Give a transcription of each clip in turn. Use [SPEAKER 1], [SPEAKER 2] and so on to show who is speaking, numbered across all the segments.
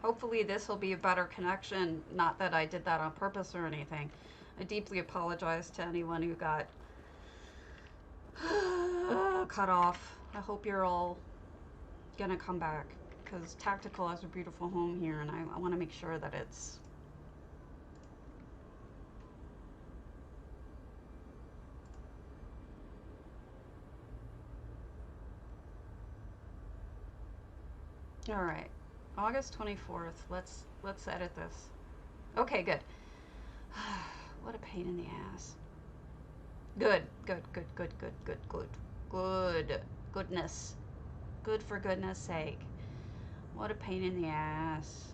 [SPEAKER 1] Hopefully this will be a better connection. Not that I did that on purpose or anything. I deeply apologize to anyone who got cut off. I hope you're all gonna come back, because Tactical has a beautiful home here, and I want to make sure that it's... All right, August 24th. Let's edit this. Okay, good. What a pain in the ass. Good. Goodness. Good, for goodness sake. What a pain in the ass.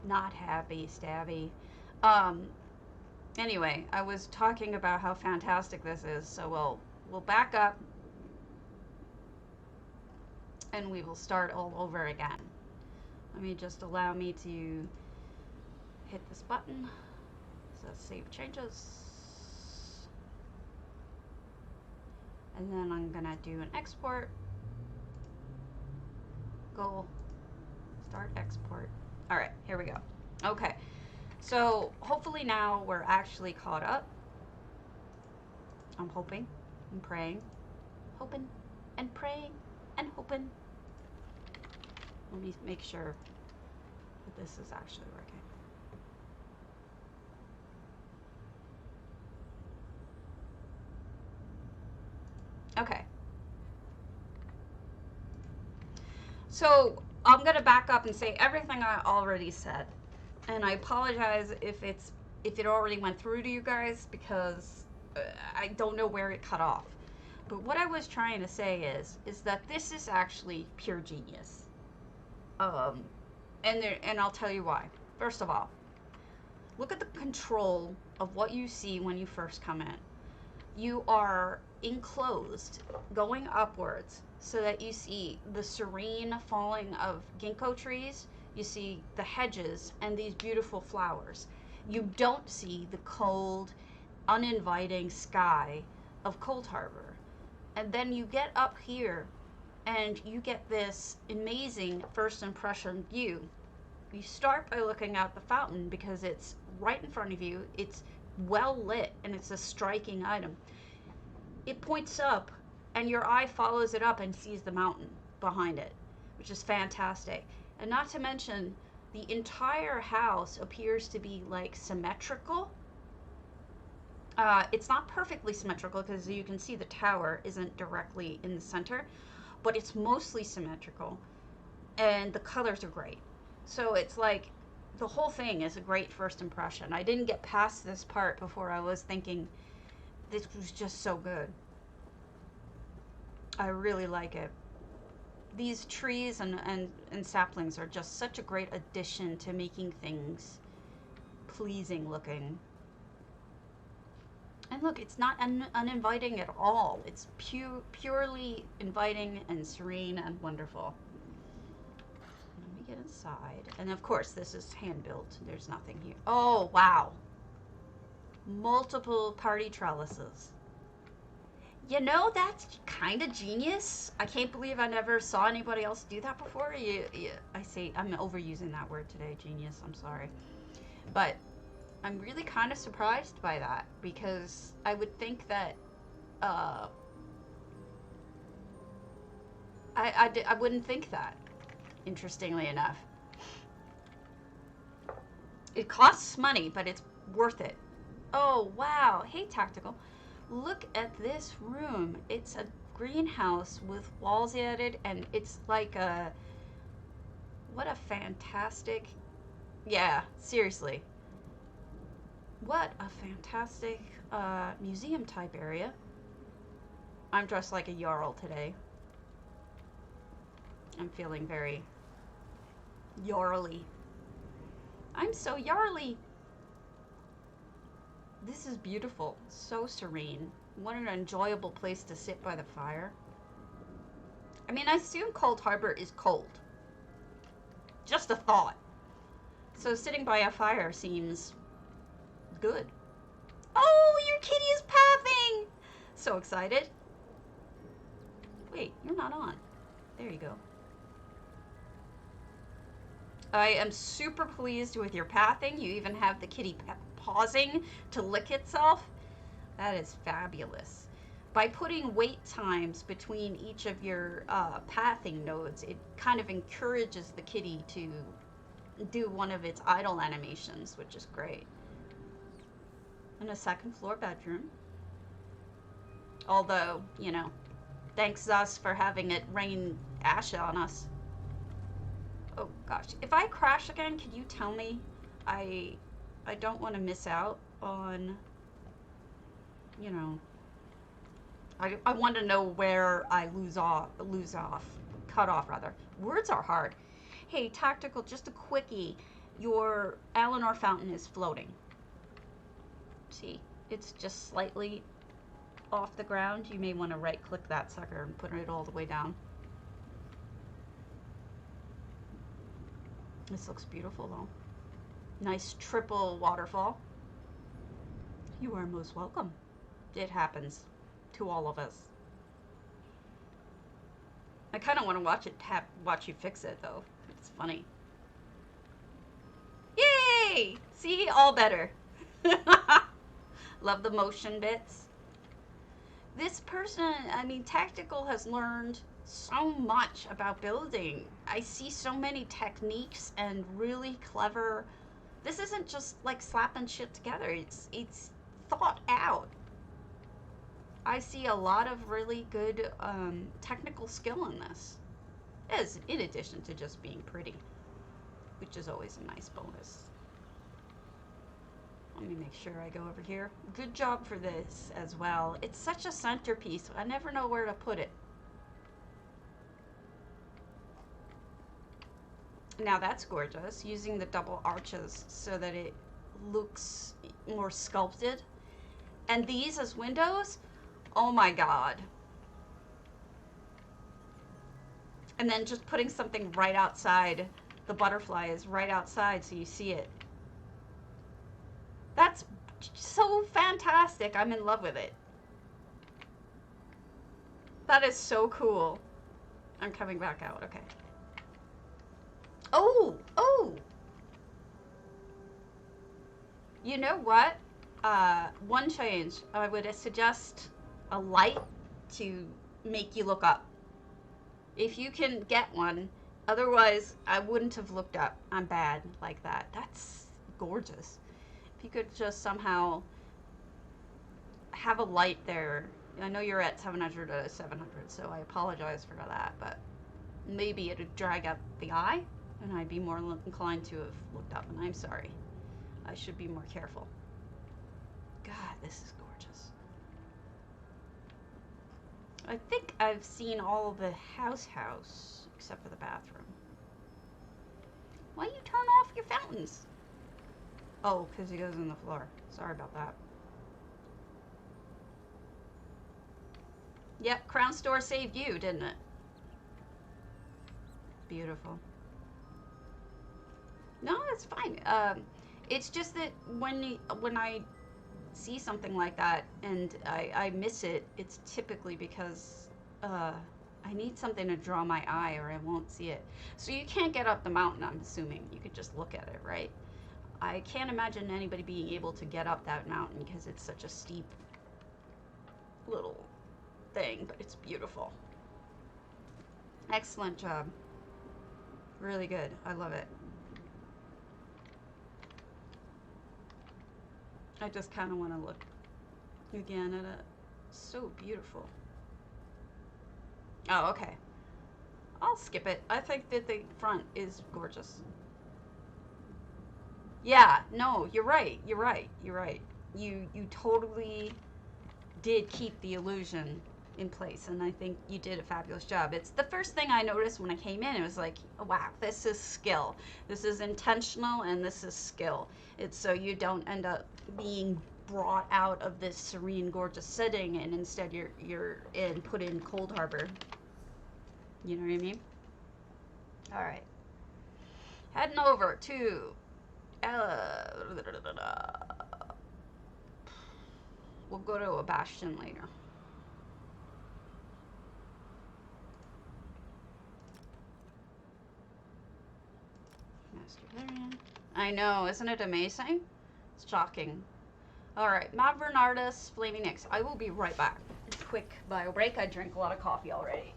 [SPEAKER 1] Not happy, stabby. Anyway, I was talking about how fantastic this is, so we'll back up and we will start all over again. Let me just allow me to hit this button. So save changes. And then I'm gonna do an export. Go start export. All right, here we go. Okay, so hopefully now we're actually caught up. I'm hoping and praying, hoping and praying and hoping. Let me make sure that this is actually working. Okay. So I'm gonna back up and say everything I already said, and I apologize if it already went through to you guys, because I don't know where it cut off. But what I was trying to say is that this is actually pure genius. And I'll tell you why. First of all, look at the control of what you see when you first come in. You are enclosed, going upwards, so that you see the serene falling of ginkgo trees, you see the hedges and these beautiful flowers. You don't see the cold, uninviting sky of Coldharbour. And then you get up here and you get this amazing first impression view. You start by looking out the fountain because it's right in front of you. It's well lit and it's a striking item. It points up and your eye follows it up and sees the mountain behind it, which is fantastic. And not to mention, the entire house appears to be like symmetrical. It's not perfectly symmetrical because you can see the tower isn't directly in the center, but it's mostly symmetrical and the colors are great. So it's like the whole thing is a great first impression. I didn't get past this part before I was thinking this was just so good. I really like it. These trees and saplings are just such a great addition to making things pleasing looking. And look, it's not uninviting at all. It's purely inviting and serene and wonderful. Let me get inside. And of course, this is hand-built. There's nothing here. Oh, wow. Multiple party trellises. You know, that's kind of genius. I can't believe I never saw anybody else do that before. I'm overusing that word today, genius. I'm sorry. But I'm really kind of surprised by that, because I would think that I wouldn't think that, interestingly enough. It costs money, but it's worth it. Oh, wow. Hey, Tactical. Look at this room. It's a greenhouse with walls added, and it's like a... What a fantastic... Yeah, seriously. What a fantastic museum type area. I'm dressed like a Jarl today. I'm feeling very Jarly. I'm so Jarly. This is beautiful. So serene. What an enjoyable place to sit by the fire. I mean, I assume Coldharbour is cold. Just a thought. So sitting by a fire seems good. Oh, your kitty is pathing! So excited. Wait, you're not on. There you go. I am super pleased with your pathing. You even have the kitty pausing to lick itself. That is fabulous. By putting wait times between each of your pathing nodes, it kind of encourages the kitty to do one of its idle animations, which is great. And a second floor bedroom. Although, you know, thanks us for having it rain ash on us. Oh gosh, if I crash again, can you tell me? I don't want to miss out on, you know, I want to know where I cut off rather. Words are hard. Hey, Tactical, just a quickie. Your Lenore fountain is floating. See, it's just slightly off the ground. You may want to right click that sucker and put it all the way down. This looks beautiful though. Nice triple waterfall. You are most welcome. It happens to all of us. I kind of want to watch you fix it though. It's funny. Yay! See, all better. Love the motion bits. This person, I mean, Tactical has learned so much about building. I see so many techniques and really clever. This isn't just like slapping shit together. It's thought out. I see a lot of really good technical skill in this, as in addition to just being pretty, which is always a nice bonus. Let me make sure I go over here. Good job for this as well. It's such a centerpiece. I never know where to put it. Now that's gorgeous, using the double arches so that it looks more sculpted. And these as windows, oh my god. And then just putting something right outside. The butterfly is right outside so you see it. That's so fantastic. I'm in love with it. That is so cool. I'm coming back out. Okay. Oh, oh. You know what? One change. I would suggest a light to make you look up. If you can get one. Otherwise, I wouldn't have looked up. I'm bad like that. That's gorgeous. If you could just somehow have a light there. I know you're at 700 to 700, so I apologize for that, but maybe it'd drag up the eye, and I'd be more inclined to have looked up, and I'm sorry. I should be more careful. God, this is gorgeous. I think I've seen all of the house, except for the bathroom. Why you turn off your fountains? Oh, because he goes in the floor. Sorry about that. Yep, Crown Store saved you, didn't it? Beautiful. No, it's fine. It's just that when I see something like that and I miss it, it's typically because I need something to draw my eye or I won't see it. So you can't get up the mountain, I'm assuming. You could just look at it, right? I can't imagine anybody being able to get up that mountain because it's such a steep little thing, but it's beautiful. Excellent job. Really good. I love it. I just kind of want to look again at it. So beautiful. Oh, okay. I'll skip it. I think that the front is gorgeous. Yeah, no, you're right. You're right. You're right. You totally did keep the illusion in place, and I think you did a fabulous job. It's the first thing I noticed when I came in. It was like, oh, wow, this is skill. This is intentional, and this is skill. It's so you don't end up being brought out of this serene, gorgeous setting, and instead you're put in Coldharbour. You know what I mean? All right. Heading over to we'll go to a Bastion later. I know, isn't it amazing? It's shocking. All right, Mavernardus, Flaming Nix. I will be right back. Quick bio break. I drank a lot of coffee already.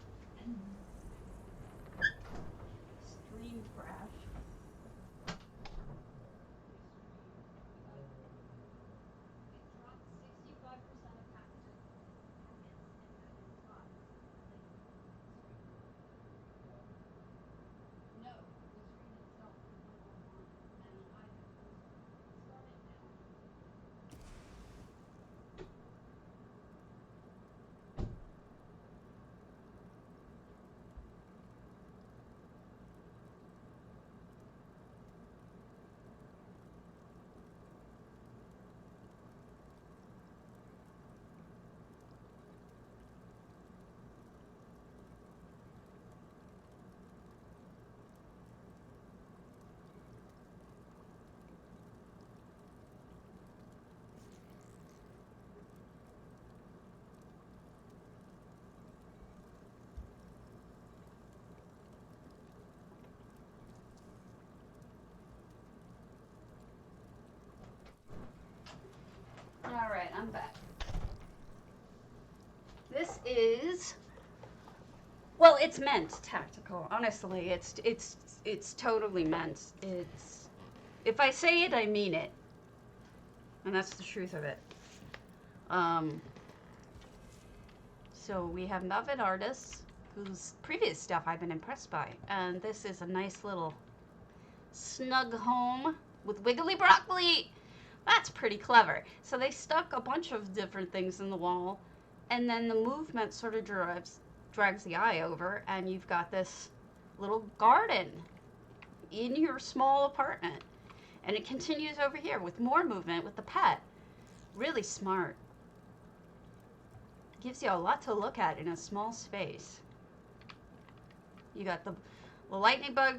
[SPEAKER 1] Stream crash. All right, I'm back. This is, well, it's meant tactical. Honestly, it's totally meant. It's, if I say it, I mean it, and that's the truth of it. So we have Mavernardus, whose previous stuff I've been impressed by, and this is a nice little snug home with wiggly broccoli. That's pretty clever. So they stuck a bunch of different things in the wall, and then the movement sort of drags the eye over, and you've got this little garden in your small apartment. And it continues over here with more movement with the pet. Really smart. Gives you a lot to look at in a small space. You got the lightning bug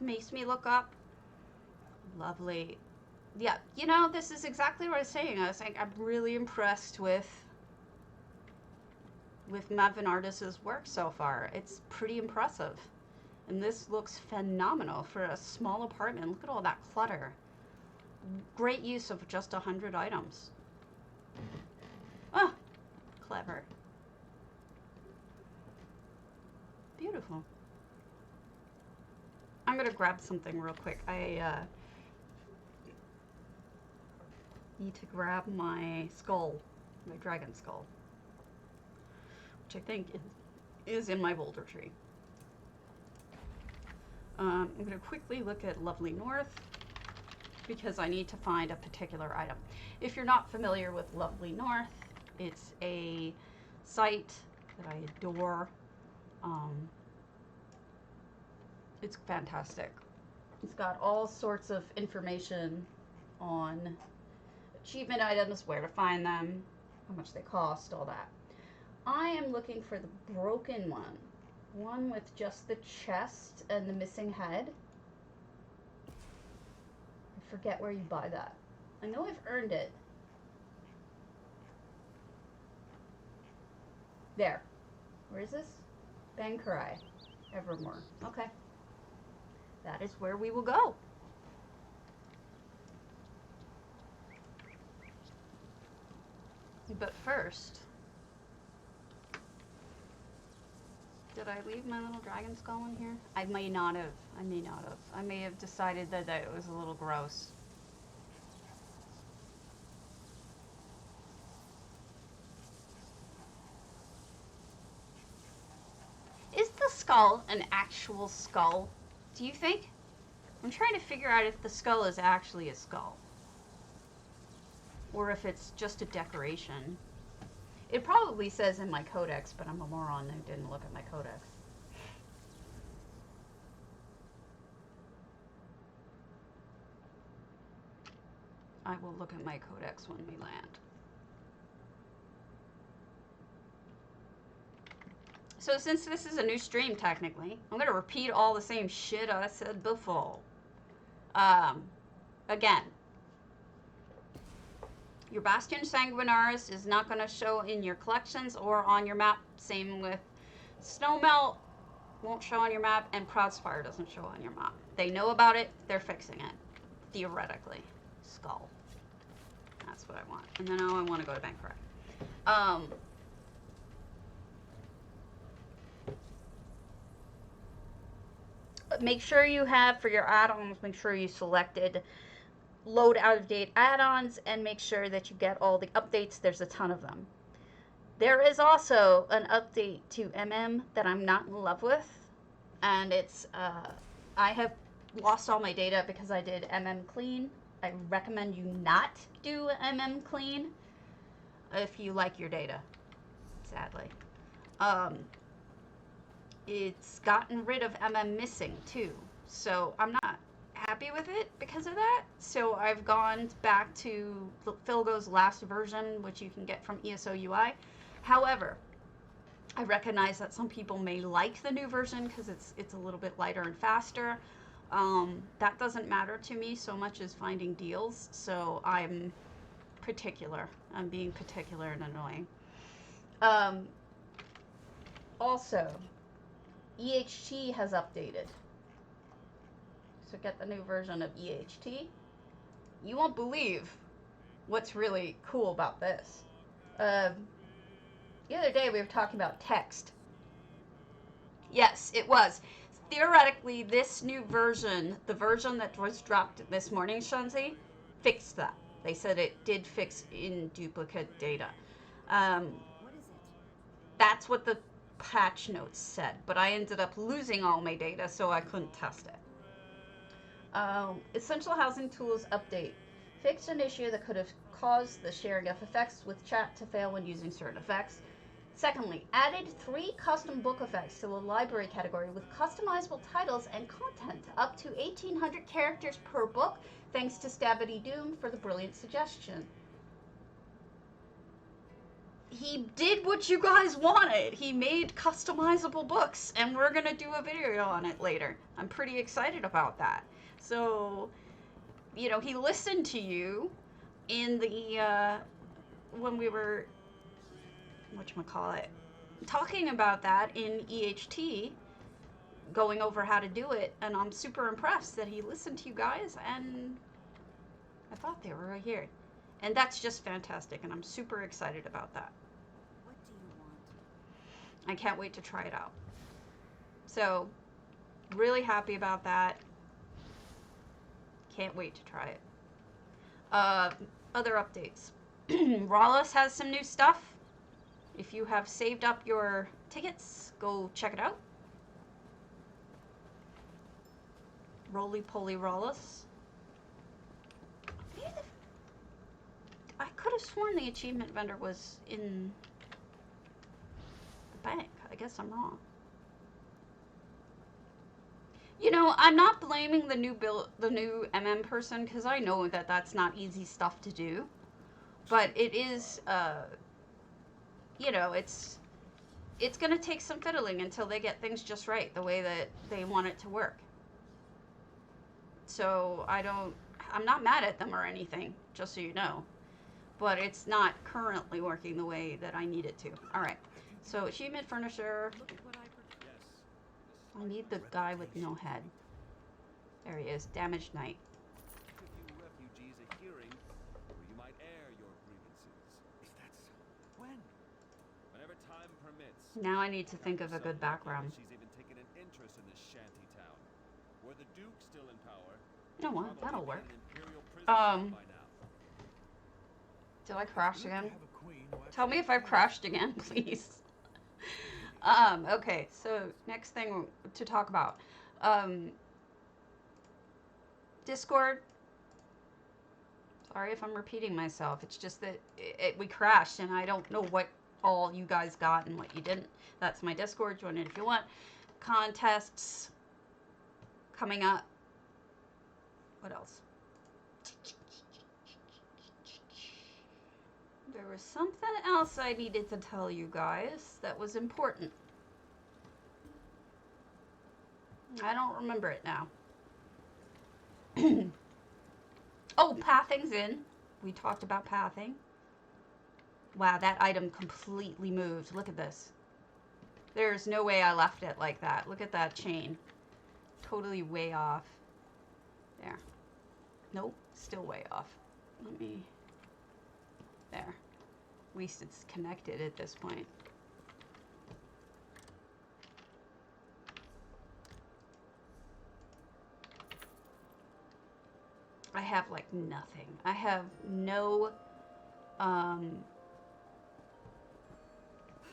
[SPEAKER 1] makes me look up. Lovely. Yeah, you know, this is exactly what I was saying. I was like, I'm really impressed with Mavernardus's work so far. It's pretty impressive. And this looks phenomenal for a small apartment. Look at all that clutter. Great use of just 100 items. Oh, clever. Beautiful. I'm gonna grab something real quick. I need to grab my skull, my dragon skull, which I think is in my boulder tree. I'm going to quickly look at Lovely North because I need to find a particular item. If you're not familiar with Lovely North, it's a site that I adore. It's fantastic. It's got all sorts of information on achievement items, where to find them, how much they cost, all that. I am looking for the broken one with just the chest and the missing head. I forget where you buy that. I know I've earned it. There. Where is this? Bankurai. Evermore. Okay. That is where we will go. But first, did I leave my little dragon skull in here? I may not have. I may not have. I may have decided that it was a little gross. Is the skull an actual skull? Do you think? I'm trying to figure out if the skull is actually a skull. Or if it's just a decoration. It probably says in my codex, but I'm a moron who didn't look at my codex. I will look at my codex when we land. So since this is a new stream, technically, I'm going to repeat all the same shit I said before. Again, your Bastion Sanguinaris is not going to show in your collections or on your map. Same with Snowmelt. won't show on your map, and Proudspire doesn't show on your map. They know about it, they're fixing it. Theoretically. Skull. That's what I want. And then now I want to go to Bankrupt. Make sure you have, for your add-ons, make sure you selected load out-of-date add-ons, and make sure that you get all the updates. There's a ton of them. There is also an update to MM that I'm not in love with, and it's, I have lost all my data because I did MM clean. I recommend you not do MM clean if you like your data, sadly. It's gotten rid of MM missing too, so I'm not happy with it because of that. So I've gone back to Filgo's last version, which you can get from ESO UI. However, I recognize that some people may like the new version because it's a little bit lighter and faster. That doesn't matter to me so much as finding deals, so I'm particular. I'm being particular and annoying. Also, EHT has updated. So get the new version of EHT. You won't believe what's really cool about this. The other day we were talking about text. Yes, it was. Theoretically, this new version, the version that was dropped this morning, Shanzi, fixed that. They said it did fix in duplicate data.
[SPEAKER 2] What is it?
[SPEAKER 1] That's what the patch notes said, but I ended up losing all my data, so I couldn't test it. Essential Housing Tools update. Fixed an issue that could have caused the sharing of effects with chat to fail when using certain effects. Secondly, added 3 custom book effects to the library category with customizable titles and content up to 1,800 characters per book, thanks to Stabity Doom for the brilliant suggestion. He did what you guys wanted. He made customizable books, and we're gonna do a video on it later. I'm pretty excited about that. So, you know, he listened to you in the, when we were, whatchamacallit, talking about that in EHT, going over how to do it, and I'm super impressed that he listened to you guys, and I thought they were right here. And that's just fantastic, and I'm super excited about that.
[SPEAKER 2] What do you want?
[SPEAKER 1] I can't wait to try it out. So, really happy about that. Can't wait to try it. Other updates. Rawless has some new stuff. If you have saved up your tickets, go check it out. Roly-poly Rawless. I could have sworn the achievement vendor was in the bank. I guess I'm wrong. You know, I'm not blaming the new MM person, because I know that that's not easy stuff to do. But it is, you know, it's going to take some fiddling until they get things just right, the way that they want it to work. So I'm not mad at them or anything, just so you know. But it's not currently working the way that I need it to. All right. So achievement furniture. I need the guy with no head. There he is. Damaged Knight.
[SPEAKER 3] Refugees a hearing where you might air your grievances. Is that so? When? Whenever time permits.
[SPEAKER 1] Now I need to think of a good background.
[SPEAKER 3] She's even taken an interest in this shanty town. Were the Duke still in power?
[SPEAKER 1] You know what? That'll work. Did I crash again? Tell me if I've crashed again, please. Okay, so next thing to talk about. Discord. Sorry if I'm repeating myself. It's just that we crashed and I don't know what all you guys got and what you didn't. That's my Discord. Join it if you want. Contests coming up. What else? There was something else I needed to tell you guys that was important. I don't remember it now. Oh, pathing's in. We talked about pathing. Wow, that item completely moved. Look at this. There's no way I left it like that. Look at that chain. Totally way off. There. Nope, still way off. Let me... There. At least it's connected at this point. I have like nothing. I have no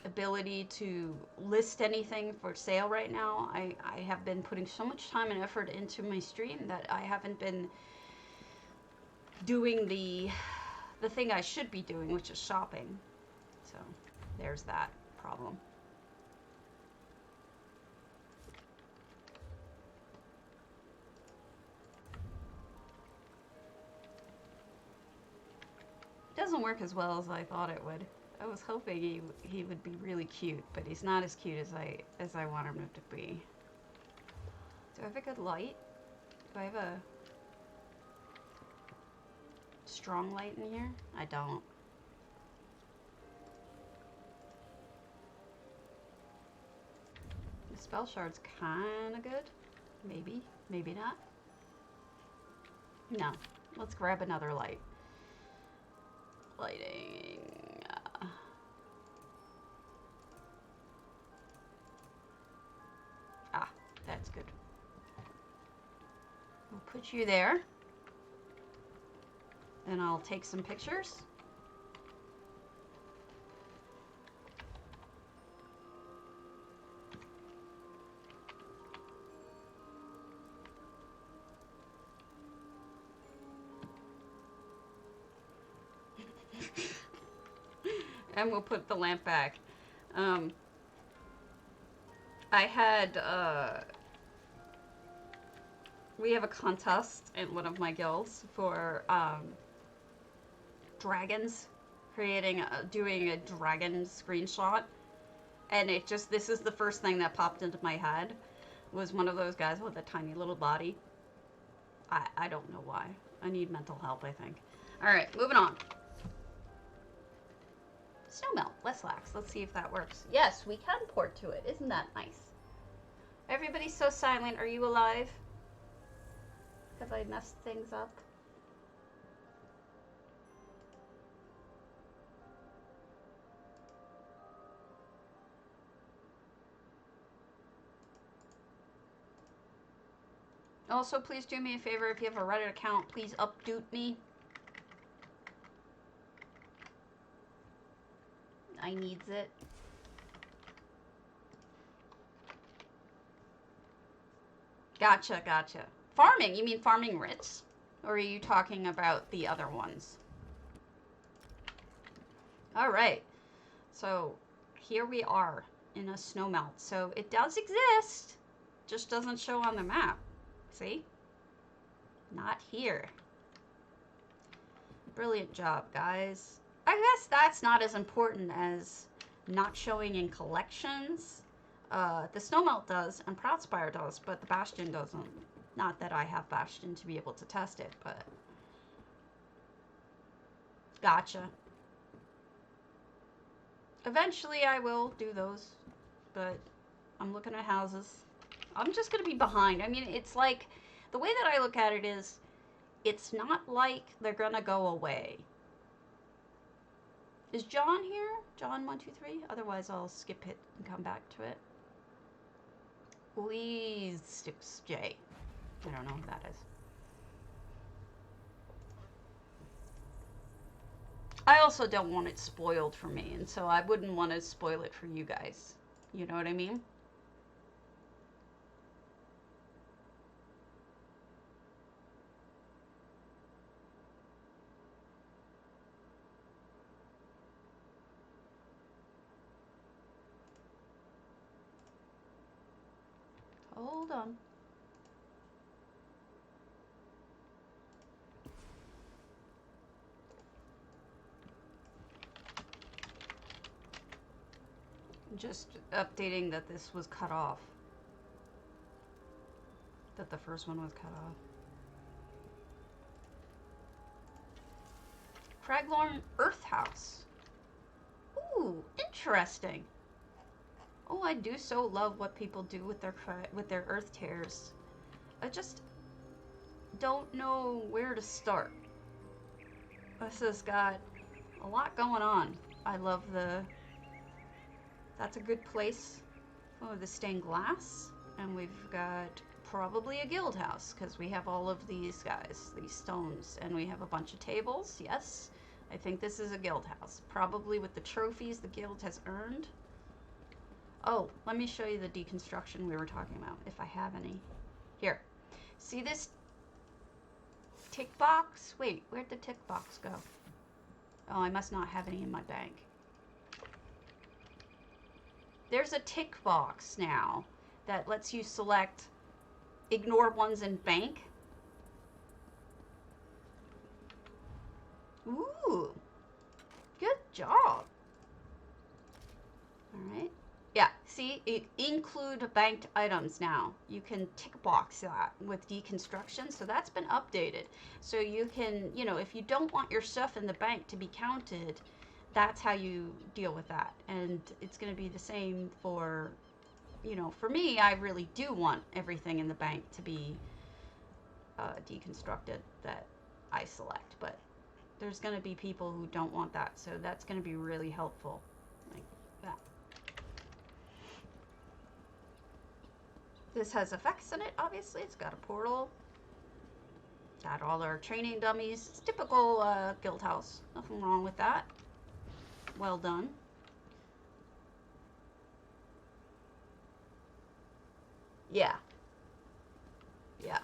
[SPEAKER 1] ability to list anything for sale right now. I have been putting so much time and effort into my stream that I haven't been doing the thing I should be doing, which is shopping. So there's that problem. It doesn't work as well as I thought it would. I was hoping he would be really cute, but he's not as cute as I want him to be. Do I have a good light? Do I have a strong light in here? I don't. The spell shard's kinda good. Maybe. Maybe not. No. Let's grab another light. Lighting. That's good. We'll put you there. And I'll take some pictures. And we'll put the lamp back. I had, we have a contest in one of my guilds for, dragons, doing a dragon screenshot. And it just, this is the first thing that popped into my head, was one of those guys with a tiny little body. I don't know why. I need mental help, I think. Alright, moving on. Snowmelt, less lax. Let's see if that works. Yes, we can port to it. Isn't that nice? Everybody's so silent. Are you alive? Have I messed things up? Also, please do me a favor. If you have a Reddit account, please update me. I needs it. Gotcha, gotcha. Farming? You mean farming Ritz? Or are you talking about the other ones? Alright. So, here we are in a snowmelt. So, it does exist. Just doesn't show on the map. See? Not here. Brilliant job, guys. I guess that's not as important as not showing in collections. The Snowmelt does, and Proudspire does, but the Bastion doesn't. Not that I have Bastion to be able to test it, but... Gotcha. Eventually I will do those, but I'm looking at houses. I'm just going to be behind. I mean, it's like, the way that I look at it is, it's not like they're going to go away. Is John here? John 123? Otherwise, I'll skip it and come back to it. Please, 6J. I don't know who that is. I also don't want it spoiled for me, and so I wouldn't want to spoil it for you guys. You know what I mean? Hold on. Just updating that this was cut off. That the first one was cut off. Craglorn Earth House. Ooh, interesting. Oh, I do so love what people do with their Earthtears. I just don't know where to start. This has got a lot going on. I love the... That's a good place. Oh, the stained glass. And we've got probably a guild house, because we have all of these guys, these stones. And we have a bunch of tables, yes. I think this is a guild house. Probably with the trophies the guild has earned. Oh, let me show you the deconstruction we were talking about, if I have any. Here. See this tick box? Wait, where'd the tick box go? Oh, I must not have any in my bank. There's a tick box now that lets you select ignore ones in bank. Ooh, good job. All right. Yeah, see, include banked items now. You can tick box that with deconstruction, so that's been updated. So you can, you know, if you don't want your stuff in the bank to be counted, that's how you deal with that. And it's going to be the same for, you know, for me, I really do want everything in the bank to be deconstructed that I select, but there's going to be people who don't want that, so that's going to be really helpful, like that. This has effects in it, obviously. It's got a portal. Got all our training dummies. It's typical guild house. Nothing wrong with that. Well done. Yeah. Yeah.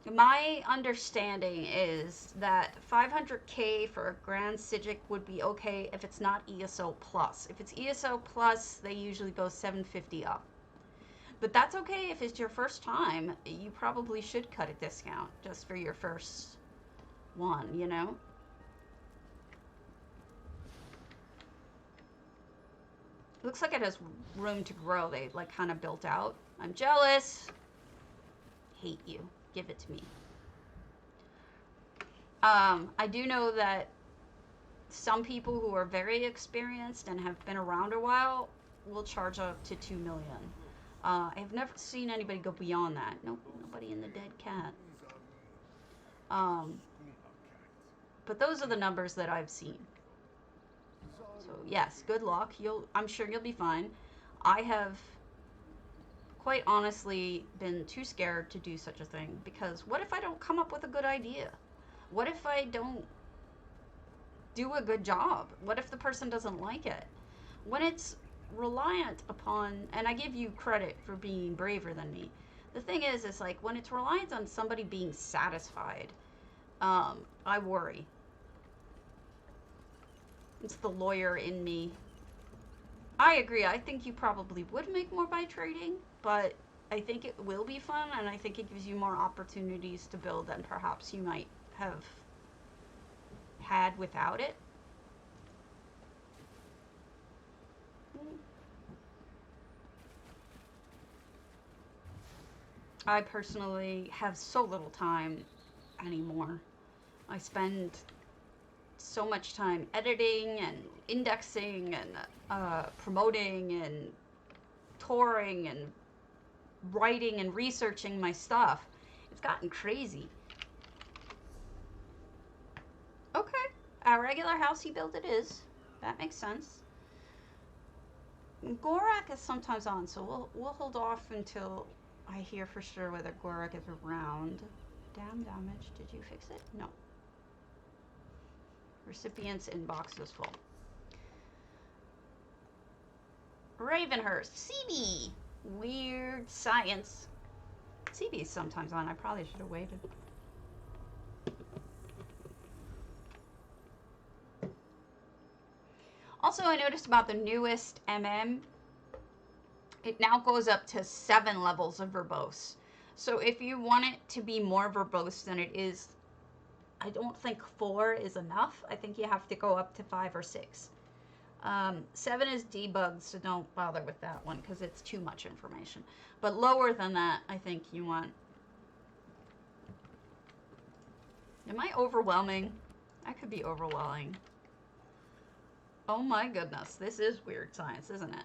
[SPEAKER 1] My understanding is that 500k for a Grand Sigic would be okay if it's not ESO plus. If it's ESO plus, they usually go 750 up. But that's okay if it's your first time. You probably should cut a discount just for your first one, you know? Looks like it has room to grow. They like kind of built out. I'm jealous. Hate you. Give it to me. I do know that some people who are very experienced and have been around a while will charge up to 2 million. I've never seen anybody go beyond that. Nope, nobody in the dead cat. But those are the numbers that I've seen. So yes, good luck. I'm sure you'll be fine. I have quite honestly been too scared to do such a thing, because what if I don't come up with a good idea? What if I don't do a good job? What if the person doesn't like it? When it's reliant upon, and I give you credit for being braver than me, the thing is like when it's reliant on somebody being satisfied, I worry. It's the lawyer in me. I agree. I think you probably would make more by trading, but I think it will be fun, and I think it gives you more opportunities to build than perhaps you might have had without it. I personally have so little time anymore. I spend so much time editing and indexing and promoting and touring and writing and researching my stuff. It's gotten crazy. Okay, a regular house he built it is. That makes sense. Gorak is sometimes on, so we'll hold off until I hear for sure whether Gorak is around. Damn damage. Did you fix it? No. Recipient's inbox is full. Ravenhurst. CB. Weird science. CB is sometimes on. I probably should have waited. Also, I noticed about the newest MM, it now goes up to 7 levels of verbose. So if you want it to be more verbose than it is, I don't think 4 is enough. I think you have to go up to 5 or 6. 7 is debugged, so don't bother with that one because it's too much information. But lower than that, I think you want. Am I overwhelming? I could be overwhelming. Oh my goodness, this is weird science, isn't it?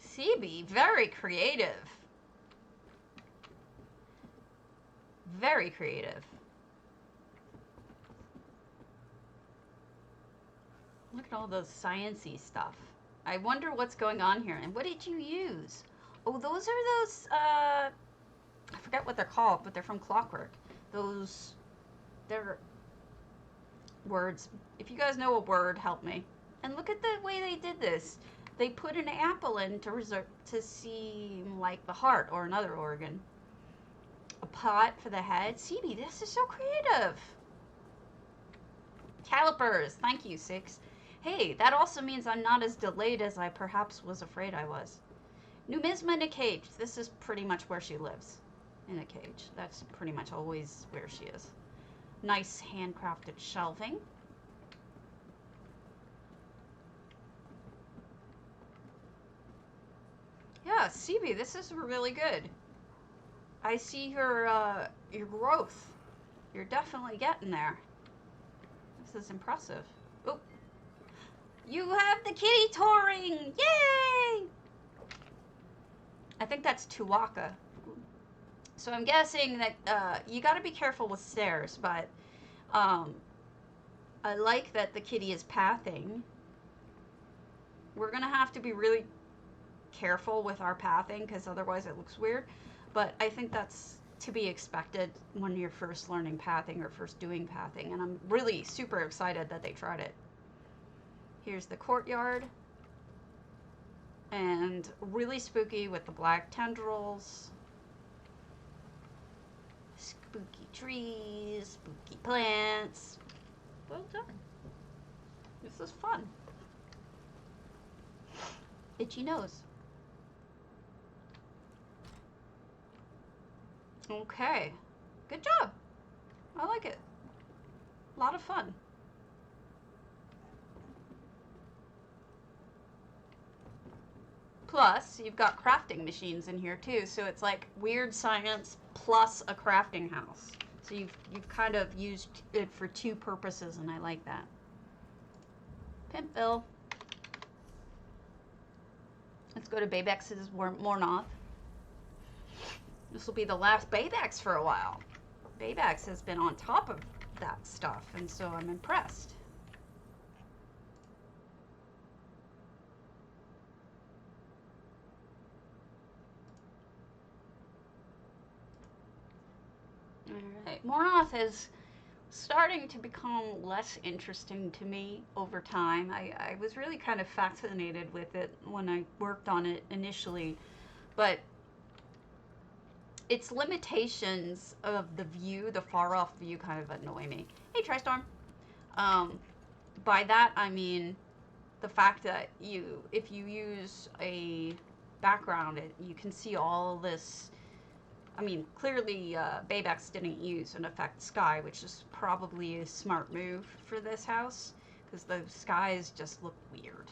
[SPEAKER 1] CB, very creative. Very creative. Look at all those science-y stuff. I wonder what's going on here. And what did you use? Oh, those are those, I forget what they're called, but they're from Clockwork. They're words. If you guys know a word, help me. And look at the way they did this. They put an apple in to seem like the heart or another organ. A pot for the head. CB, this is so creative. Calipers. Thank you, 6. Hey, that also means I'm not as delayed as I perhaps was afraid I was. Numisma in a cage. This is pretty much where she lives. In a cage. That's pretty much always where she is. Nice handcrafted shelving. Yeah, CB, this is really good. I see your growth. You're definitely getting there. This is impressive. Oh, you have the kitty touring! Yay! I think that's Tuwaka. So I'm guessing that you got to be careful with stairs, but I like that the kitty is pathing. We're gonna have to be really careful with our pathing because otherwise it looks weird. But I think that's to be expected when you're first learning pathing or first doing pathing, and I'm really super excited that they tried it. Here's the courtyard, and really spooky with the black tendrils, spooky trees, spooky plants. Well done. This is fun. Itchy nose. Okay, good job. I like it. A lot of fun. Plus, you've got crafting machines in here too, so it's like weird science plus a crafting house. So you've kind of used it for two purposes, and I like that. Pimpville. Let's go to Babex's Mournoth. This will be the last Babex for a while. Babex has been on top of that stuff, and so I'm impressed. Alright, Mournoth is starting to become less interesting to me over time. I was really kind of fascinated with it when I worked on it initially, but its limitations of the view, the far off view, kind of annoy me. Hey, Tristorm. By that I mean the fact that if you use a background, you can see all this. I mean, clearly Babex didn't use an effect sky, which is probably a smart move for this house, because the skies just look weird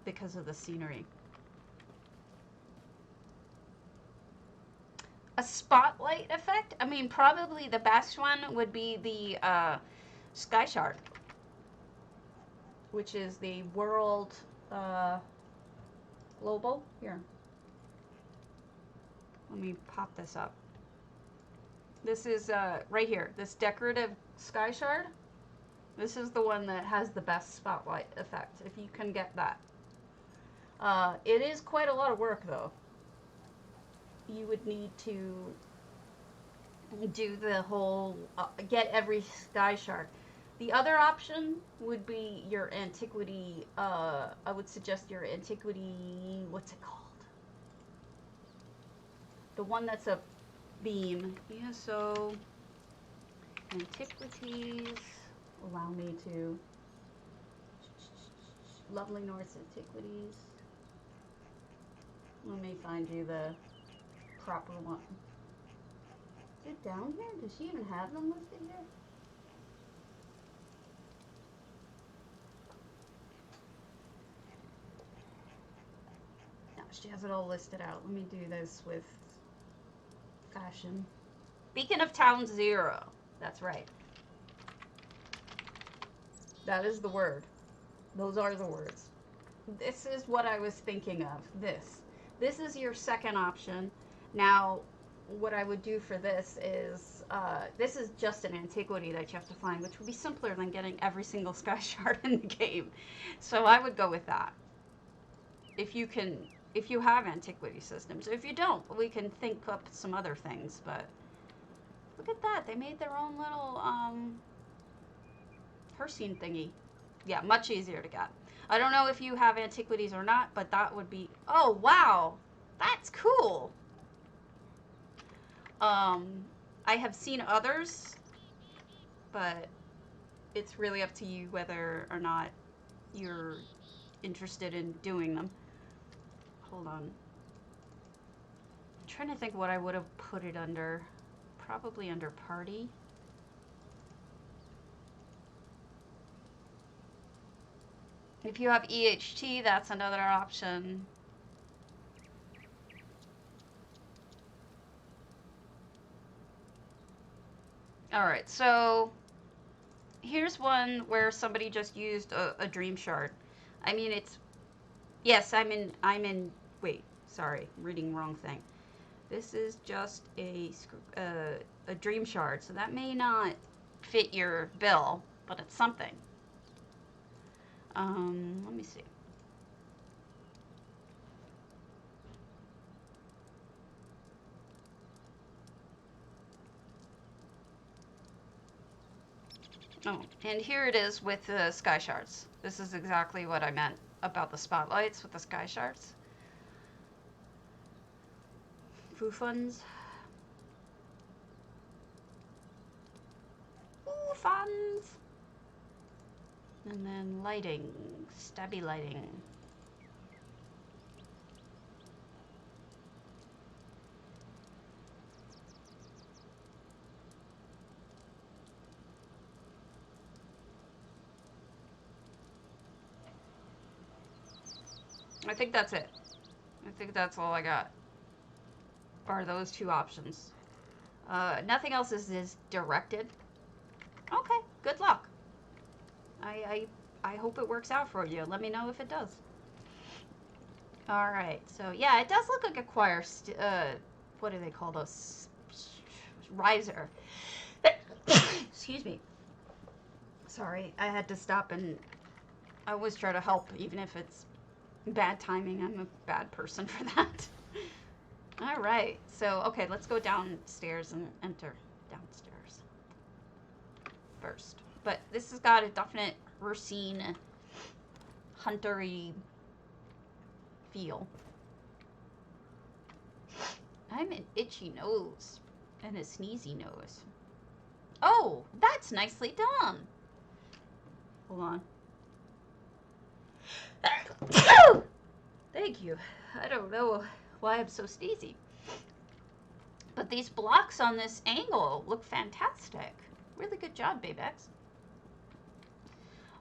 [SPEAKER 1] because of the scenery. A spotlight effect? I mean, probably the best one would be the Sky Shard, which is the world global. Here. Let me pop this up. This is right here, this decorative Sky Shard. This is the one that has the best spotlight effect, if you can get that. It is quite a lot of work, though. You would need to do the whole, get every Sky Shard. The other option would be your antiquity, I would suggest your antiquity, what's it called? The one that's a beam. Yeah, so antiquities, allow me to, Lovely North Antiquities. Let me find you the proper one. Is it down here? Does she even have them listed here? No, she has it all listed out. Let me do this with fashion. Beacon of Town 0. That's right. That is the word. Those are the words. This is what I was thinking of. This is your second option. Now, what I would do for this is just an antiquity that you have to find, which would be simpler than getting every single sky shard in the game. So I would go with that. If you have antiquity systems. If you don't, we can think up some other things. But look at that. They made their own little Hercene thingy. Yeah, much easier to get. I don't know if you have antiquities or not, but that would be... Oh, wow. That's cool. I have seen others, but it's really up to you whether or not you're interested in doing them. Hold on. I'm trying to think what I would have put it under. Probably under party. If you have EHT, that's another option. Alright, so here's one where somebody just used a dream shard. I mean, it's... Yes, I'm in... Wait, sorry, I'm reading the wrong thing. This is just a dream shard, so that may not fit your bill, but it's something. Let me see. Oh, and here it is with the sky shards. This is exactly what I meant about the spotlights with the sky shards. Foo funds. Foo funds. And then lighting, stabby lighting. I think that's it. I think that's all I got. Are those two options. Nothing else is directed. Okay, good luck. I hope it works out for you. Let me know if it does. Alright, so yeah, it does look like a choir. What do they call those? Riser. Excuse me. Sorry, I had to stop, and I always try to help, even if it's bad timing. I'm a bad person for that. Alright, so okay, let's go downstairs and enter downstairs first. But this has got a definite Hercene, huntery feel. I'm an itchy nose and a sneezy nose. Oh, that's nicely done. Hold on. Thank you. I don't know why I'm so sneezy. But these blocks on this angle look fantastic. Really good job, Babex.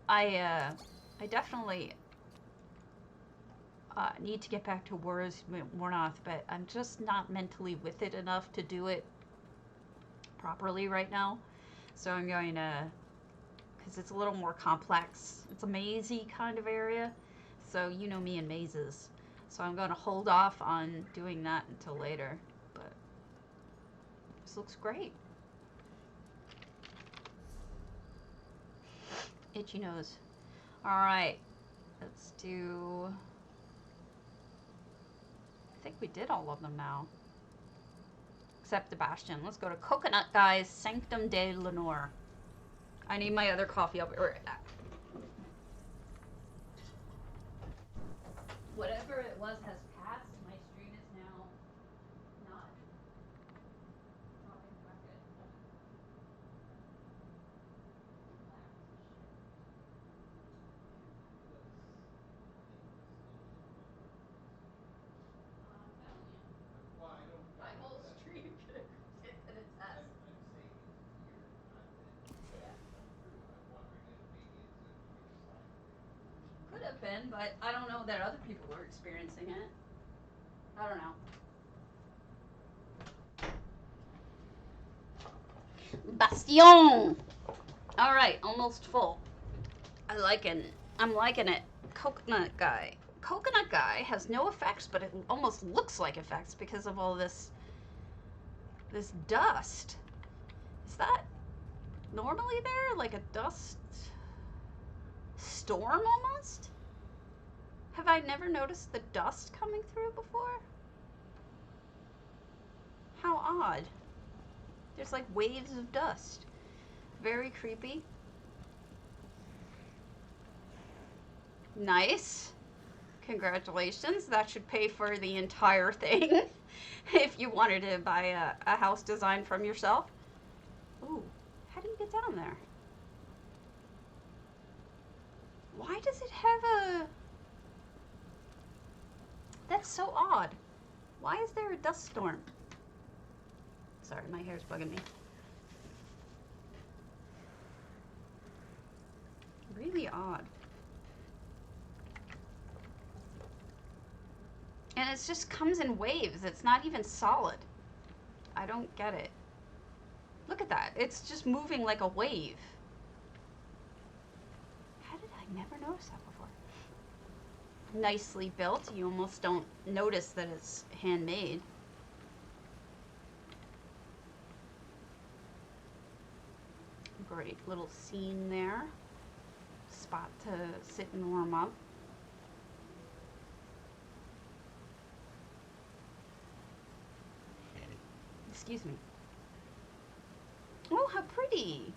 [SPEAKER 1] I definitely need to get back to mournoth, but I'm just not mentally with it enough to do it properly right now. So I'm going to, because it's a little more complex. It's a mazy kind of area. So you know me and mazes. So I'm going to hold off on doing that until later. But this looks great. Itchy nose. Alright. Let's do... I think we did all of them now. Except the Bastion. Let's go to Coconut Guy's Sanctum de Lenore. I need my other coffee. I'll be right back. Whatever it was has passed. My stream is now not infected. My whole stream could have been a test. Could have been, but I don't know that other people were experiencing it. I don't know. Bastion! Alright, almost full. I like an I'm liking it. Coconut guy. Coconut guy has no effects, but it almost looks like effects because of all this dust. Is that normally there? Like a dust storm almost? Have I never noticed the dust coming through before? How odd. There's like waves of dust. Very creepy. Nice. Congratulations. That should pay for the entire thing if you wanted to buy a house design from yourself. Ooh, how do you get down there? Why does it have a... That's so odd. Why is there a dust storm? Sorry, my hair's bugging me. Really odd. And it just comes in waves. It's not even solid. I don't get it. Look at that. It's just moving like a wave. How did I never notice that before? Nicely built. You almost don't notice that it's handmade. Great little scene there. Spot to sit and warm up. Excuse me. Oh, how pretty.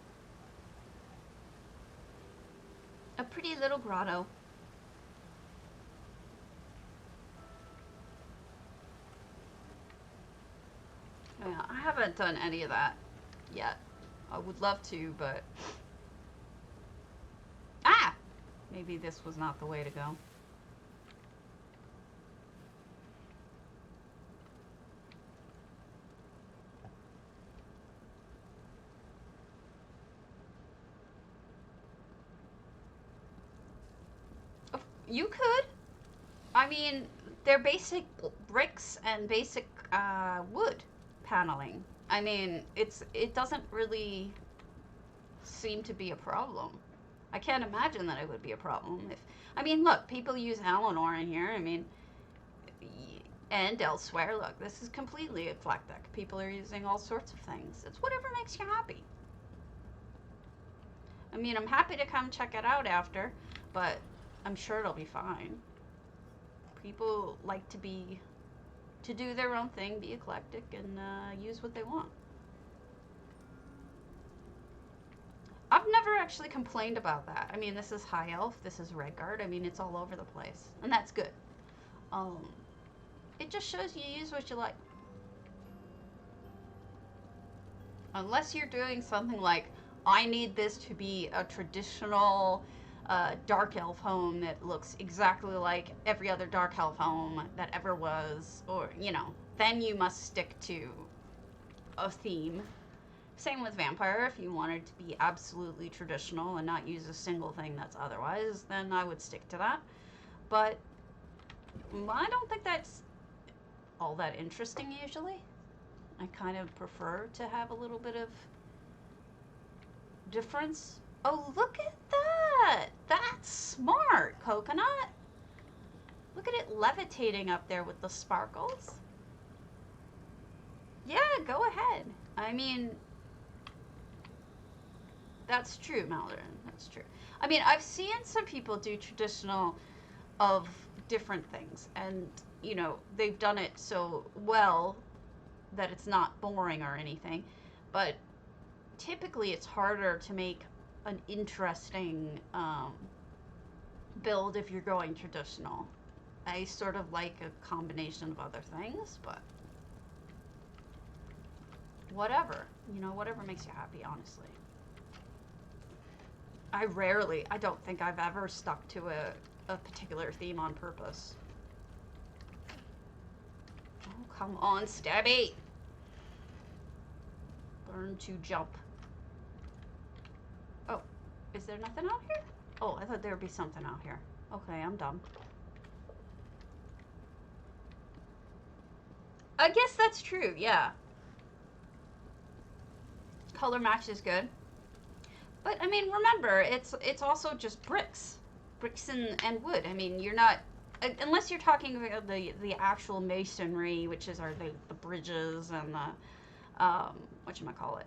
[SPEAKER 1] A pretty little grotto. Yeah, I haven't done any of that yet. I would love to, but... Ah! Maybe this was not the way to go. You could. I mean, they're basic bricks and basic wood paneling. I mean, it doesn't really seem to be a problem. I can't imagine that it would be a problem. I mean, look, people use Lenore in here. I mean, and elsewhere. Look, this is completely eclectic. People are using all sorts of things. It's whatever makes you happy. I mean, I'm happy to come check it out after, but I'm sure it'll be fine. People like to do their own thing, be eclectic, and use what they want. I've never actually complained about that. I mean, this is High Elf, this is Redguard. I mean, it's all over the place, and that's good. It just shows you use what you like. Unless you're doing something like, I need this to be a traditional dark elf home that looks exactly like every other dark elf home that ever was, or, you know, then you must stick to a theme. Same with vampire. If you wanted to be absolutely traditional and not use a single thing that's otherwise, then I would stick to that. But I don't think that's all that interesting usually. I kind of prefer to have a little bit of difference. Oh, look at that! That's smart, Coconut. Look at it levitating up there with the sparkles. Yeah, go ahead. I mean, that's true, Maldorin. That's true. I mean, I've seen some people do traditional of different things, and, you know, they've done it so well that it's not boring or anything, but typically it's harder to make an interesting build if you're going traditional. I sort of like a combination of other things, but whatever. You know, whatever makes you happy, honestly. I don't think I've ever stuck to a particular theme on purpose. Oh, come on, Stabby! Learn to jump. Oh, is there nothing out here? Oh, I thought there would be something out here. Okay, I'm dumb. I guess that's true, yeah. Color match is good. But, I mean, remember, it's also just bricks. bricks and wood. I mean, you're not, unless you're talking about the actual masonry, which is the bridges and the whatchamacallit,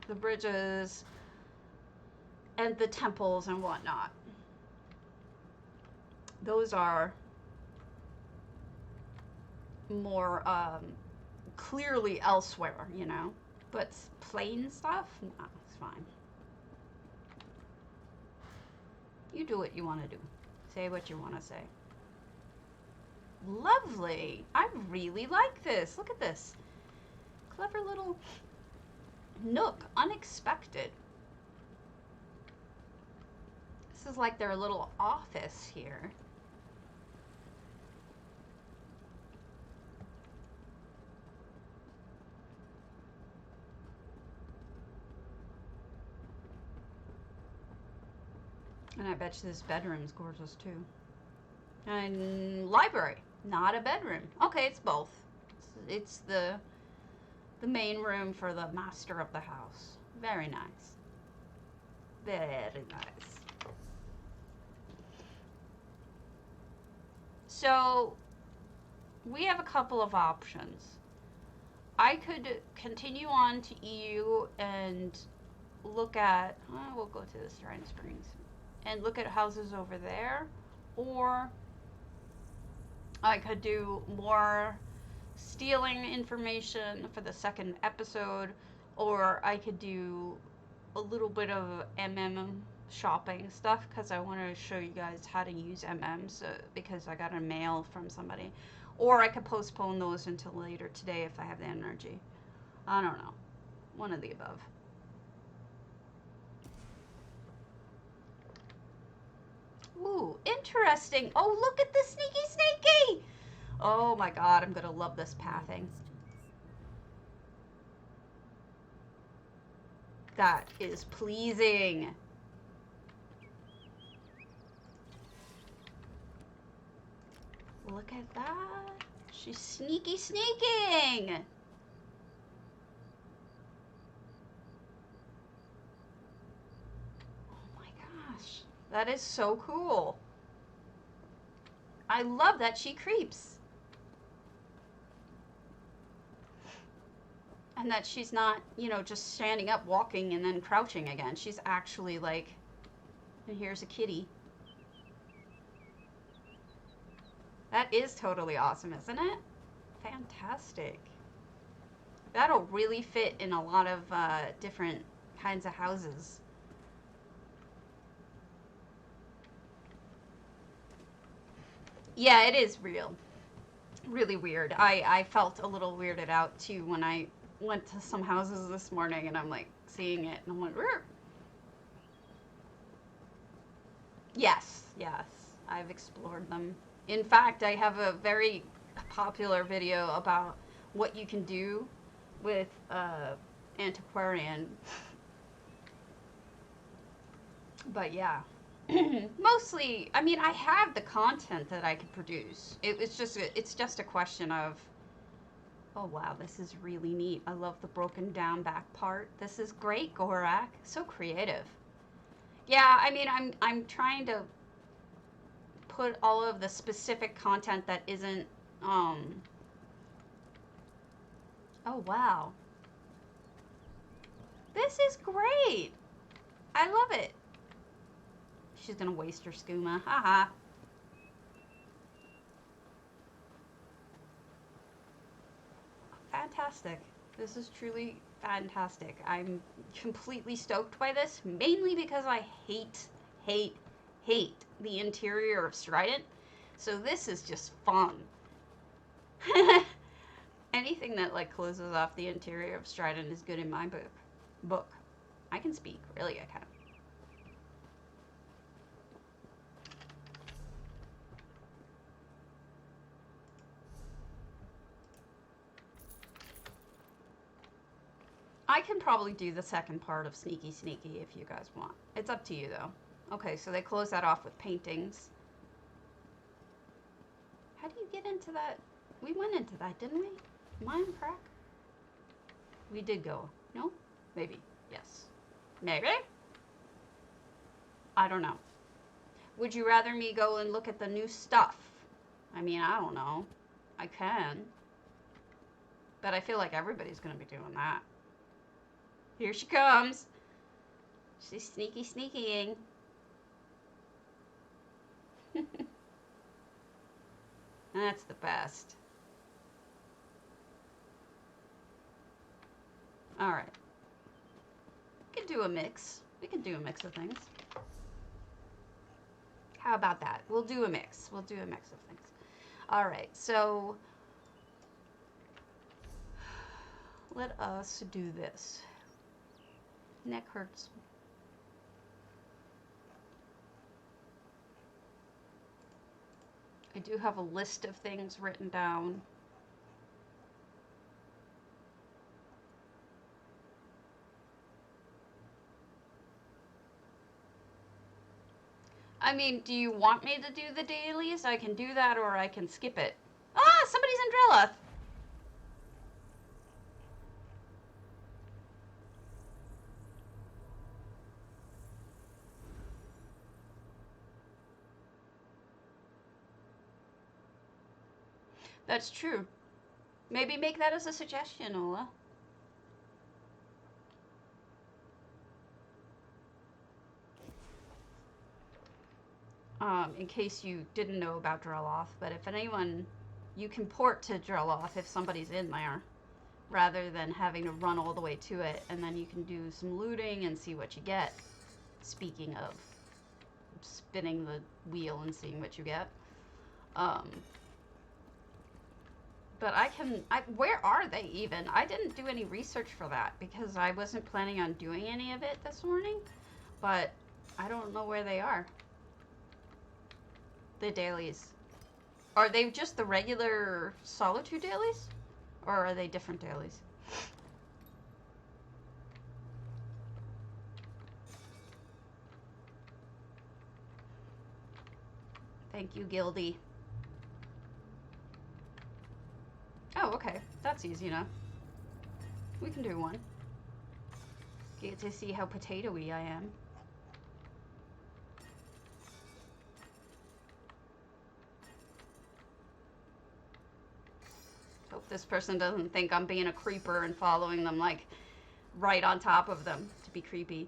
[SPEAKER 1] the bridges and the temples and whatnot. Those are more clearly elsewhere, you know. But plain stuff, nah, it's fine. You do what you want to do. Say what you want to say. Lovely. I really like this. Look at this. Clever little nook. Unexpected. This is like their little office here. And I bet you this bedroom's gorgeous too. And library, not a bedroom. Okay, it's both. It's the main room for the master of the house. Very nice. Very nice. So we have a couple of options. I could continue on to EU and look at, we'll go to the Strident Springs and look at houses over there, or I could do more stealing information for the second episode, or I could do a little bit of shopping stuff, because I want to show you guys how to use MMs, because I got a mail from somebody. Or I could postpone those until later today if I have the energy. I don't know. One of the above. Ooh, interesting. Oh, look at the sneaky! Oh my god, I'm gonna love this pathing. That is pleasing. Look at that. She's sneaking. Oh my gosh. That is so cool. I love that she creeps. And that she's not, you know, just standing up, walking, and then crouching again. She's actually like, and here's a kitty. That is totally awesome, isn't it? Fantastic. That'll really fit in a lot of different kinds of houses. Yeah, it is real. Really weird. I felt a little weirded out too when I went to some houses this morning and I'm like seeing it and I'm like, Rrr. Yes, I've explored them. In fact, I have a very popular video about what you can do with antiquarian. But yeah. Mostly, I mean, I have the content that I could produce. It's just a question of, oh wow, this is really neat. I love the broken down back part. This is great, Gorak. So creative. Yeah, I mean, I'm trying to put all of the specific content that isn't, oh wow. This is great. I love it. She's gonna waste her skooma. Haha. Fantastic. This is truly fantastic. I'm completely stoked by this, mainly because I hate the interior of Strident. So this is just fun. Anything that like closes off the interior of Strident is good in my book. I can speak, really, I can. I can probably do the second part of Sneaky if you guys want. It's up to you though. Okay, so they close that off with paintings. How do you get into that? We went into that, didn't we? Am I on crack? We did go. No? Maybe. Yes. Maybe? I don't know. Would you rather me go and look at the new stuff? I mean, I don't know. I can. But I feel like everybody's going to be doing that. Here she comes. She's sneakying. That's the best. Alright. We can do a mix. We can do a mix of things. How about that? We'll do a mix. We'll do a mix of things. Alright, so let us do this. Neck hurts. I do have a list of things written down. I mean, do you want me to do the dailies? I can do that, or I can skip it. Ah, somebody's in Drilleth. That's true. Maybe make that as a suggestion, Ola. In case you didn't know about Drilleth, but if anyone, you can port to Drilleth if somebody's in there, rather than having to run all the way to it, and then you can do some looting and see what you get. Speaking of spinning the wheel and seeing what you get. But where are they even? I didn't do any research for that because I wasn't planning on doing any of it this morning, but I don't know where they are. The dailies. Are they just the regular Solitude dailies? Or are they different dailies? Thank you, Gildy. Oh, okay. That's easy enough. We can do one. Get to see how potato-y I am. Hope this person doesn't think I'm being a creeper and following them, like, right on top of them to be creepy.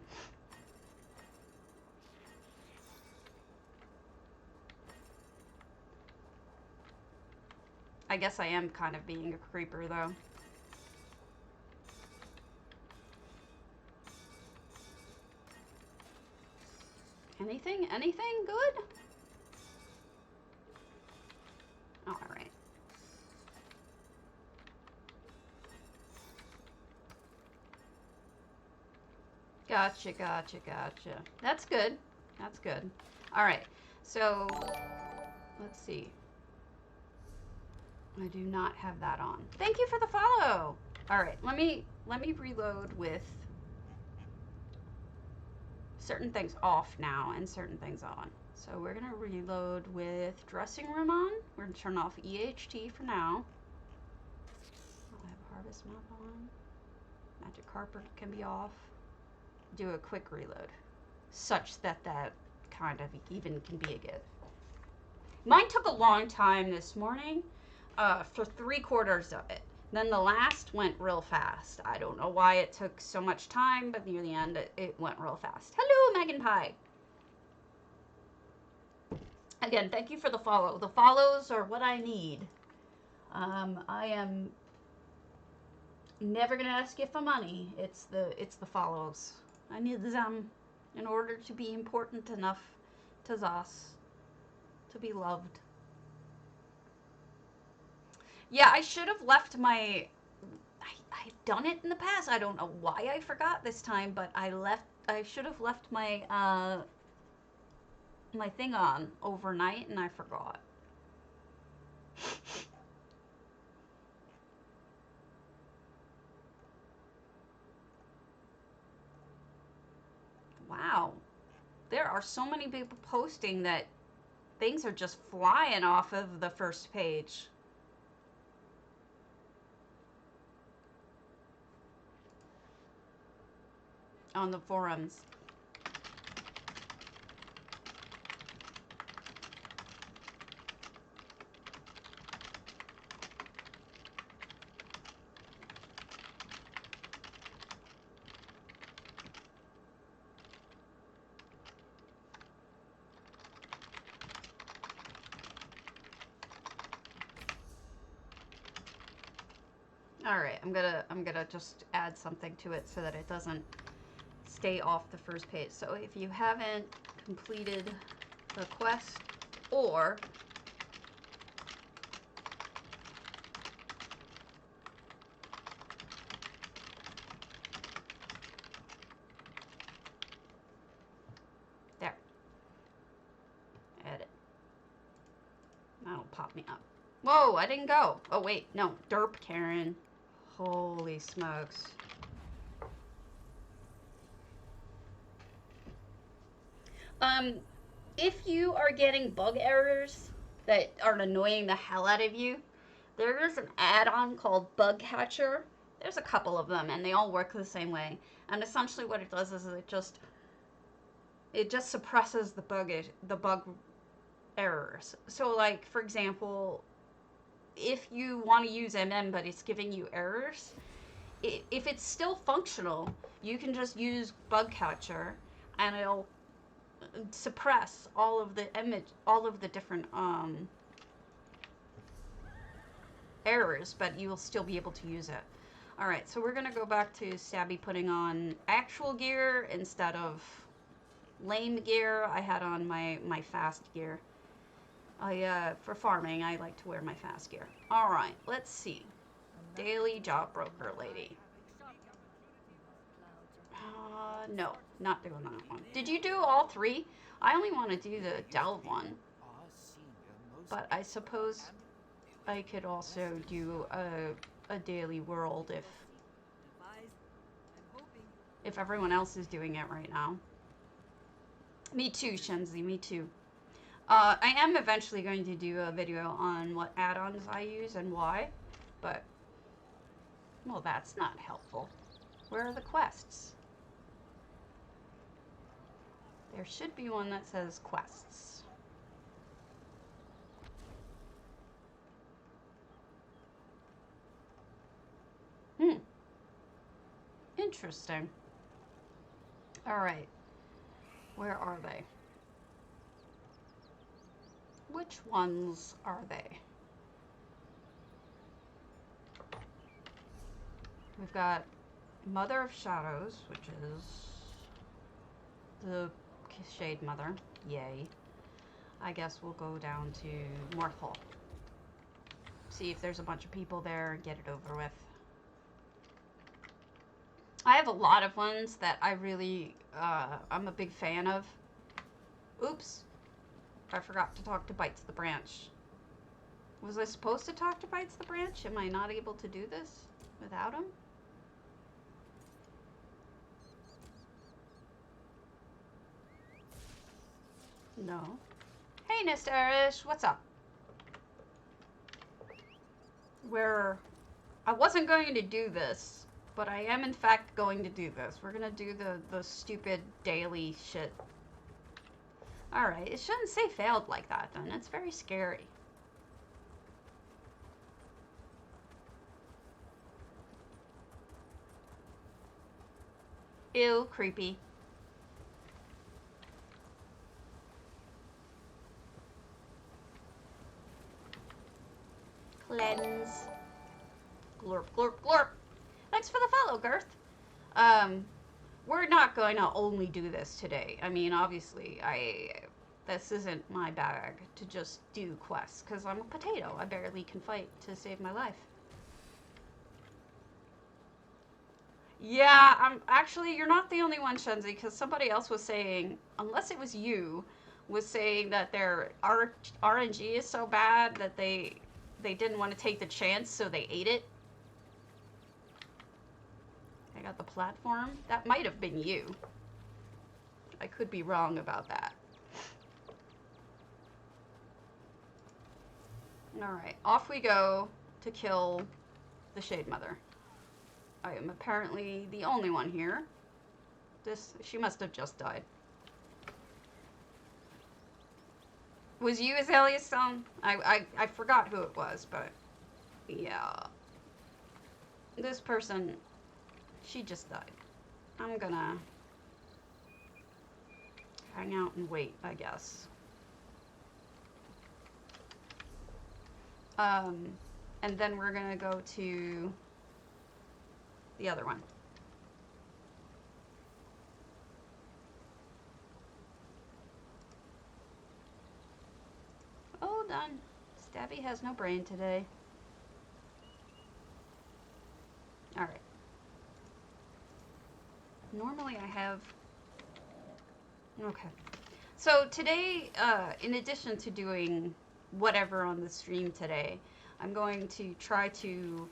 [SPEAKER 1] I guess I am kind of being a creeper, though. Anything? Anything good? Alright. Gotcha, gotcha, gotcha. That's good. That's good. Alright, so let's see. I do not have that on. Thank you for the follow. Alright, let me reload with certain things off now and certain things on. So we're gonna reload with dressing room on. We're gonna turn off EHT for now. I'll have harvest map on. Magic carpet can be off. Do a quick reload, such that that kind of even can be a good. Mine took a long time this morning, for 3/4 of it. Then the last went real fast. I don't know why it took so much time, but near the end it went real fast. Hello, Megan Pie. Again, thank you for the follow. The follows are what I need. I am never gonna ask you for money. It's the follows. I need them in order to be important enough to us to be loved. Yeah, I should have left my... I've done it in the past. I don't know why I forgot this time, but I should have left my, my thing on overnight, and I forgot. Wow. There are so many people posting that things are just flying off of the first page. On the forums. Alright, I'm gonna just add something to it so that it doesn't stay off the first page. So if you haven't completed the quest, or there, edit. That'll pop me up. Whoa, I didn't go. Oh wait, no, derp Karen. Holy smokes. If you are getting bug errors that are annoying the hell out of you, there is an add-on called Bug Catcher. There's a couple of them, and they all work the same way. And essentially, what it does is it just suppresses the bug errors. So, like for example, if you want to use MM but it's giving you errors, if it's still functional, you can just use Bug Catcher, and it'll suppress all of the different errors, but you will still be able to use it. Alright, so we're gonna go back to Stabby putting on actual gear instead of lame gear. I had on my fast gear. For farming, I like to wear my fast gear. Alright, let's see. Daily job broker lady. No, not doing that one. Did you do all three? I only want to do the delve one. But I suppose I could also do a daily world if everyone else is doing it right now. Me too, Shenzi, me too. I am eventually going to do a video on what add-ons I use and why, but, well, that's not helpful. Where are the quests? There should be one that says quests. Interesting. Alright. Where are they? Which ones are they? We've got Mother of Shadows, which is the Shade Mother. Yay. I guess we'll go down to Mournoth. See if there's a bunch of people there and get it over with. I have a lot of ones that I really, I'm a big fan of. Oops. I forgot to talk to Bites the Branch. Was I supposed to talk to Bites the Branch? Am I not able to do this without him? No. Hey, Nestarish, what's up? I wasn't going to do this, but I am in fact going to do this. We're gonna do the stupid daily shit. Alright, it shouldn't say failed like that then. It's very scary. Ew, creepy. Cleanse. Glorp, glorp, glorp. Thanks for the follow, Girth. We're not going to only do this today. I mean, obviously, this isn't my bag to just do quests, because I'm a potato. I barely can fight to save my life. Yeah, actually, you're not the only one, Shenzi, because somebody else was saying, unless it was you, was saying that their RNG is so bad that they didn't want to take the chance, so they ate it. I got the platform. That might have been you. I could be wrong about that. Alright, off we go to kill the Shade Mother. I am apparently the only one here. She must have just died. Was you Azalea Stone? I forgot who it was, but yeah. This person, she just died. I'm gonna hang out and wait, I guess. And then we're gonna go to the other one. Oh, done. Stabby has no brain today. Alright. Normally I have... Okay. So today, in addition to doing whatever on the stream today, I'm going to try to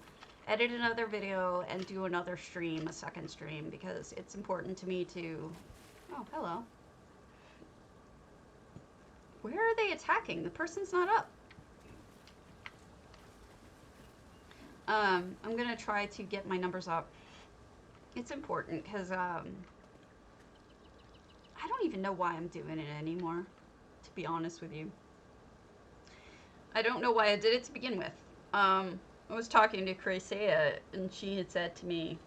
[SPEAKER 1] edit another video and do another stream, a second stream, because it's important to me to... Oh, hello. Where are they attacking? The person's not up. I'm going to try to get my numbers up. It's important because I don't even know why I'm doing it anymore, to be honest with you. I don't know why I did it to begin with. I was talking to Craysea, and she had said to me,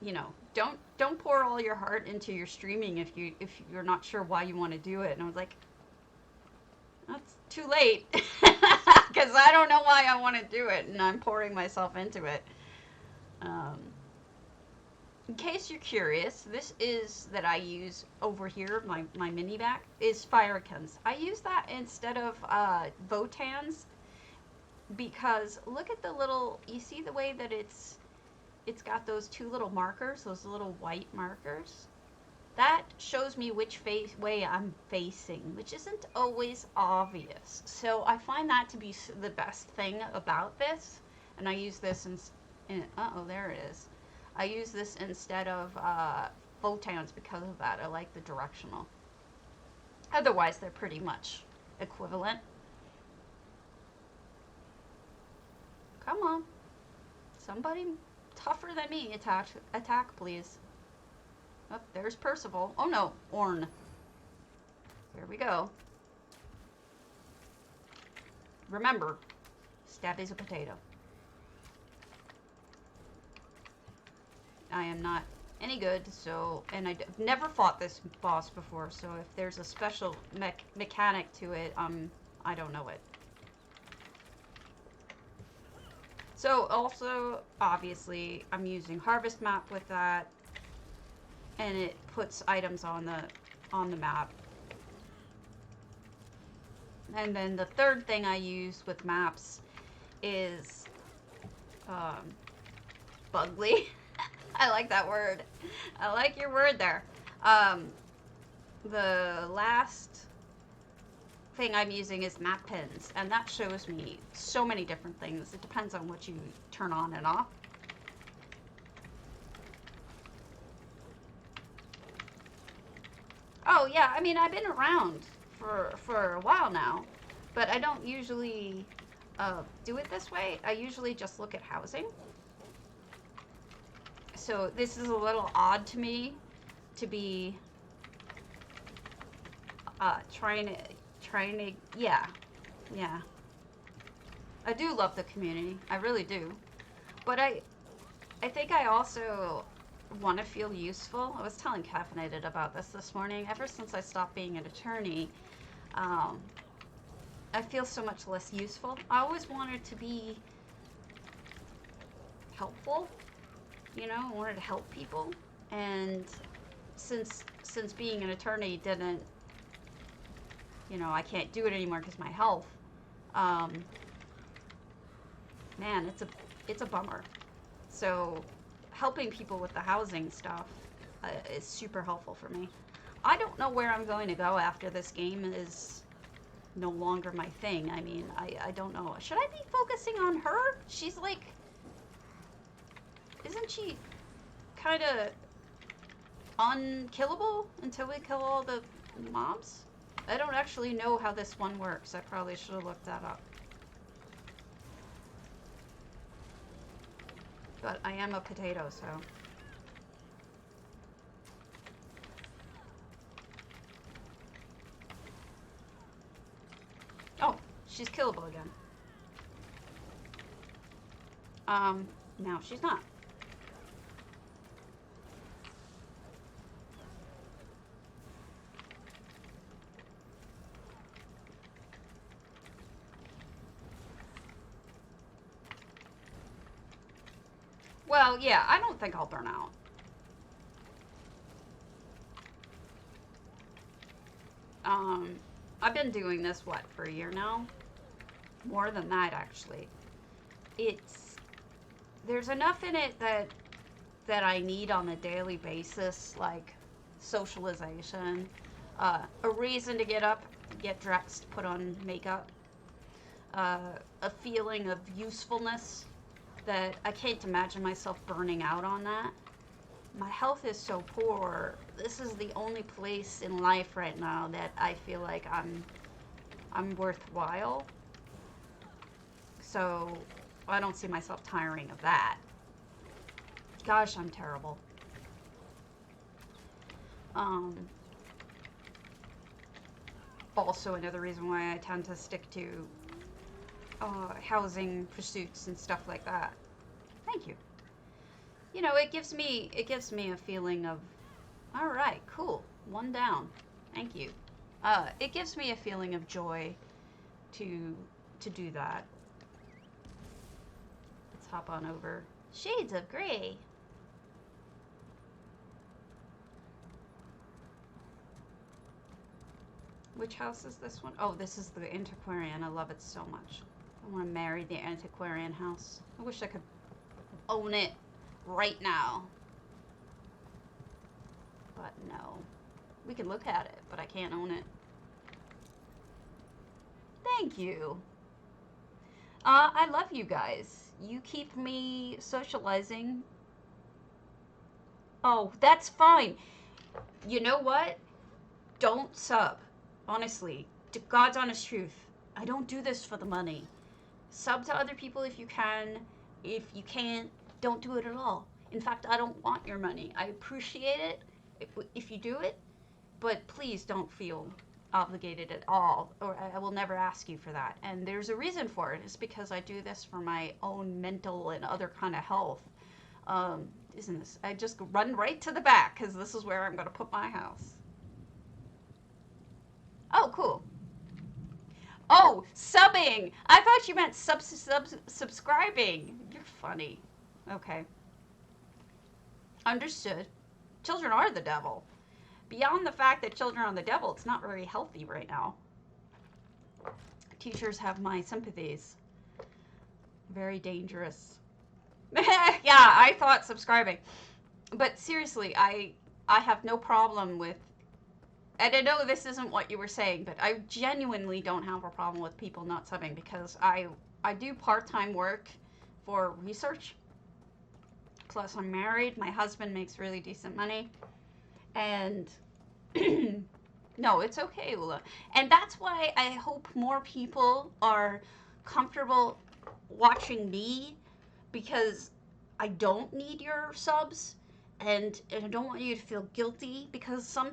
[SPEAKER 1] you know, don't pour all your heart into your streaming if you're not sure why you want to do it. And I was like, that's too late, because I don't know why I want to do it, and I'm pouring myself into it. In case you're curious, this is that I use over here, my mini vac, is Firekins. I use that instead of Votans, because look at the little, you see the way that it's got those two little markers, those little white markers? That shows me which way I'm facing, which isn't always obvious. So I find that to be the best thing about this, and I use this uh-oh, there it is. I use this instead of Votans because of that. I like the directional. Otherwise, they're pretty much equivalent. Come on. Somebody tougher than me attack, please. Oh, there's Percival. Oh no, Orn. There we go. Remember, Stabby's a potato. I am not any good, so, and I've never fought this boss before, so if there's a special mechanic to it, I don't know it. So also, obviously, I'm using Harvest Map with that, and it puts items on the map. And then the third thing I use with maps is Bugly. I like that word. I like your word there. The last thing I'm using is map pins, and that shows me so many different things. It depends on what you turn on and off. Oh yeah, I mean, I've been around for a while now, but I don't usually do it this way. I usually just look at housing. So this is a little odd to me to be trying to, yeah. I do love the community. I really do. But I think I also want to feel useful. I was telling Caffeinated about this morning. Ever since I stopped being an attorney, I feel so much less useful. I always wanted to be helpful. You know, I wanted to help people, and since being an attorney didn't, you know, I can't do it anymore because my health, man, it's a bummer. So helping people with the housing stuff is super helpful for me. I don't know where I'm going to go after this game is no longer my thing. I mean, I don't know. Should I be focusing on her? She's like, isn't she kind of unkillable until we kill all the mobs? I don't actually know how this one works. I probably should have looked that up. But I am a potato, so. Oh, she's killable again. No, she's not. Well, yeah, I don't think I'll burn out. I've been doing this, what, for a year now? More than that, actually. It's, there's enough in it that I need on a daily basis, like socialization, a reason to get up, get dressed, put on makeup, a feeling of usefulness that I can't imagine myself burning out on that. My health is so poor. This is the only place in life right now that I feel like I'm worthwhile. So I don't see myself tiring of that. Gosh, I'm terrible. Also another reason why I tend to stick to housing pursuits and stuff like that. Thank you. You know, it gives me a feeling of, all right, cool, one down. Thank you. It gives me a feeling of joy to do that. Let's hop on over. Shades of Grey. Which house is this one? Oh, this is the antiquarian. I love it so much. I want to marry the antiquarian house. I wish I could own it right now. But no. We can look at it, but I can't own it. Thank you. I love you guys. You keep me socializing. Oh, that's fine. You know what? Don't sub. Honestly, to God's honest truth, I don't do this for the money. Sub to other people if you can. If you can't, don't do it at all. In fact, I don't want your money. I appreciate it if you do it, but please don't feel obligated at all, or I will never ask you for that. And there's a reason for it. It's because I do this for my own mental and other kind of health. Isn't this? I just run right to the back because this is where I'm going to put my house. Oh, cool. Oh, subbing. I thought you meant subscribing. You're funny. Okay. Understood. Children are the devil. Beyond the fact that children are the devil, it's not very healthy right now. Teachers have my sympathies. Very dangerous. Yeah, I thought subscribing. But seriously, I have no problem with, and I know this isn't what you were saying, but I genuinely don't have a problem with people not subbing because I do part-time work for research. Plus, I'm married. My husband makes really decent money. And no, it's okay, Ula. And that's why I hope more people are comfortable watching me, because I don't need your subs, and I don't want you to feel guilty, because some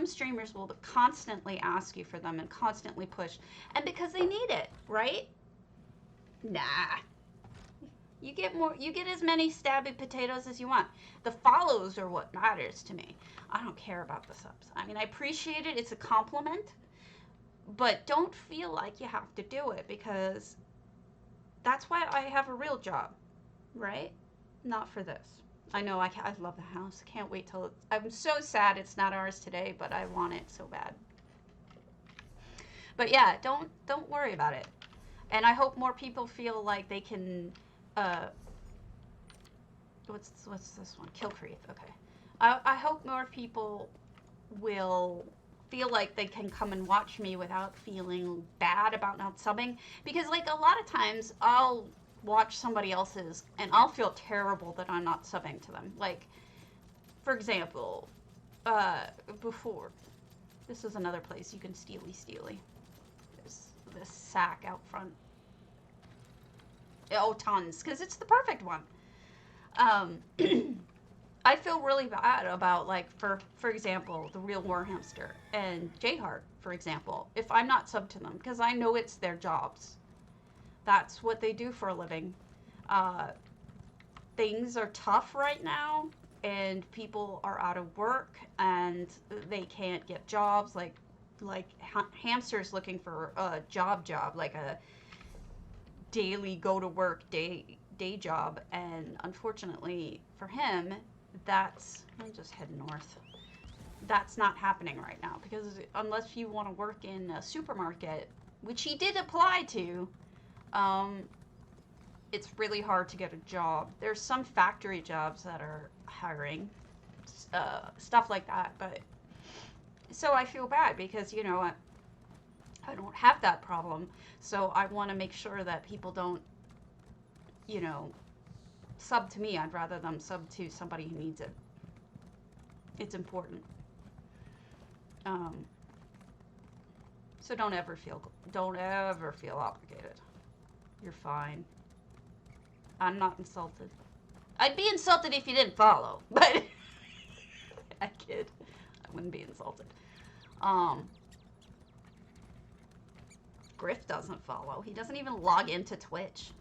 [SPEAKER 1] streamers will constantly ask you for them and constantly push, and because they need it, right? Nah. You get as many stabby potatoes as you want. The follows are what matters to me. I don't care about the subs. I mean, I appreciate it. It's a compliment. But don't feel like you have to do it, because that's why I have a real job, right? Not for this. I know I love the house. I can't wait till I'm so sad it's not ours today, but I want it so bad. But yeah, don't worry about it. And I hope more people feel like they can what's this one? Killcreep. Okay. I hope more people will feel like they can come and watch me without feeling bad about not subbing, because like a lot of times I'll watch somebody else's and I'll feel terrible that I'm not subbing to them. Like, for example, before, this is another place you can steely. There's this sack out front. Oh, tons, because it's the perfect one. I feel really bad about, like, for example, the Real War Hamster and J-Heart, for example, if I'm not subbed to them, because I know it's their jobs. That's what they do for a living. Things are tough right now, and people are out of work, and they can't get jobs, like hamsters looking for a job, like a daily go to work, day job, and unfortunately for him, I'm just heading north. That's not happening right now, because unless you want to work in a supermarket, which he did apply to, it's really hard to get a job. There's some factory jobs that are hiring, stuff like that, but so I feel bad because, you know, I don't have that problem, so I want to make sure that people don't, you know, sub to me. I'd rather them sub to somebody who needs it. It's important. So don't ever feel obligated. You're fine. I'm not insulted. I'd be insulted if you didn't follow, but I kid. I wouldn't be insulted. Griff doesn't follow. He doesn't even log into Twitch.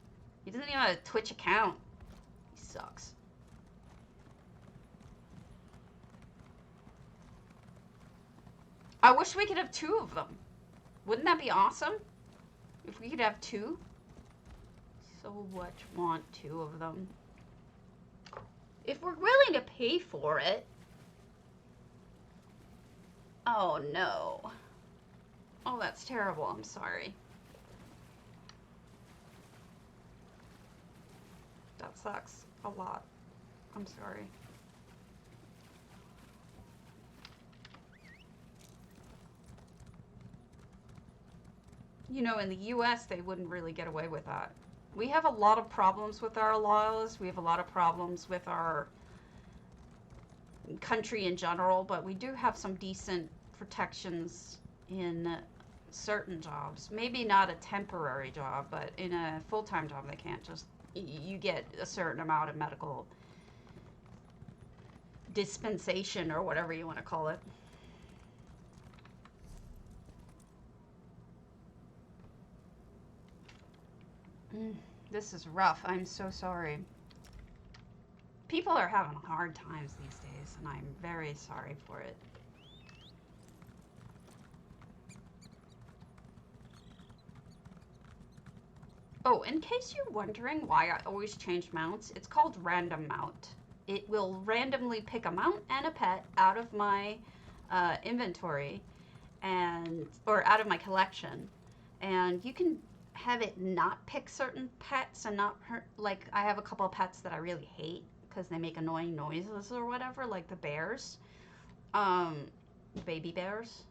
[SPEAKER 1] He doesn't even have a Twitch account. He sucks. I wish we could have 2 of them. Wouldn't that be awesome? If we could have 2? So much want 2 of them. If we're willing to pay for it. Oh no. Oh, that's terrible. I'm sorry. That sucks a lot. I'm sorry. You know, in the US, they wouldn't really get away with that. We have a lot of problems with our laws. We have a lot of problems with our country in general, but we do have some decent protections in certain jobs. Maybe not a temporary job, but in a full-time job, they can't just, you get a certain amount of medical dispensation or whatever you want to call it. This is rough. I'm so sorry. People are having hard times these days, and I'm very sorry for it. Oh, in case you're wondering why I always change mounts, it's called random mount. It will randomly pick a mount and a pet out of my inventory, or out of my collection, and you can have it not pick certain pets and not hurt. Like, I have a couple of pets that I really hate because they make annoying noises or whatever, like the bears, baby bears.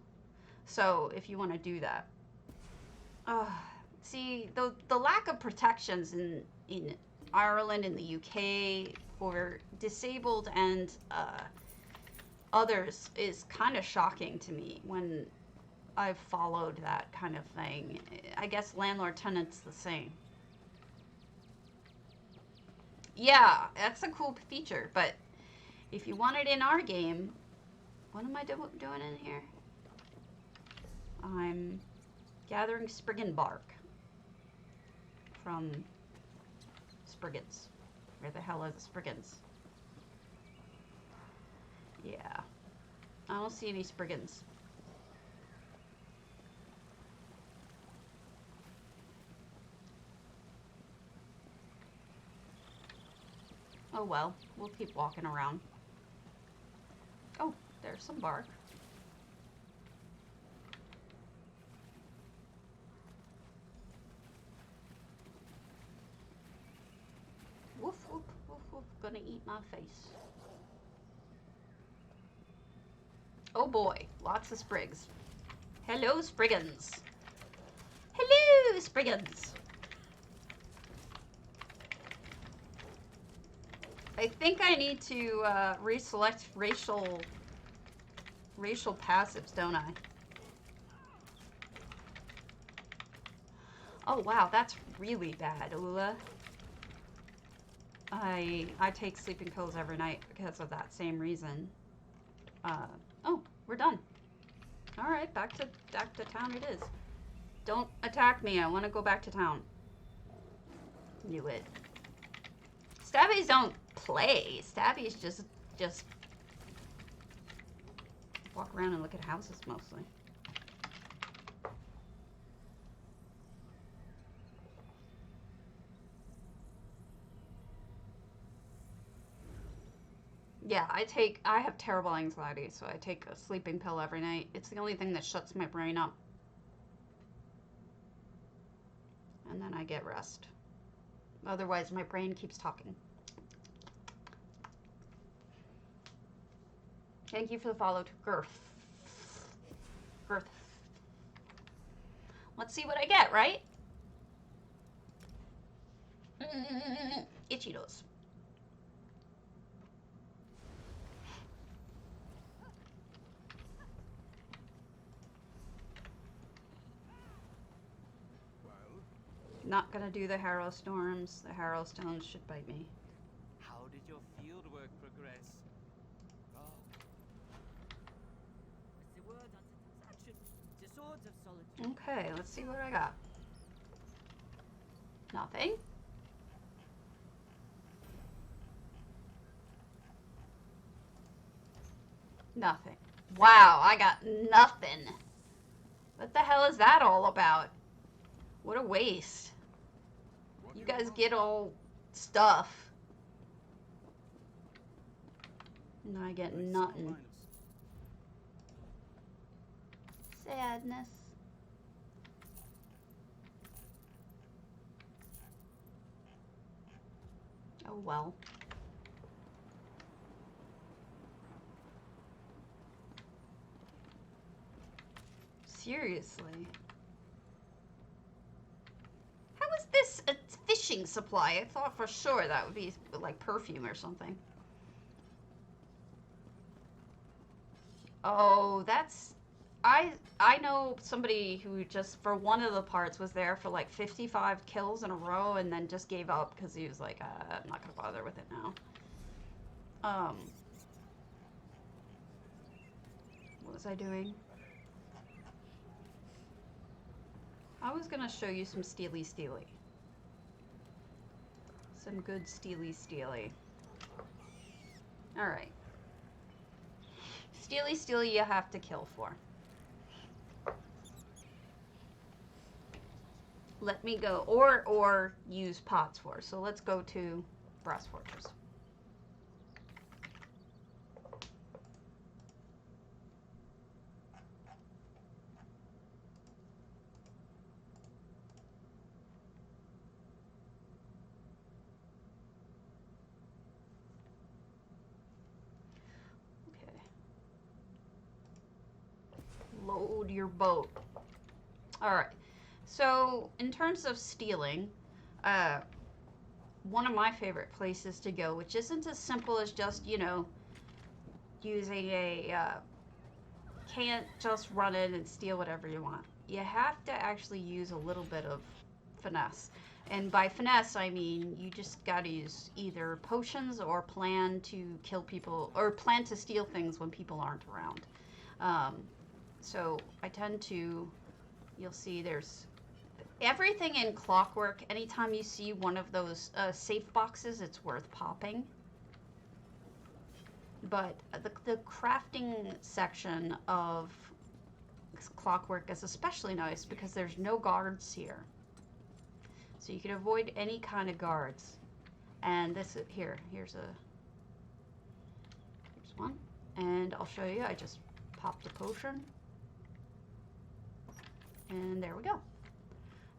[SPEAKER 1] So if you want to do that, see, the lack of protections in Ireland, in the UK for disabled and others is kind of shocking to me when I've followed that kind of thing. I guess landlord-tenant's the same. Yeah, that's a cool feature, but if you want it in our game, what am I doing in here? I'm gathering Spriggan bark from Spriggans. Where the hell are the Spriggans? Yeah, I don't see any Spriggans. Oh well, we'll keep walking around. Oh, there's some bark. Woof, woof, woof, woof. Gonna eat my face. Oh boy, lots of sprigs. Hello, Spriggans. Hello, Spriggans. I think I need to reselect racial passives, don't I? Oh wow, that's really bad, Ula. I take sleeping pills every night because of that same reason. Oh, we're done. All right, back to town it is. Don't attack me. I want to go back to town. Knew it. Stabbies don't play. Stabbies just walk around and look at houses mostly. Yeah, I have terrible anxiety, so I take a sleeping pill every night. It's the only thing that shuts my brain up. And then I get rest. Otherwise, my brain keeps talking. Thank you for the follow to Girth. Girth. Let's see what I get, right? Itchy nose. Not gonna do the Harrow Storms. The Harrow Stones should bite me.
[SPEAKER 3] How did your field work progress? Oh,
[SPEAKER 2] The word on the transaction. The swords of solitude.
[SPEAKER 1] Okay, let's see what I got. Nothing. Nothing. Wow, I got nothing. What the hell is that all about? What a waste. You guys get all stuff. And I get nothing. Sadness. Oh well. Seriously. How is this a fishing supply? I thought for sure that would be like perfume or something. Oh, that's... I know somebody who just, for one of the parts, was there for like 55 kills in a row and then just gave up because he was like, I'm not going to bother with it now. What was I doing? I was going to show you some steely. Some good steely. Alright. Steely you have to kill for. Let me go, or use pots for. So let's go to Brass Fortress. Okay. Load your boat. All right. So, in terms of stealing, one of my favorite places to go, which isn't as simple as just, you know, using a, can't just run in and steal whatever you want. You have to actually use a little bit of finesse. And by finesse, I mean you just gotta use either potions or plan to kill people, or plan to steal things when people aren't around. So, I tend to, you'll see there's everything in Clockwork. Anytime you see one of those safe boxes, it's worth popping. But the crafting section of Clockwork is especially nice because there's no guards here. So you can avoid any kind of guards. And this is, here's one. And I'll show you, I just popped a potion. And there we go.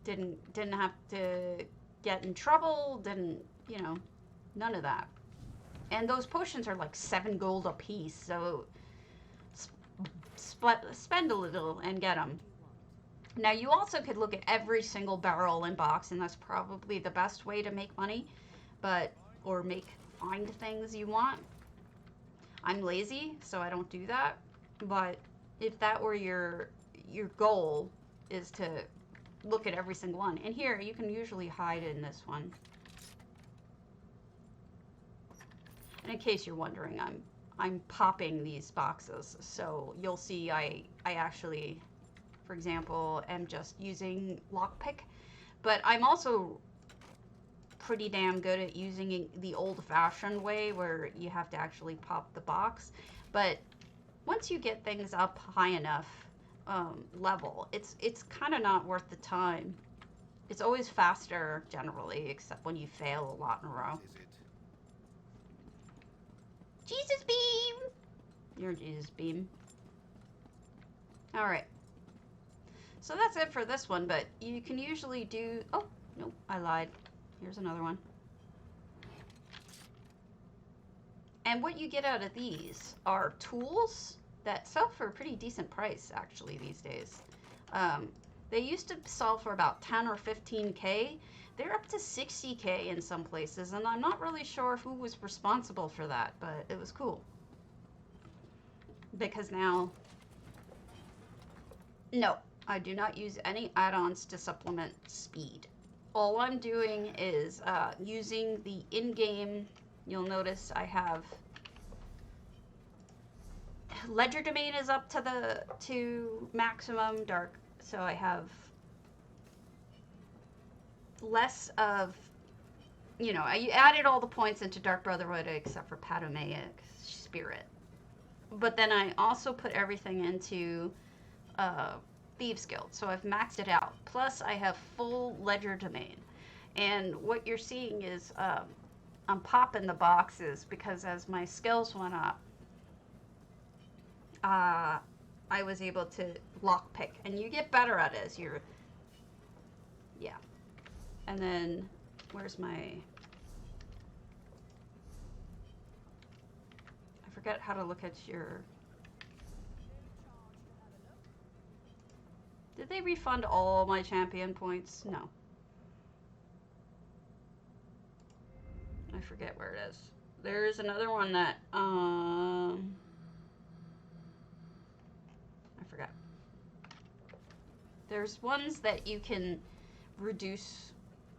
[SPEAKER 1] Didn't have to get in trouble, didn't, you know, none of that. And those potions are like 7 gold a piece, so spend a little and get them. Now you also could look at every single barrel and box, and that's probably the best way to make money, or find things you want. I'm lazy, so I don't do that, but if that were your goal, is to look at every single one. And here, you can usually hide in this one. And in case you're wondering, I'm popping these boxes. So you'll see I actually, for example, am just using lockpick. But I'm also pretty damn good at using the old-fashioned way where you have to actually pop the box. But once you get things up high enough, level, it's kind of not worth the time. It's always faster generally, except when you fail a lot in a row. Jesus beam! You're Jesus beam. Alright. So that's it for this one, but you can usually do... Oh, nope, I lied. Here's another one. And what you get out of these are tools that sell for a pretty decent price, actually, these days. They used to sell for about 10 or 15K. They're up to 60K in some places, and I'm not really sure who was responsible for that, but it was cool. Because now... No, I do not use any add-ons to supplement speed. All I'm doing is using the in-game... You'll notice I have ledger domain is up to maximum dark, so I have less of, you know, I added all the points into Dark Brotherhood except for Patomaic Spirit. But then I also put everything into Thieves Guild, so I've maxed it out. Plus I have full ledger domain. And what you're seeing is I'm popping the boxes because as my skills went up, I was able to lockpick, and you get better at it as you're, yeah. And then, where's my, I forget how to look at your, did they refund all my champion points? No. I forget where it is. There's another one that, I forgot. There's ones that you can reduce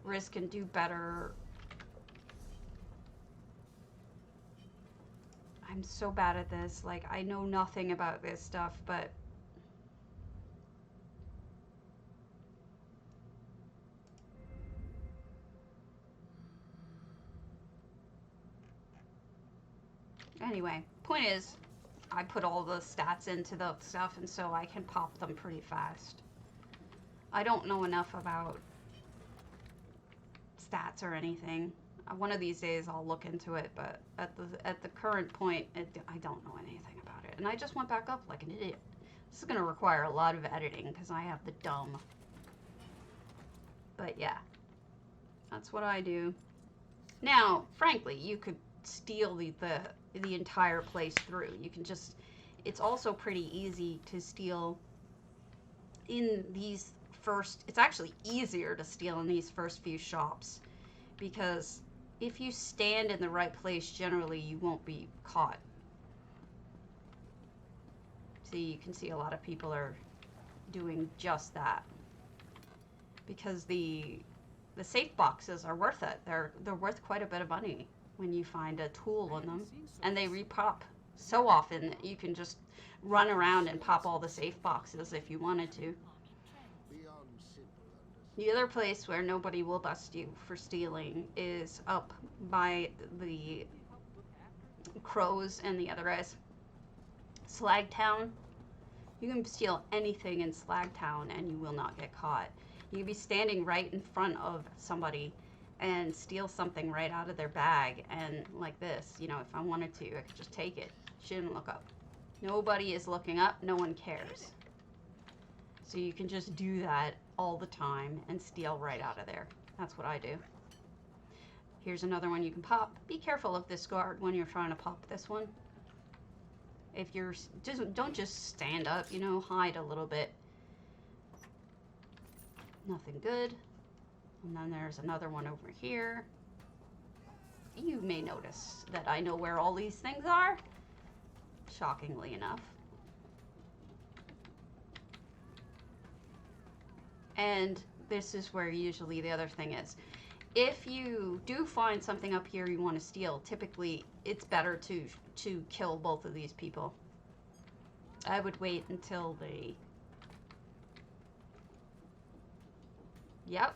[SPEAKER 1] risk and do better. I'm so bad at this. Like, I know nothing about this stuff, but anyway, point is, I put all the stats into the stuff, and so I can pop them pretty fast. I don't know enough about stats or anything. One of these days I'll look into it, but at the current point, I don't know anything about it. And I just went back up like an idiot. This is going to require a lot of editing because I have the dumb. But yeah, that's what I do. Now, frankly, you could steal the entire place through. You can just, it's also pretty easy to steal in these first, it's actually easier to steal in these first few shops because if you stand in the right place, generally you won't be caught. See, you can see a lot of people are doing just that because the safe boxes are worth it. They're worth quite a bit of money when you find a tool in them, and they repop so often that you can just run around and pop all the safe boxes if you wanted to. The other place where nobody will bust you for stealing is up by the crows and the other guys. Slagtown. You can steal anything in Slagtown and you will not get caught. You can be standing right in front of somebody and steal something right out of their bag, and like this, you know, if I wanted to, I could just take it. Shouldn't look up. Nobody is looking up, no one cares. So you can just do that all the time and steal right out of there. That's what I do. Here's another one you can pop. Be careful of this guard when you're trying to pop this one. If you're, don't just stand up, you know, hide a little bit. Nothing good. And then there's another one over here. You may notice that I know where all these things are, shockingly enough. And this is where usually the other thing is. If you do find something up here you want to steal, typically it's better to kill both of these people. I would wait until they... Yep.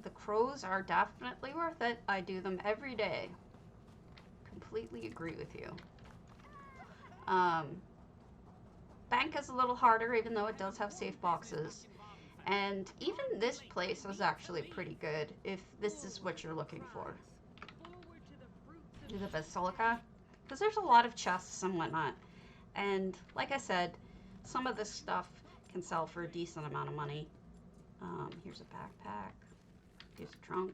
[SPEAKER 1] The crows are definitely worth it. I do them every day. Completely agree with you. Bank is a little harder, even though it does have safe boxes. And even this place is actually pretty good, if this is what you're looking for. The Basilica. because there's a lot of chests and whatnot. And like I said, some of this stuff can sell for a decent amount of money. Here's a backpack. Here's a trunk.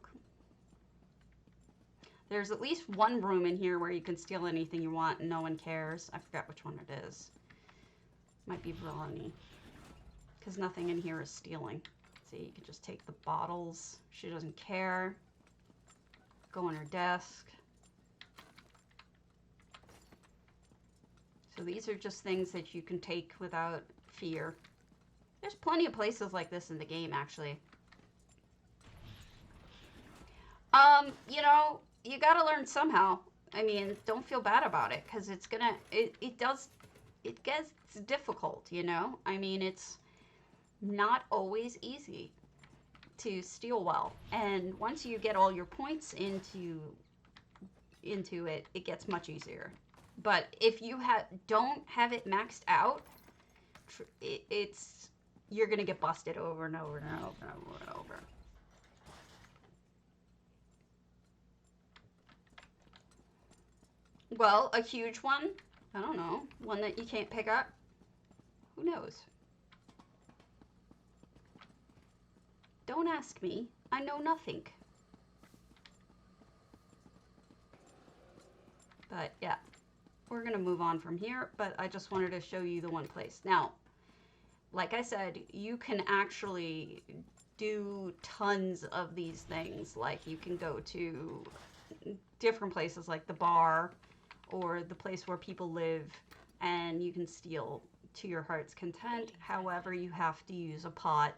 [SPEAKER 1] There's at least one room in here where you can steal anything you want and no one cares. I forgot which one it is. Might be Veroni. Because nothing in here is stealing. See, you can just take the bottles. She doesn't care. Go on her desk. So these are just things that you can take without fear. There's plenty of places like this in the game, actually. You know, you gotta learn somehow. I mean, don't feel bad about it, because it's gonna, it gets difficult, you know? I mean, it's not always easy to steal well. And once you get all your points into it, it gets much easier. But if you don't have it maxed out, you're gonna get busted over and over and over and over and over. Well, a huge one? I don't know. One that you can't pick up? Who knows? Don't ask me. I know nothing. But yeah, we're gonna move on from here, but I just wanted to show you the one place. Now, like I said, you can actually do tons of these things. Like, you can go to different places like the bar or the place where people live, and you can steal to your heart's content. However, you have to use a pot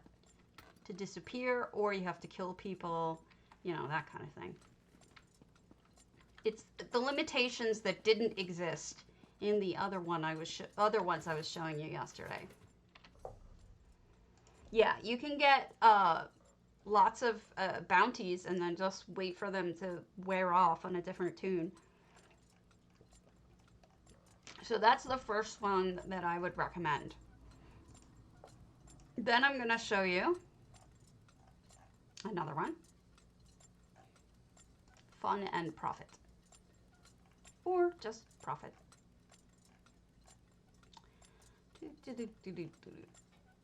[SPEAKER 1] to disappear, or you have to kill people, you know, that kind of thing. It's the limitations that didn't exist in the other ones I was showing you yesterday. Yeah, you can get lots of bounties and then just wait for them to wear off on a different tune. So that's the first one that I would recommend. Then I'm going to show you another one. Fun and profit. Or just profit.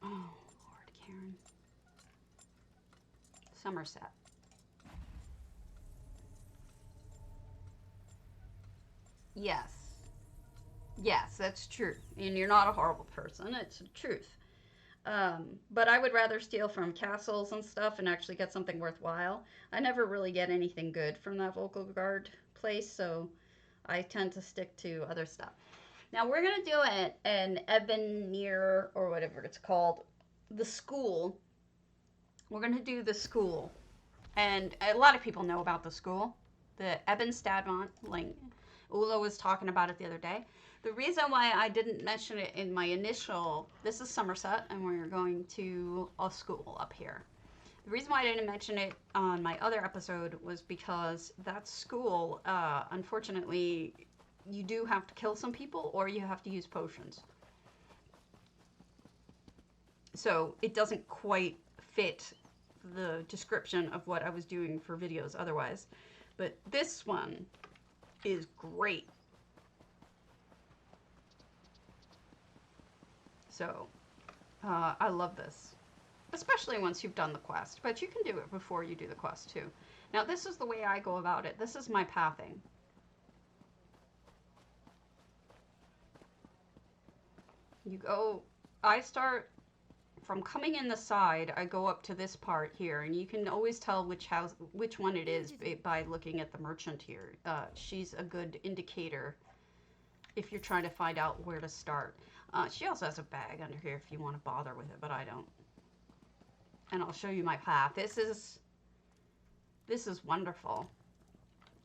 [SPEAKER 1] Oh, Lord, Karen. Somerset. Yes. Yes, that's true. And you're not a horrible person. It's the truth. But I would rather steal from castles and stuff and actually get something worthwhile. I never really get anything good from that vocal guard place, so I tend to stick to other stuff. Now we're going to do an Ebeneer, or whatever it's called, the school. We're going to do the school. And a lot of people know about the school. The Eben Stadmont link. Ula was talking about it the other day. The reason why I didn't mention it in my initial, this is Somerset, and we're going to a school up here. The reason why I didn't mention it on my other episode was because that school, unfortunately, you do have to kill some people or you have to use potions. So it doesn't quite fit the description of what I was doing for videos otherwise. But this one is great. So, I love this, especially once you've done the quest, but you can do it before you do the quest too. Now, this is the way I go about it. This is my pathing. You go, I start from coming in the side, I go up to this part here, and you can always tell which one it is by looking at the merchant here. She's a good indicator if you're trying to find out where to start. She also has a bag under here if you want to bother with it, but I don't. And I'll show you my path. This is wonderful.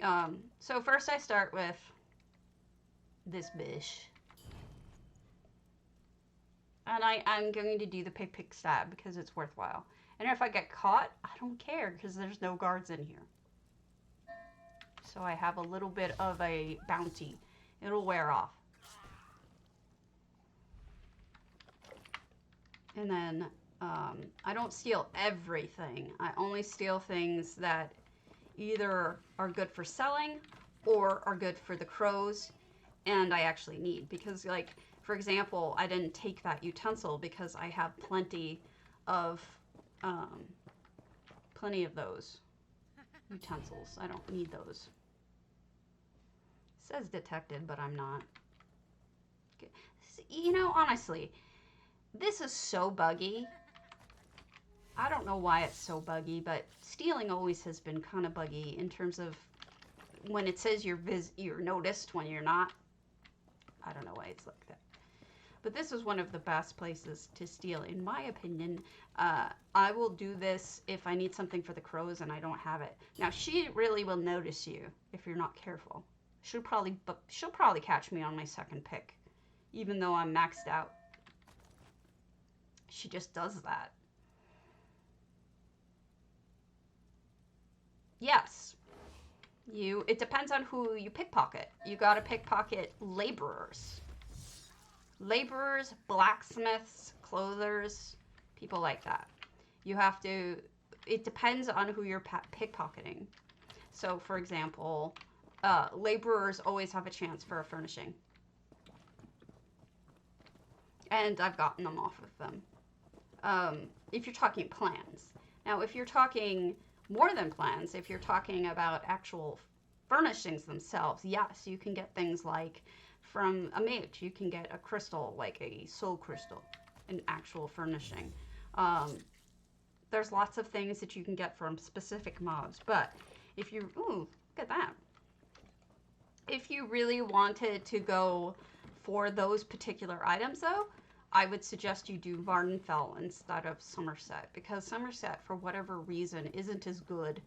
[SPEAKER 1] So first I start with this bush. And I'm going to do the pick stab because it's worthwhile. And if I get caught, I don't care because there's no guards in here. So I have a little bit of a bounty. It'll wear off. And then I don't steal everything. I only steal things that either are good for selling or are good for the crows. and I actually need, because like, for example, I didn't take that utensil because I have plenty of those utensils. I don't need those. It says detected, but I'm not. You know, honestly, this is so buggy. I don't know why it's so buggy, but stealing always has been kind of buggy in terms of when it says you're noticed when you're not. I don't know why it's like that. But this is one of the best places to steal, in my opinion. I will do this if I need something for the crows and I don't have it. Now, she really will notice you if you're not careful. She'll probably catch me on my second pick, even though I'm maxed out. She just does that. Yes. It depends on who you pickpocket. You gotta pickpocket laborers. Laborers, blacksmiths, clothers, people like that. You have to, it depends on who you're pickpocketing. So, for example, laborers always have a chance for a furnishing. And I've gotten them off of them. If you're talking plans. Now, if you're talking more than plans, if you're talking about actual furnishings themselves, yes, you can get things like from a mage, you can get a crystal, like a soul crystal, an actual furnishing. There's lots of things that you can get from specific mobs, but if you, ooh, look at that. If you really wanted to go for those particular items, though, I would suggest you do Vardenfell instead of Somerset, because Somerset, for whatever reason, isn't as good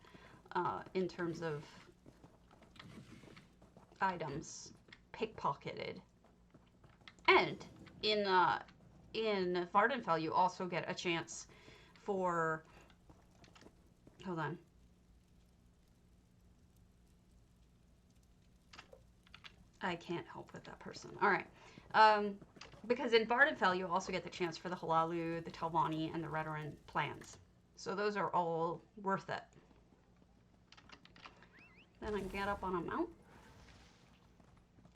[SPEAKER 1] in terms of items pickpocketed. And in Vardenfell, you also get a chance for, hold on. I can't help with that person. All right. Because in Vardenfell, you also get the chance for the Halalu, the Telvanni, and the Redoran plans. So those are all worth it. Then I get up on a mount.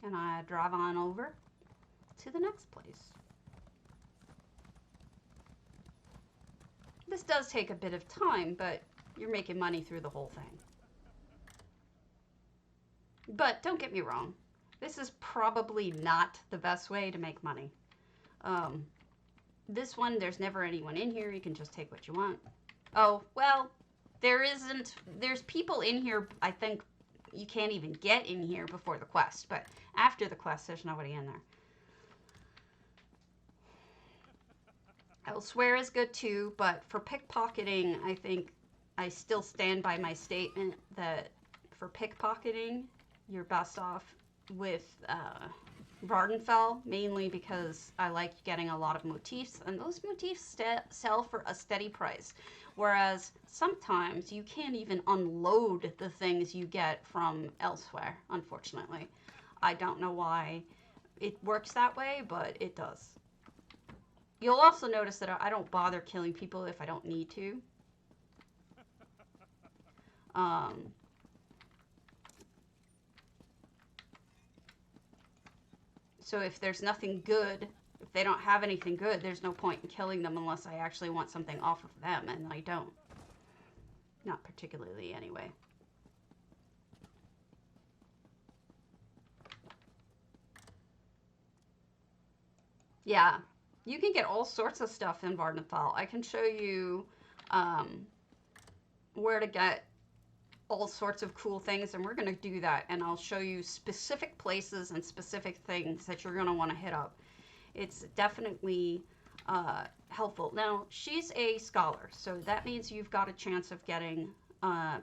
[SPEAKER 1] And I drive on over to the next place. This does take a bit of time, but you're making money through the whole thing. But don't get me wrong. This is probably not the best way to make money. This one, there's never anyone in here. You can just take what you want. Oh, well, there's people in here, I think you can't even get in here before the quest. But after the quest, there's nobody in there. Elsewhere is good too, but for pickpocketing, I think I still stand by my statement that for pickpocketing, you're best off with Vardenfell, mainly because I like getting a lot of motifs, and those motifs sell for a steady price. Whereas sometimes you can't even unload the things you get from elsewhere, unfortunately. I don't know why it works that way, but it does. You'll also notice that I don't bother killing people if I don't need to. So if there's nothing good, if they don't have anything good, there's no point in killing them unless I actually want something off of them, and I don't. Not particularly, anyway. Yeah, you can get all sorts of stuff in Vardenfell. I can show you where to get all sorts of cool things, and we're going to do that, and I'll show you specific places and specific things that you're going to want to hit up. It's definitely helpful. Now, she's a scholar, so that means you've got a chance of getting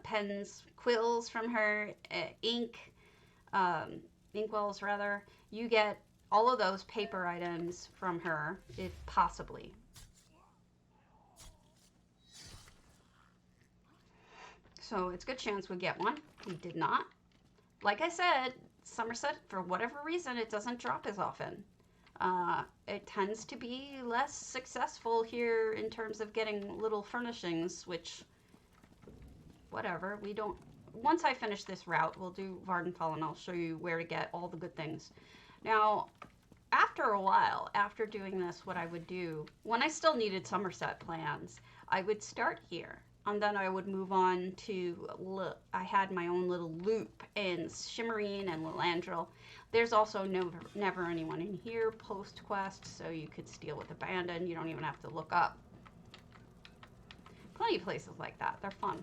[SPEAKER 1] pens, quills from her, inkwells rather. You get all of those paper items from her, if possibly. So it's a good chance we get one. We did not. Like I said, Somerset, for whatever reason, it doesn't drop as often. It tends to be less successful here in terms of getting little furnishings, which, whatever, we don't once I finish this route, we'll do Vardenfell, and I'll show you where to get all the good things. Now, after a while, after doing this, what I would do, when I still needed Somerset plans, I would start here. And then I would move on to, I had my own little loop in Shimmerine and Lilandril. There's also never anyone in here post-quest, so you could steal with Abandon. You don't even have to look up. Plenty of places like that. They're fun.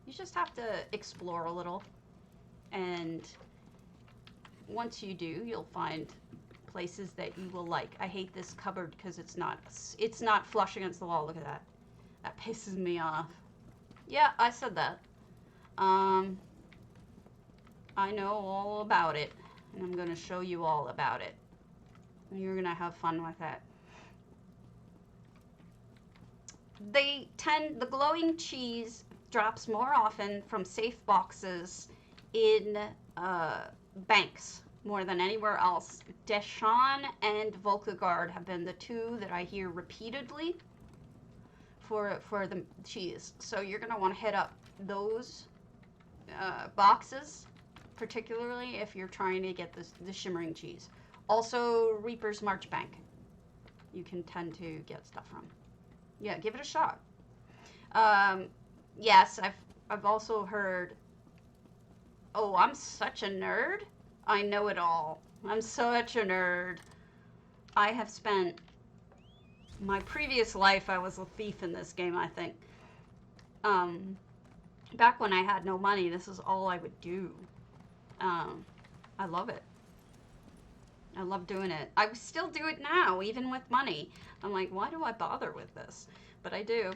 [SPEAKER 1] You just have to explore a little. And once you do, you'll find places that you will like. I hate this cupboard because it's not flush against the wall. Look at that. That pisses me off. Yeah, I said that. I know all about it, and I'm going to show you all about it. And you're going to have fun with it. The glowing cheese drops more often from safe boxes in banks more than anywhere else. Deshawn and Volkagard have been the two that I hear repeatedly for the cheese. So you're going to want to hit up those boxes, particularly if you're trying to get the shimmering cheese. Also, Reaper's Marchbank. You can tend to get stuff from. Yeah, give it a shot. Yes, I've also heard, oh, I'm such a nerd. I know it all. I'm such a nerd. I have spent my previous life, I was a thief in this game, I think. Back when I had no money, this is all I would do. I love it. I love doing it. I still do it now, even with money. I'm like, why do I bother with this? But I do.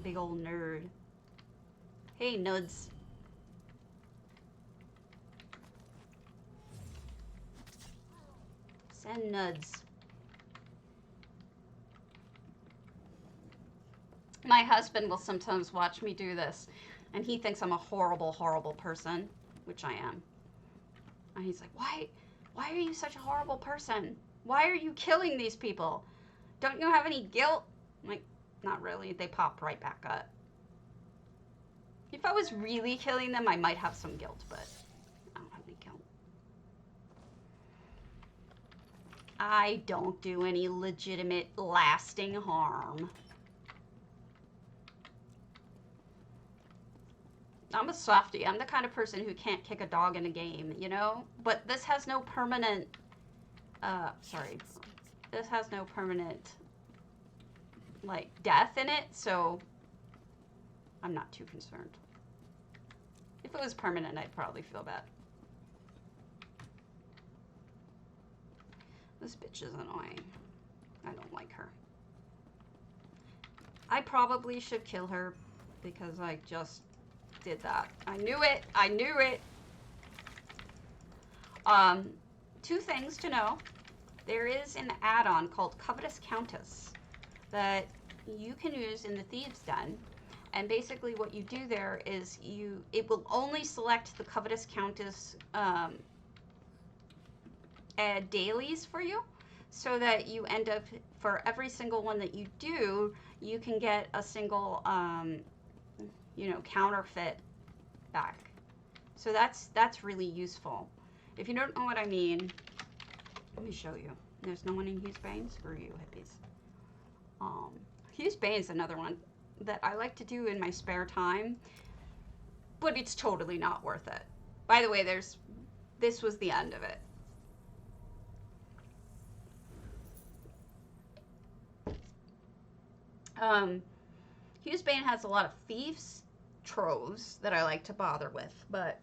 [SPEAKER 1] Big old nerd. Hey, Nuds. Send Nuds. My husband will sometimes watch me do this, and he thinks I'm a horrible, horrible person, which I am. And he's like, why are you such a horrible person? Why are you killing these people? Don't you have any guilt? I'm like, not really. They pop right back up. If I was really killing them, I might have some guilt, but I don't have any guilt. I don't do any legitimate, lasting harm. I'm a softie. I'm the kind of person who can't kick a dog in a game, you know? But this has no permanent, this has no permanent, like, death in it, so I'm not too concerned. If it was permanent, I'd probably feel bad. This bitch is annoying. I don't like her. I probably should kill her because I just did that. I knew it. I knew it. Two things to know. There is an add-on called Covetous Countess that you can use in the Thieves' Den. And basically what you do there is it will only select the Covetous Countess dailies for you, so that you end up, for every single one that you do, you can get a single counterfeit back. So that's really useful. If you don't know what I mean, let me show you. There's no one in Hughesbane? Screw you, hippies. Hughesbane is another one that I like to do in my spare time, but it's totally not worth it. By the way, this was the end of it. Hughesbane has a lot of thieves troves that I like to bother with, but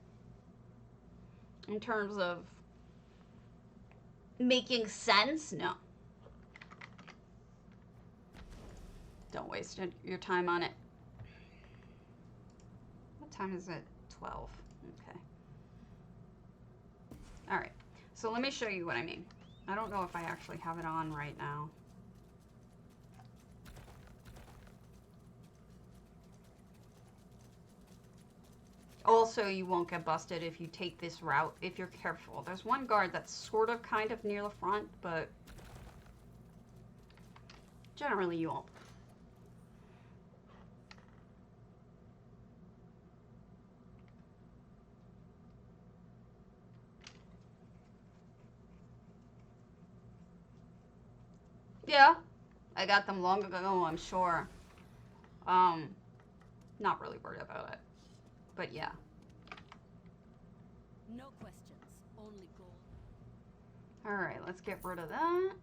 [SPEAKER 1] in terms of making sense, no. Don't waste your time on it. What time is it? 12. Okay. All right. So let me show you what I mean. I don't know if I actually have it on right now. Also, you won't get busted if you take this route, if you're careful. There's one guard that's sort of kind of near the front, but generally you won't. Yeah, I got them long ago, I'm sure. Not really worried about it. But yeah.
[SPEAKER 2] No questions, only gold.
[SPEAKER 1] Alright, let's get rid of that.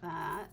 [SPEAKER 1] That.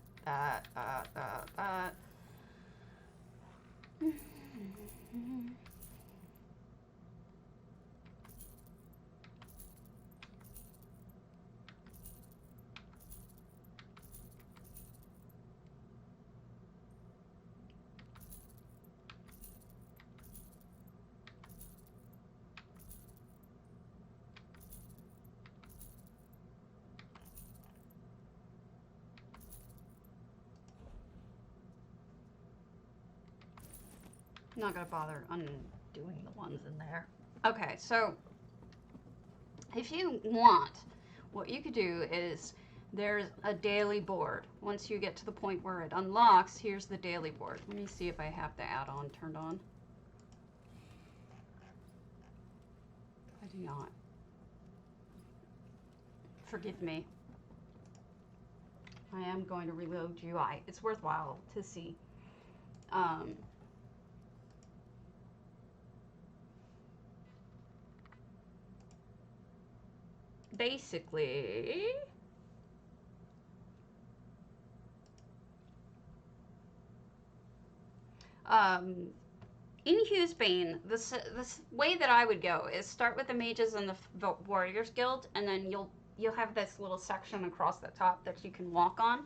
[SPEAKER 1] I'm not gonna bother undoing the ones in there. Okay, so if you want, what you could do is there's a daily board. Once you get to the point where it unlocks, here's the daily board. Let me see if I have the add-on turned on. I do not. Forgive me. I am going to reload UI. It's worthwhile to see. Basically, in Hughesbane, this way that I would go is start with the mages and the warriors guild, and then you'll have this little section across the top that you can walk on,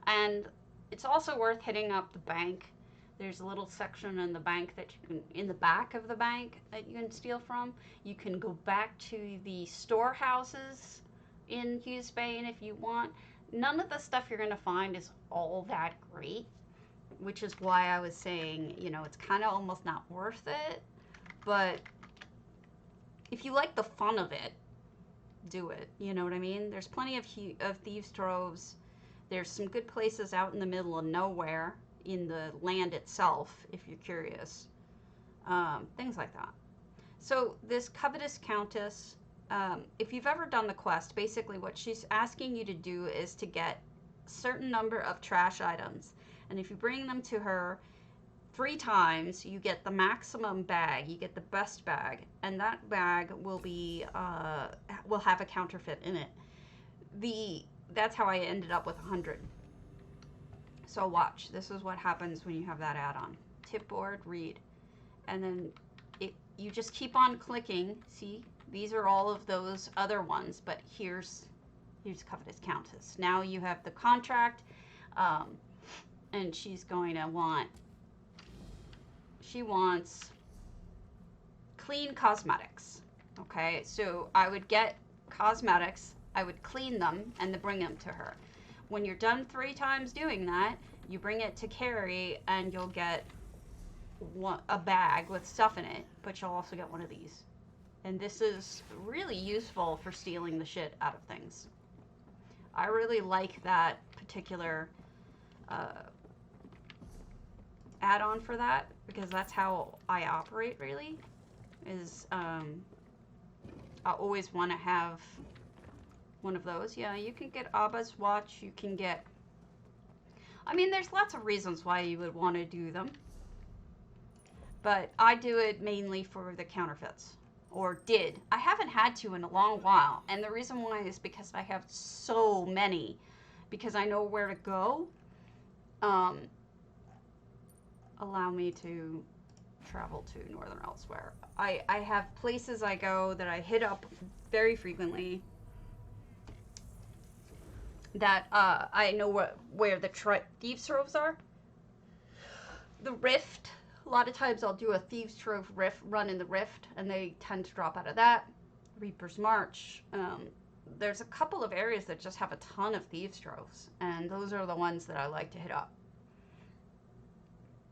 [SPEAKER 1] and it's also worth hitting up the bank. There's a little section in the bank that you can, in the back of the bank, that you can steal from. You can go back to the storehouses in Hughesbane if you want. None of the stuff you're going to find is all that great, which is why I was saying, you know, it's kind of almost not worth it. But if you like the fun of it, do it. You know what I mean? There's plenty of thieves' troves. There's some good places out in the middle of nowhere in the land itself, if you're curious. Things like that. So this covetous countess, if you've ever done the quest, basically what she's asking you to do is to get a certain number of trash items. And if you bring them to her 3 times, you get the maximum bag. You get the best bag. And that bag will be, will have a counterfeit in it. That's how I ended up with 100. So watch. This is what happens when you have that add-on. Tipboard, read. And then you just keep on clicking. See? These are all of those other ones. But here's Covetous Countess. Now you have the contract. And she's going to want... She wants clean cosmetics. Okay? So I would get cosmetics. I would clean them and then bring them to her. When you're done 3 times doing that, you bring it to Carrie and you'll get a bag with stuff in it, but you'll also get one of these. And this is really useful for stealing the shit out of things. I really like that particular add-on for that, because that's how I operate, really. Is I always want to have one of those. Yeah, you can get Abba's watch. You can get... I mean, there's lots of reasons why you would want to do them. But I do it mainly for the counterfeits. Or did. I haven't had to in a long while. And the reason why is because I have so many. Because I know where to go. Allow me to travel to Northern Elsewhere. I have places I go that I hit up very frequently. That I know where the Thieves' Troves are. The Rift. A lot of times I'll do a Thieves' Trove run in the Rift, and they tend to drop out of that. Reaper's March. There's a couple of areas that just have a ton of Thieves' Troves, and those are the ones that I like to hit up.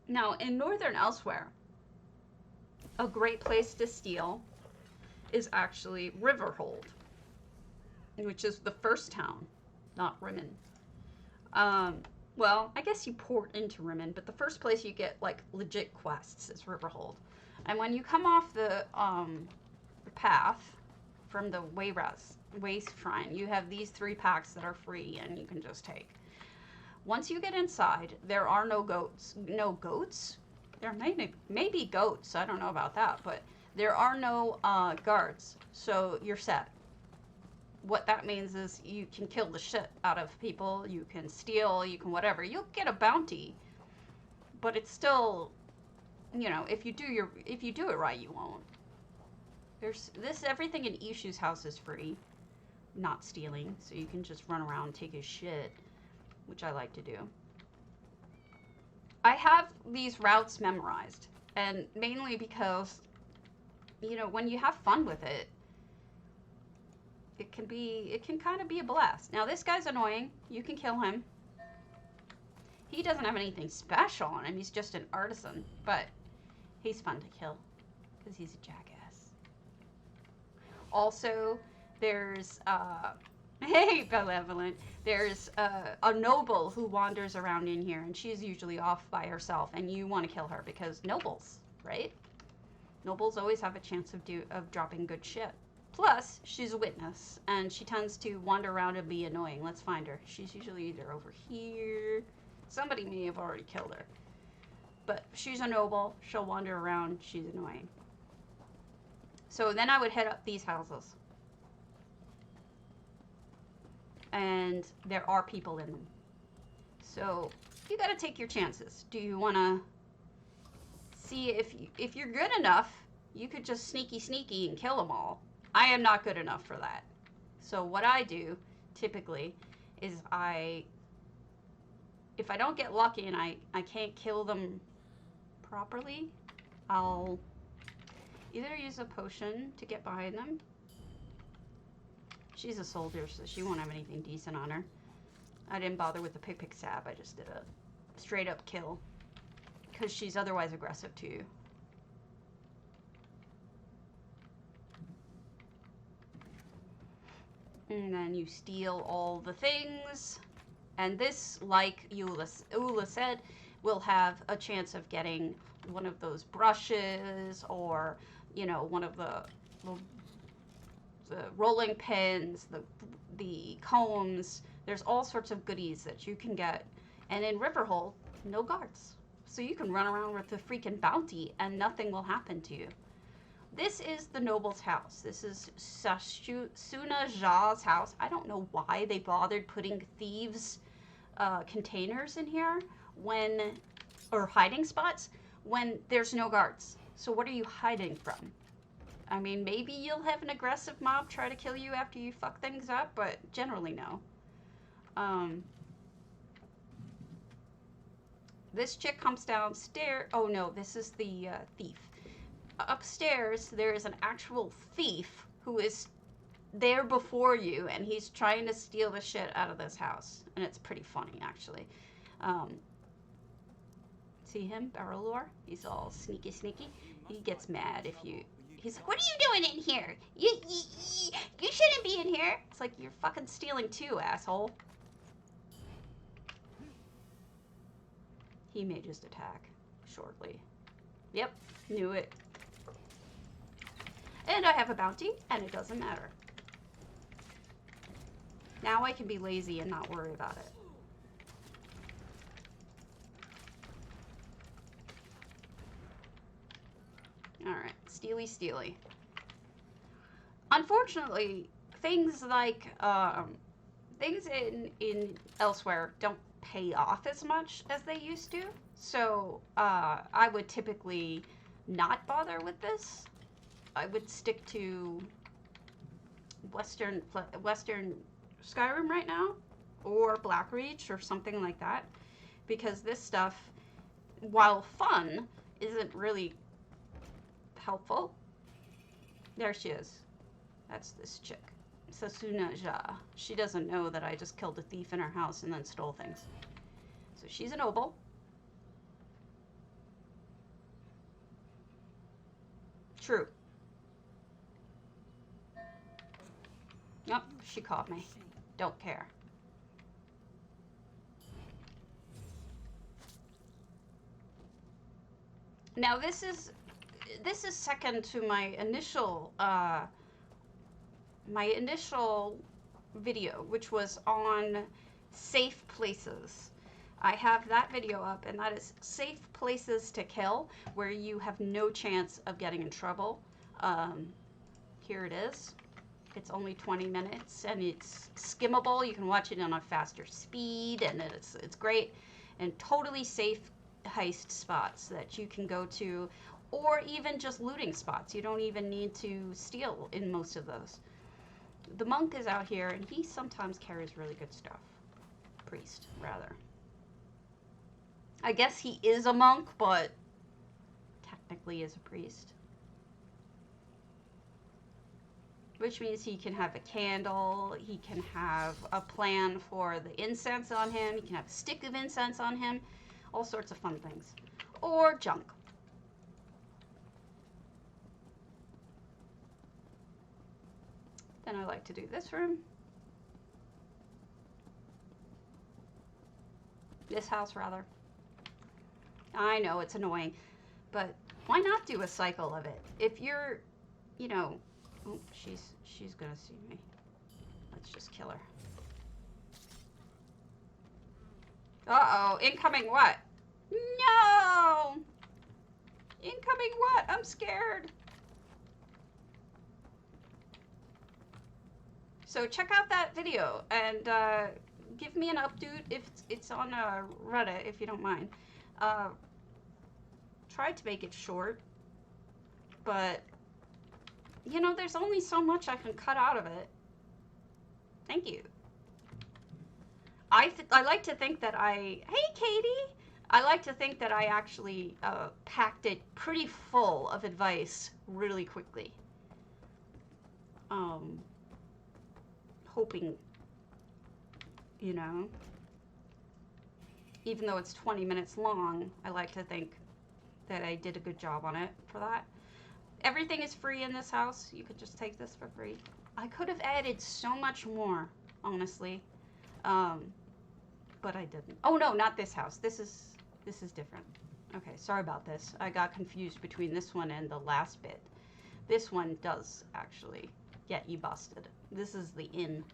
[SPEAKER 1] Now, in Northern Elsewhere, a great place to steal is actually Riverhold, which is the first town. Not Rimmen. Well, I guess you port into Rimmen, but the first place you get, like, legit quests is Riverhold. And when you come off the path from the Waste Shrine, you have these 3 packs that are free and you can just take. Once you get inside, there are no goats. No goats? There may be goats. I don't know about that, but there are no guards. So you're set. What that means is you can kill the shit out of people. You can steal. You can whatever. You'll get a bounty, but it's still, you know, if you do it right, you won't. Everything in Ishu's house is free, not stealing, so you can just run around and take his shit, which I like to do. I have these routes memorized, and mainly because, you know, when you have fun with it, it can kind of be a blast. Now this guy's annoying. You can kill him. He doesn't have anything special on him. He's just an artisan, but he's fun to kill because he's a jackass. Also, there's hey, Benevolent. There's a noble who wanders around in here, and she's usually off by herself, and you want to kill her because nobles, right? Nobles always have a chance of dropping good shit. Plus, she's a witness, and she tends to wander around and be annoying. Let's find her. She's usually either over here. Somebody may have already killed her. But she's a noble. She'll wander around. She's annoying. So then I would head up these houses. And there are people in them. So you gotta take your chances. Do you wanna see if you're good enough, you could just sneaky and kill them all. I am not good enough for that. So what I do typically is if I don't get lucky and I can't kill them properly, I'll either use a potion to get behind them. She's a soldier, so she won't have anything decent on her. I didn't bother with the pick stab. I just did a straight up kill because she's otherwise aggressive to you. And then you steal all the things. And this, like Ula said, will have a chance of getting one of those brushes or, you know, one of the rolling pins, the combs. There's all sorts of goodies that you can get. And in Riverhole, no guards. So you can run around with the freaking bounty and nothing will happen to you. This is the noble's house. This is Suna Ja's house. I don't know why they bothered putting thieves' containers in here or hiding spots when there's no guards. So what are you hiding from? I mean, maybe you'll have an aggressive mob try to kill you after you fuck things up, but generally no. This chick comes downstairs. Oh no, this is the thief. Upstairs, there is an actual thief who is there before you, and he's trying to steal the shit out of this house. And it's pretty funny, actually. See him, Barrelor? He's all sneaky. He gets mad if you... He's like, what are you doing in here? You shouldn't be in here. It's like, you're fucking stealing too, asshole. He may just attack shortly. Yep, knew it. And I have a bounty, and it doesn't matter. Now I can be lazy and not worry about it. Alright, steely. Unfortunately, things like, things in elsewhere don't pay off as much as they used to. So, I would typically not bother with this. I would stick to Western Skyrim right now, or Blackreach, or something like that, because this stuff, while fun, isn't really helpful. There she is. That's this chick, Sasuna Ja. She doesn't know that I just killed a thief in her house and then stole things. So she's a noble. True. Yep, she caught me. Don't care. Now this is second to my initial video, which was on safe places. I have that video up, and that is safe places to kill where you have no chance of getting in trouble. Here it is. It's only 20 minutes, and it's skimmable. You can watch it on a faster speed, and it's great. And totally safe heist spots that you can go to, or even just looting spots. You don't even need to steal in most of those. The monk is out here, and he sometimes carries really good stuff. Priest, rather. I guess he is a monk, but technically is a priest. Which means he can have a candle, he can have a plan for the incense on him, he can have a stick of incense on him, all sorts of fun things. Or junk. Then I like to do this room. This house, rather. I know, it's annoying, but why not do a cycle of it? If you're, you know, oh, she's gonna see me. Let's just kill her. Uh-oh, incoming what? No! Incoming what? I'm scared. So check out that video and give me an update if it's on Reddit, if you don't mind. Tried to make it short, but you know, there's only so much I can cut out of it. Thank you. I like to think that hey Katie! I like to think that I actually packed it pretty full of advice really quickly. Hoping, you know, even though it's 20 minutes long, I like to think that I did a good job on it for that. Everything is free in this house. You could just take this for free. I could have added so much more, honestly, but I didn't. Oh no, not this house. This is different. Okay, sorry about this. I got confused between this one and the last bit. This one does actually get you busted. This is the inn.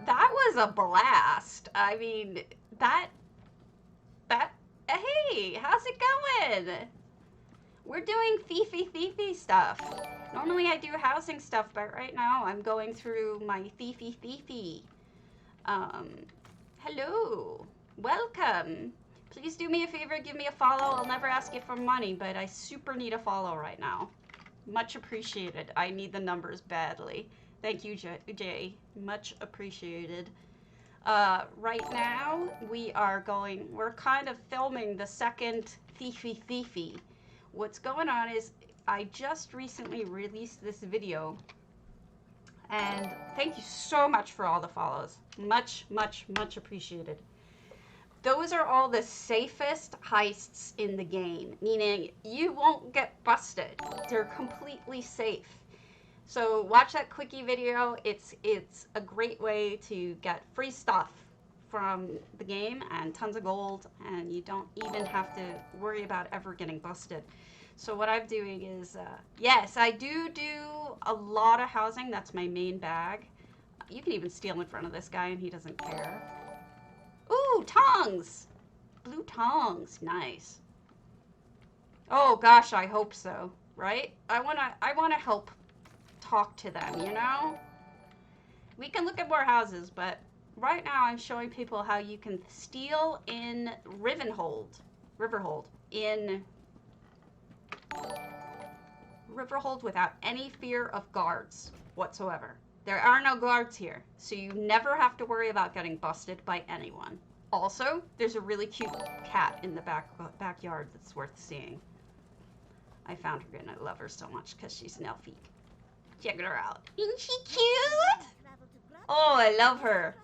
[SPEAKER 1] That was a blast. I mean, hey, how's it going? We're doing thiefy stuff. Normally I do housing stuff, but right now I'm going through my thiefy. Hello, welcome. Please do me a favor, give me a follow. I'll never ask you for money, but I super need a follow right now. Much appreciated. I need the numbers badly. Thank you, Jay. Much appreciated. Right now, we're kind of filming the second thiefy. What's going on is I just recently released this video, and thank you so much for all the follows. Much appreciated. Those are all the safest heists in the game, meaning you won't get busted. They're completely safe. So watch that quickie video. It's a great way to get free stuff from the game and tons of gold, and you don't even have to worry about ever getting busted. So what I'm doing is, yes, I do a lot of housing. That's my main bag. You can even steal in front of this guy and he doesn't care. Ooh, tongs! Blue tongs, nice. Oh gosh, I hope so, right? I wanna help talk to them, you know? We can look at more houses, but right now I'm showing people how you can steal in Riverhold without any fear of guards whatsoever. There are no guards here, so you never have to worry about getting busted by anyone. Also, there's a really cute cat in the backyard that's worth seeing. I found her and I love her so much because she's an elfie. Check her out. Isn't she cute? Oh, I love her.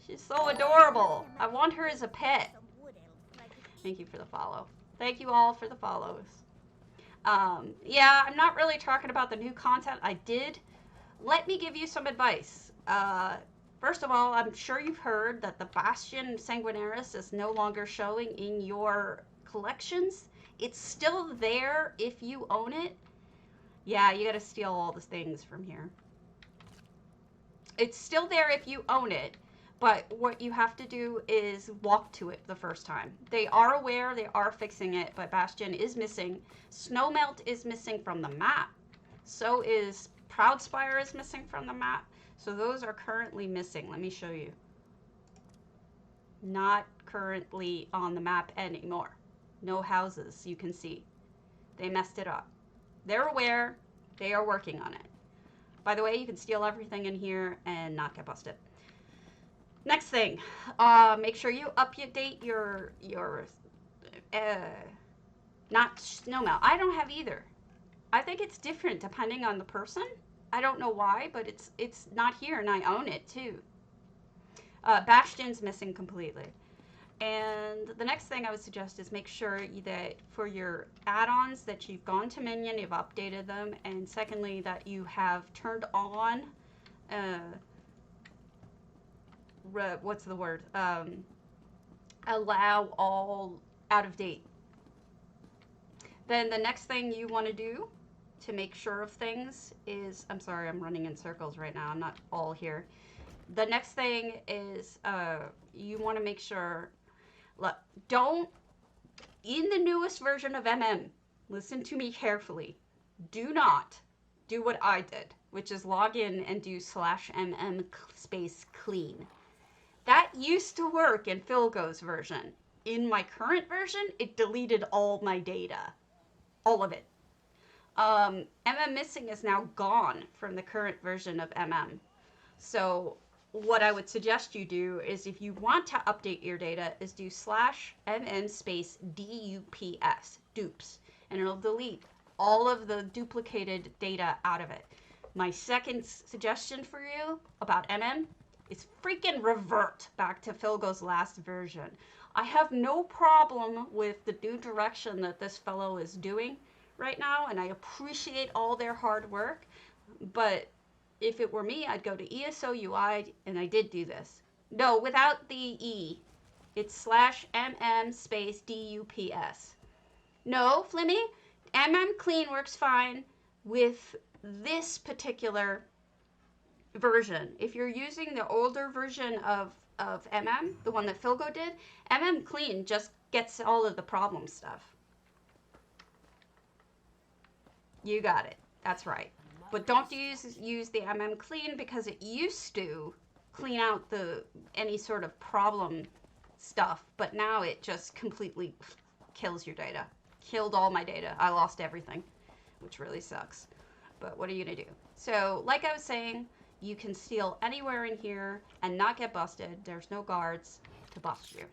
[SPEAKER 1] She's so adorable. I want her as a pet. Thank you for the follow. Thank you all for the follows. Yeah, I'm not really talking about the new content I did. Let me give you some advice. First of all, I'm sure you've heard that the Bastion Sanguinaris is no longer showing in your collections. It's still there if you own it. Yeah, you gotta steal all the things from here. It's still there if you own it, but what you have to do is walk to it the first time. They are aware, they are fixing it, but Bastion is missing. Snowmelt is missing from the map. So is Proudspire is missing from the map. So those are currently missing. Let me show you. Not currently on the map anymore. No houses you can see. They messed it up. They're aware. They are working on it. By the way, you can steal everything in here and not get busted. Next thing, make sure you update your not Snowmelt. I don't have either. I think it's different depending on the person. I don't know why, but it's not here and I own it too. Bastion's missing completely. And the next thing I would suggest is make sure that for your add-ons that you've gone to Minion, you've updated them, and secondly that you have turned on, what's the word? Allow all out of date. Then the next thing you want to do to make sure of things is, I'm sorry, I'm running in circles right now. I'm not all here. The next thing is you want to make sure, look, don't, in the newest version of MM, listen to me carefully, do not do what I did, which is log in and do /mm space clean. That used to work in Philgo's version. In my current version, it deleted all my data. All of it. MM missing is now gone from the current version of MM. So what I would suggest you do is if you want to update your data is do /mm space DUPS, dupes, and it'll delete all of the duplicated data out of it. My second suggestion for you about MM is freaking revert back to Philgo's last version. I have no problem with the new direction that this fellow is doing right now, and I appreciate all their hard work, but if it were me, I'd go to ESO UI, and I did do this. No, without the E. It's /mm space DUPS. No, Flimmy, MM clean works fine with this particular version. If you're using the older version of MM, the one that Philgo did, MM clean just gets all of the problem stuff. You got it. That's right. But don't use the MM clean because it used to clean out any sort of problem stuff, but now it just completely kills your data. Killed all my data. I lost everything, which really sucks. But what are you gonna do? So, like I was saying, you can steal anywhere in here and not get busted. There's no guards to bust you.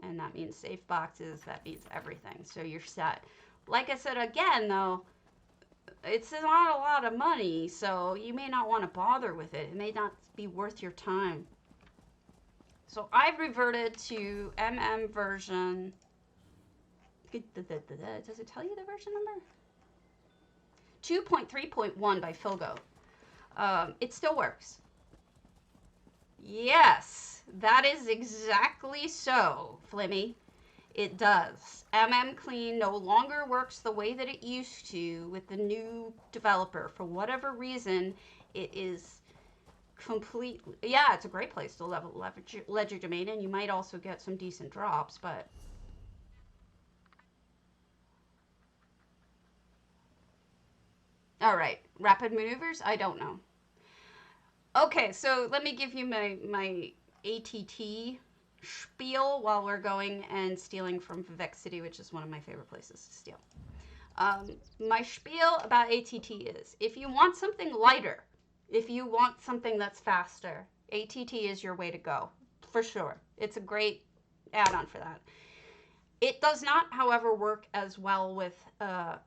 [SPEAKER 1] And that means safe boxes, that means everything. So you're set. Like I said again, though, it's not a lot of money, so you may not want to bother with it. It may not be worth your time. So I've reverted to MM version. Does it tell you the version number? 2.3.1 by Philgo. It still works. Yes, that is exactly so, Flimmy. It does. MM Clean no longer works the way that it used to with the new developer. For whatever reason, it is completely... Yeah, it's a great place to leverage your domain, and you might also get some decent drops, but... All right, rapid maneuvers? I don't know. Okay, so let me give you my ATT spiel while we're going and stealing from Vivek City, which is one of my favorite places to steal. My spiel about ATT is, if you want something lighter, if you want something that's faster, ATT is your way to go, for sure. It's a great add-on for that. It does not, however, work as well with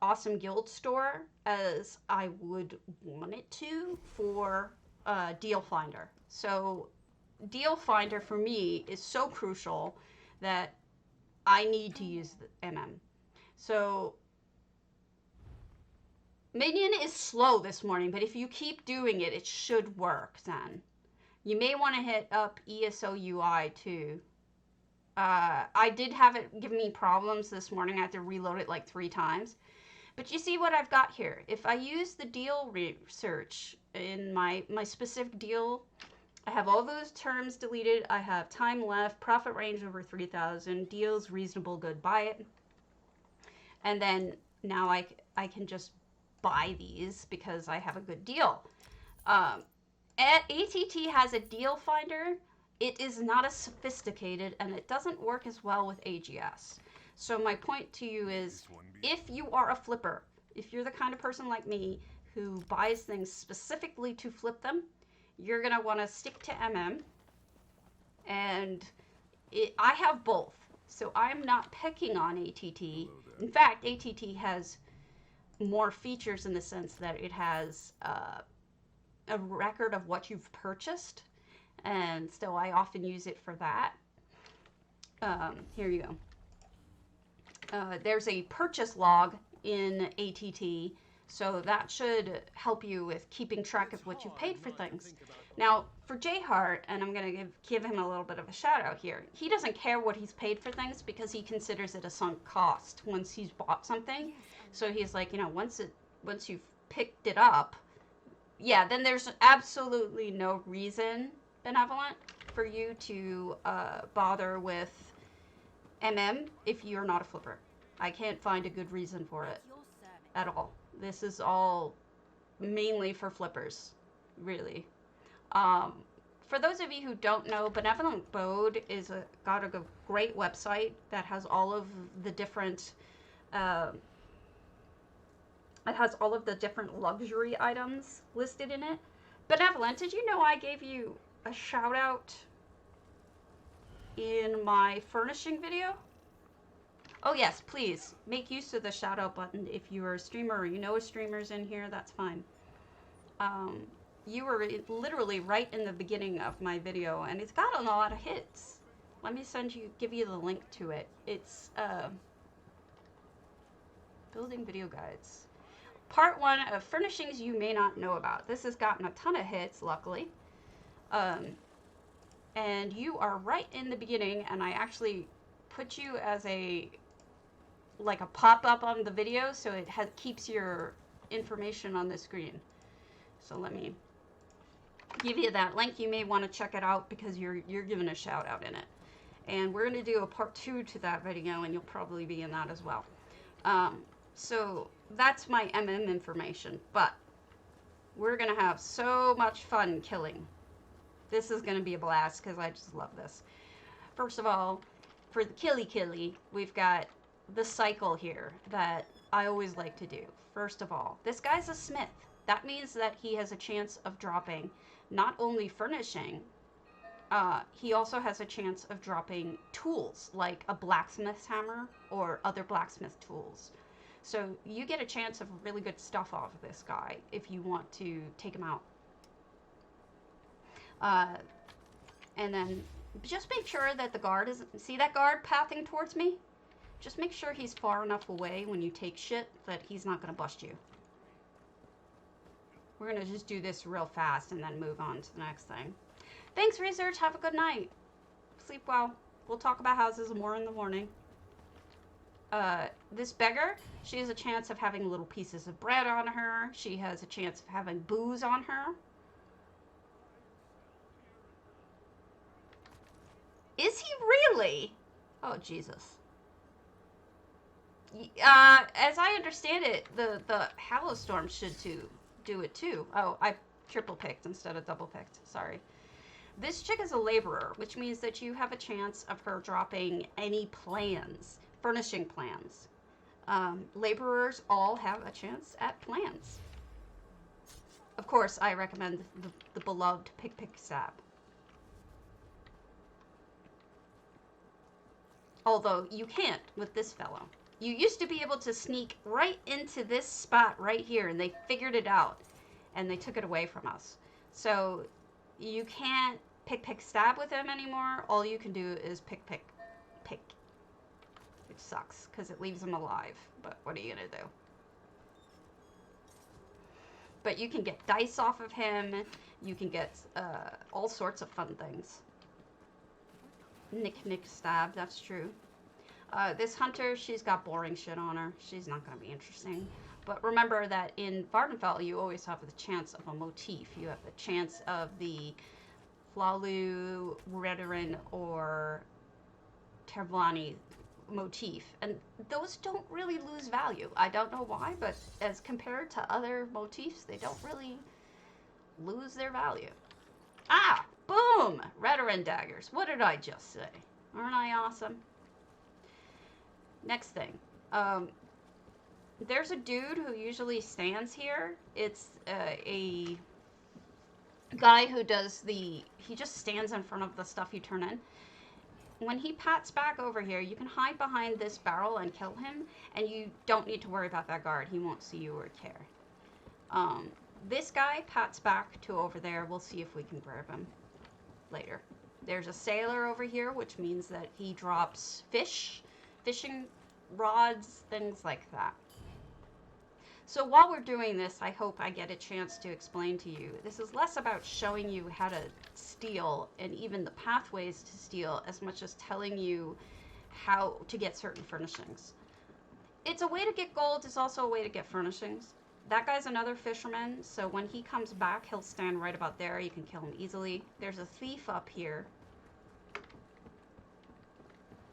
[SPEAKER 1] Awesome Guild Store as I would want it to for Deal Finder. So Deal Finder for me is so crucial that I need to use the MM. So Minion is slow this morning, but if you keep doing it, it should work then. You may want to hit up ESO UI too. I did have it give me problems this morning. I had to reload it like 3 times. But you see what I've got here. If I use the deal research in my specific deal, I have all those terms deleted. I have time left, profit range over 3,000, deals reasonable, good, buy it. And then now I can just buy these because I have a good deal. ATT has a deal finder. It is not as sophisticated and it doesn't work as well with AGS. So my point to you is, if you are a flipper, if you're the kind of person like me who buys things specifically to flip them, you're going to want to stick to MM. And I have both. So I'm not picking on ATT. In fact, ATT has more features in the sense that it has a record of what you've purchased. And so I often use it for that. Here you go. There's a purchase log in ATT, so that should help you with keeping track of what you paid for things. Now, for J-Heart, and I'm going to give him a little bit of a shout out here, he doesn't care what he's paid for things because he considers it a sunk cost once he's bought something. So he's like, you know, once you've picked it up, yeah, then there's absolutely no reason, Benevolent, for you to bother with MM if you're not a flipper. I can't find a good reason for it at all. This is all mainly for flippers, really. For those of you who don't know, Benevolent Bode is got a great website that has all of the different it has all of the different luxury items listed in it. Benevolent, did you know I gave you a shout out in my furnishing video? Oh yes, please make use of the shout out button if you are a streamer or you know a streamer's in here, that's fine. You were literally right in the beginning of my video and it's gotten a lot of hits. Let me give you the link to it. It's building video guides. Part 1 of furnishings you may not know about. This has gotten a ton of hits, luckily. And you are right in the beginning, and I actually put you as like a pop-up on the video, so it keeps your information on the screen. So let me give you that link. You may want to check it out because you're given a shout out in it. And we're going to do a part 2 to that video, and you'll probably be in that as well. So that's my MM information, but we're going to have so much fun killing. This is going to be a blast because I just love this. First of all, for the killy, we've got the cycle here that I always like to do. First of all, this guy's a smith. That means that he has a chance of dropping not only furnishing, he also has a chance of dropping tools like a blacksmith's hammer or other blacksmith tools. So you get a chance of really good stuff off of this guy if you want to take him out. And then just make sure that the guard isn't... See that guard pathing towards me? Just make sure he's far enough away when you take shit that he's not going to bust you. We're going to just do this real fast and then move on to the next thing. Thanks, research. Have a good night. Sleep well. We'll talk about houses more in the morning. This beggar, she has a chance of having little pieces of bread on her. She has a chance of having booze on her. Is he really? Oh, Jesus. As I understand it, the Hallowstorm should do it too. Oh, I triple picked instead of double picked. Sorry. This chick is a laborer, which means that you have a chance of her dropping any plans, furnishing plans. Laborers all have a chance at plans. Of course, I recommend the beloved pick stab. Although you can't with this fellow. You used to be able to sneak right into this spot right here, and they figured it out, and they took it away from us. So you can't pick stab with him anymore. All you can do is pick, which sucks because it leaves him alive. But what are you gonna do? But you can get dice off of him. You can get all sorts of fun things. Nick stab, that's true. This hunter, she's got boring shit on her. She's not going to be interesting. But remember that in Vardenfell, you always have the chance of a motif. You have the chance of the Flalu, Redoran, or Tervani motif. And those don't really lose value. I don't know why, but as compared to other motifs, they don't really lose their value. Ah! Boom! Redoran daggers. What did I just say? Aren't I awesome? Next thing. There's a dude who usually stands here. It's a guy who does he just stands in front of the stuff you turn in. When he pats back over here, you can hide behind this barrel and kill him, and you don't need to worry about that guard. He won't see you or care. This guy pats back to over there. We'll see if we can grab him later. There's a sailor over here, which means that he drops fish, fishing rods, things like that. So while we're doing this, I hope I get a chance to explain to you. This is less about showing you how to steal and even the pathways to steal as much as telling you how to get certain furnishings. It's a way to get gold. It's also a way to get furnishings. That guy's another fisherman, so when he comes back, he'll stand right about there. You can kill him easily. There's a thief up here.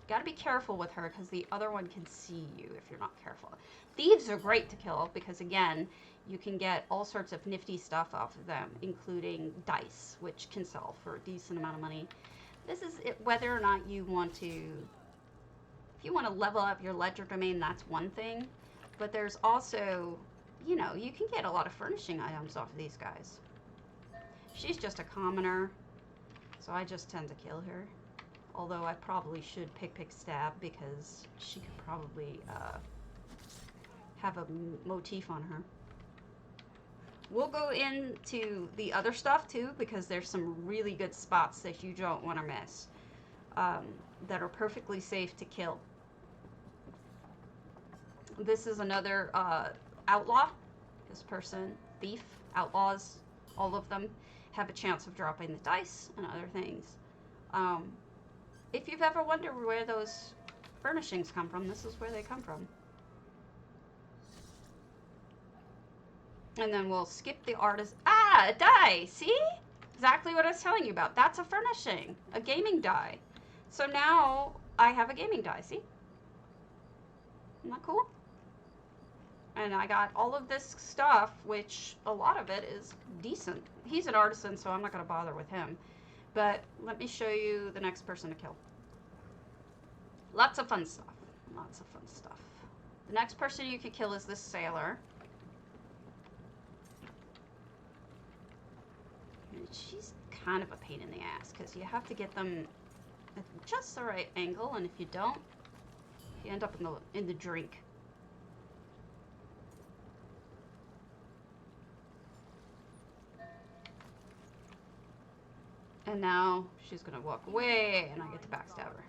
[SPEAKER 1] Gotta be careful with her because the other one can see you if you're not careful. Thieves are great to kill because, again, you can get all sorts of nifty stuff off of them, including dice, which can sell for a decent amount of money. This is it, whether or not you want to... If you want to level up your ledger domain, that's one thing. But there's also, you know, you can get a lot of furnishing items off of these guys. She's just a commoner, so I just tend to kill her. Although I probably should pick stab because she could probably have a motif on her. We'll go into the other stuff too because there's some really good spots that you don't want to miss that are perfectly safe to kill. This is another outlaw. This person, thief, outlaws, all of them have a chance of dropping the dice and other things. If you've ever wondered where those furnishings come from, this is where they come from. And then we'll skip the artist. Ah, a die! See? Exactly what I was telling you about. That's a furnishing. A gaming die. So now I have a gaming die, see? Isn't that cool? And I got all of this stuff, which a lot of it is decent. He's an artisan, so I'm not going to bother with him. But let me show you the next person to kill. Lots of fun stuff. Lots of fun stuff. The next person you can kill is this sailor. And she's kind of a pain in the ass because you have to get them at just the right angle, and if you don't, you end up in the drink. And now she's gonna walk away, and I get to backstab her.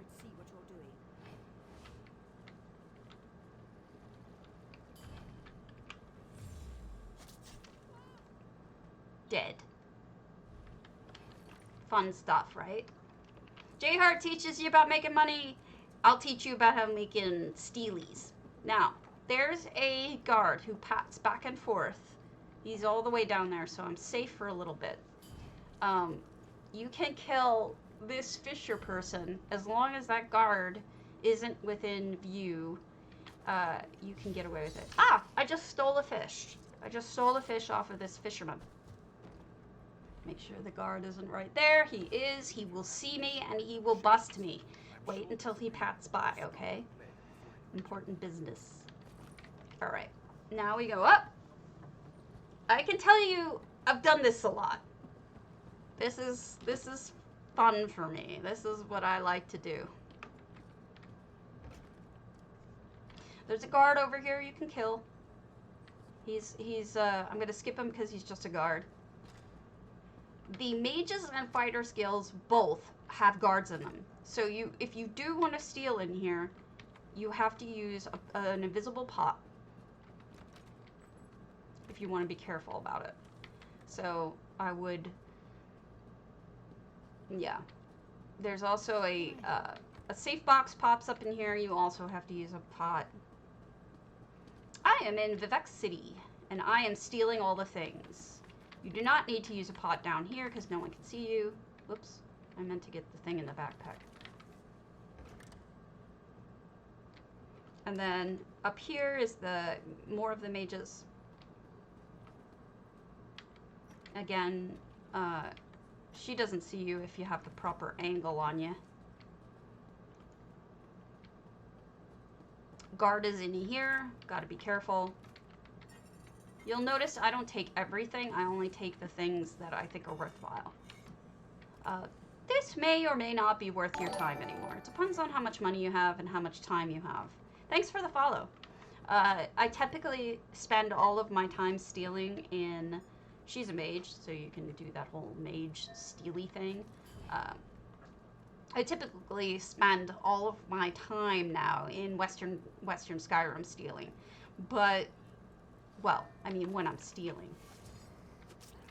[SPEAKER 1] Dead. Fun stuff, right? J-Heart teaches you about making money. I'll teach you about how making steelies. Now, there's a guard who pats back and forth. He's all the way down there, so I'm safe for a little bit. You can kill this fisher person as long as that guard isn't within view. You can get away with it. Ah! I just stole a fish. I just stole a fish off of this fisherman. Make sure the guard isn't right there. He is. He will see me and he will bust me. Wait until he pats by, okay? Important business. Alright. Now we go up. I can tell you I've done this a lot. This is fun for me. This is what I like to do. There's a guard over here you can kill. I'm gonna skip him because he's just a guard. The mages and fighter skills both have guards in them. So if you do want to steal in here, you have to use an invisible pot. If you want to be careful about it. So I would, yeah. There's also a a safe box pops up in here. You also have to use a pot. I am in Vivek City, and I am stealing all the things. You do not need to use a pot down here because no one can see you. Whoops, I meant to get the thing in the backpack. And then up here is more of the mages. Again, she doesn't see you if you have the proper angle on you. Guard is in here. Gotta be careful. You'll notice I don't take everything. I only take the things that I think are worthwhile. This may or may not be worth your time anymore. It depends on how much money you have and how much time you have. Thanks for the follow. I typically spend all of my time stealing in... She's a mage, so you can do that whole mage steely thing. I typically spend all of my time now in Western Skyrim stealing. But, well, I mean when I'm stealing.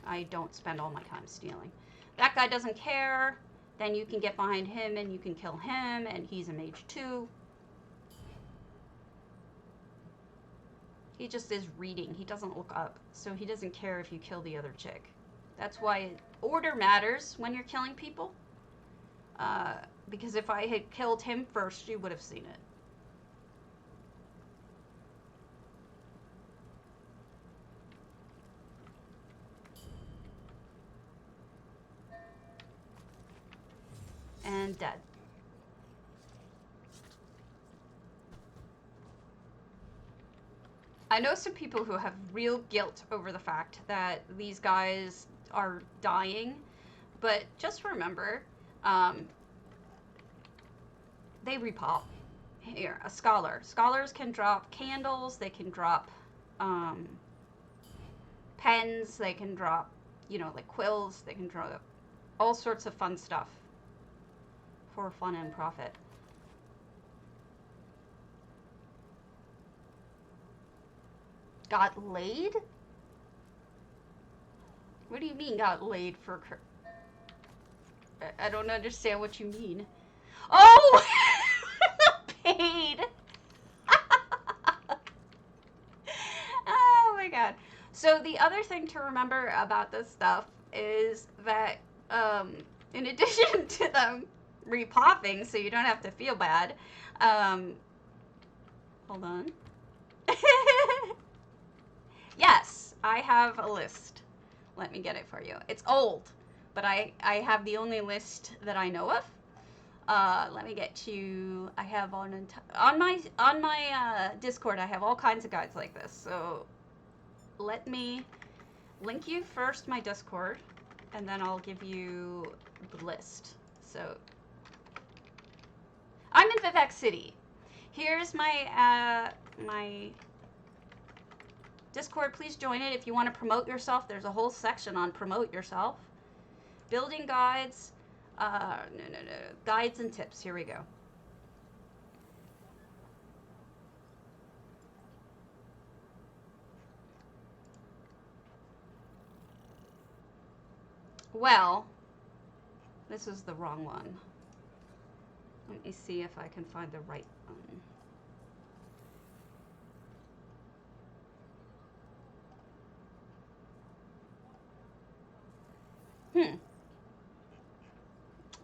[SPEAKER 1] I don't spend all my time stealing. That guy doesn't care. Then you can get behind him and you can kill him, and he's a mage too. He just is reading. He doesn't look up, so he doesn't care if you kill the other chick. That's why order matters when you're killing people. Because if I had killed him first, you would have seen it. And dead. I know some people who have real guilt over the fact that these guys are dying, but just remember, they repop. Here, a scholar. Scholars can drop candles, they can drop pens, they can drop, you know, like quills, they can drop all sorts of fun stuff for fun and profit. Got laid? What do you mean got laid for... I don't understand what you mean. Oh! Paid! Oh my god. So the other thing to remember about this stuff is that in addition to them repopping so you don't have to feel bad, hold on. Yes, I have a list. Let me get it for you. It's old, but I have the only list that I know of. Let me get to. I have on my Discord. I have all kinds of guides like this. So let me link you first my Discord, and then I'll give you the list. So I'm in Vivek City. Here's my my Discord. Please join it if you want to promote yourself. There's a whole section on promote yourself. Building guides. No. Guides and tips. Here we go. Well, this is the wrong one. Let me see if I can find the right one.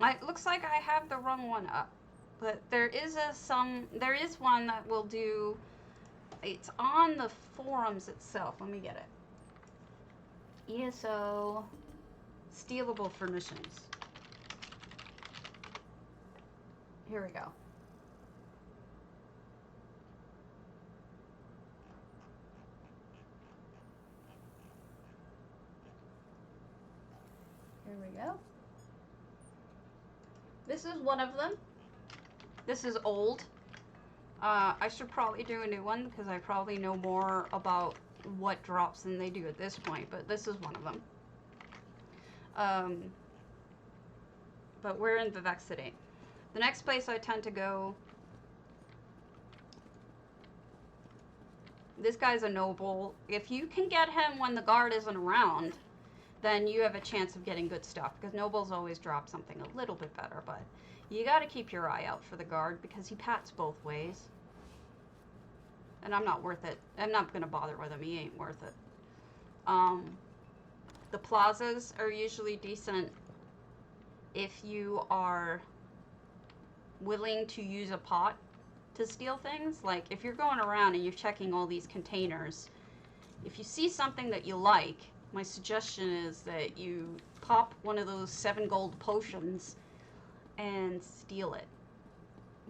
[SPEAKER 1] It looks like I have the wrong one up, but there is there is one that will do. It's on the forums itself. Let me get it. ESO stealable for missions. Here we go. Here we go. This is one of them. This is old. I should probably do a new one because I probably know more about what drops than they do at this point, but this is one of them. But we're in Vivek City. The next place I tend to go... This guy's a noble. If you can get him when the guard isn't around, then you have a chance of getting good stuff, because nobles always drop something a little bit better, but you got to keep your eye out for the guard because he pats both ways. And I'm not worth it. I'm not going to bother with him. He ain't worth it. The plazas are usually decent if you are willing to use a pot to steal things. Like, if you're going around and you're checking all these containers, if you see something that you like, my suggestion is that you pop one of those 7 gold potions and steal it.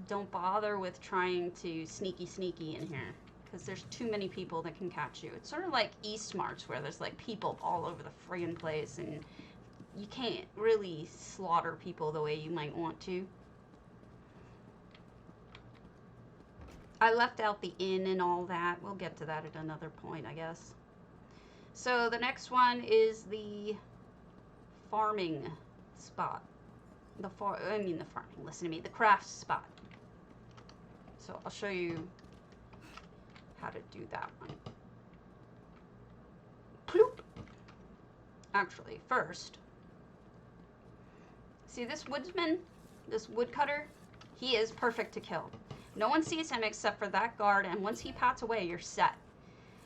[SPEAKER 1] Don't bother with trying to sneaky in here, because there's too many people that can catch you. It's sort of like East March, where there's like people all over the friggin' place, and you can't really slaughter people the way you might want to. I left out the inn and all that. We'll get to that at another point, I guess. So the next one is the farming spot. The farming, listen to me, the craft spot. So I'll show you how to do that one. Ploop. Actually, first, see this woodsman, this woodcutter, he is perfect to kill. No one sees him except for that guard, and once he pats away, you're set.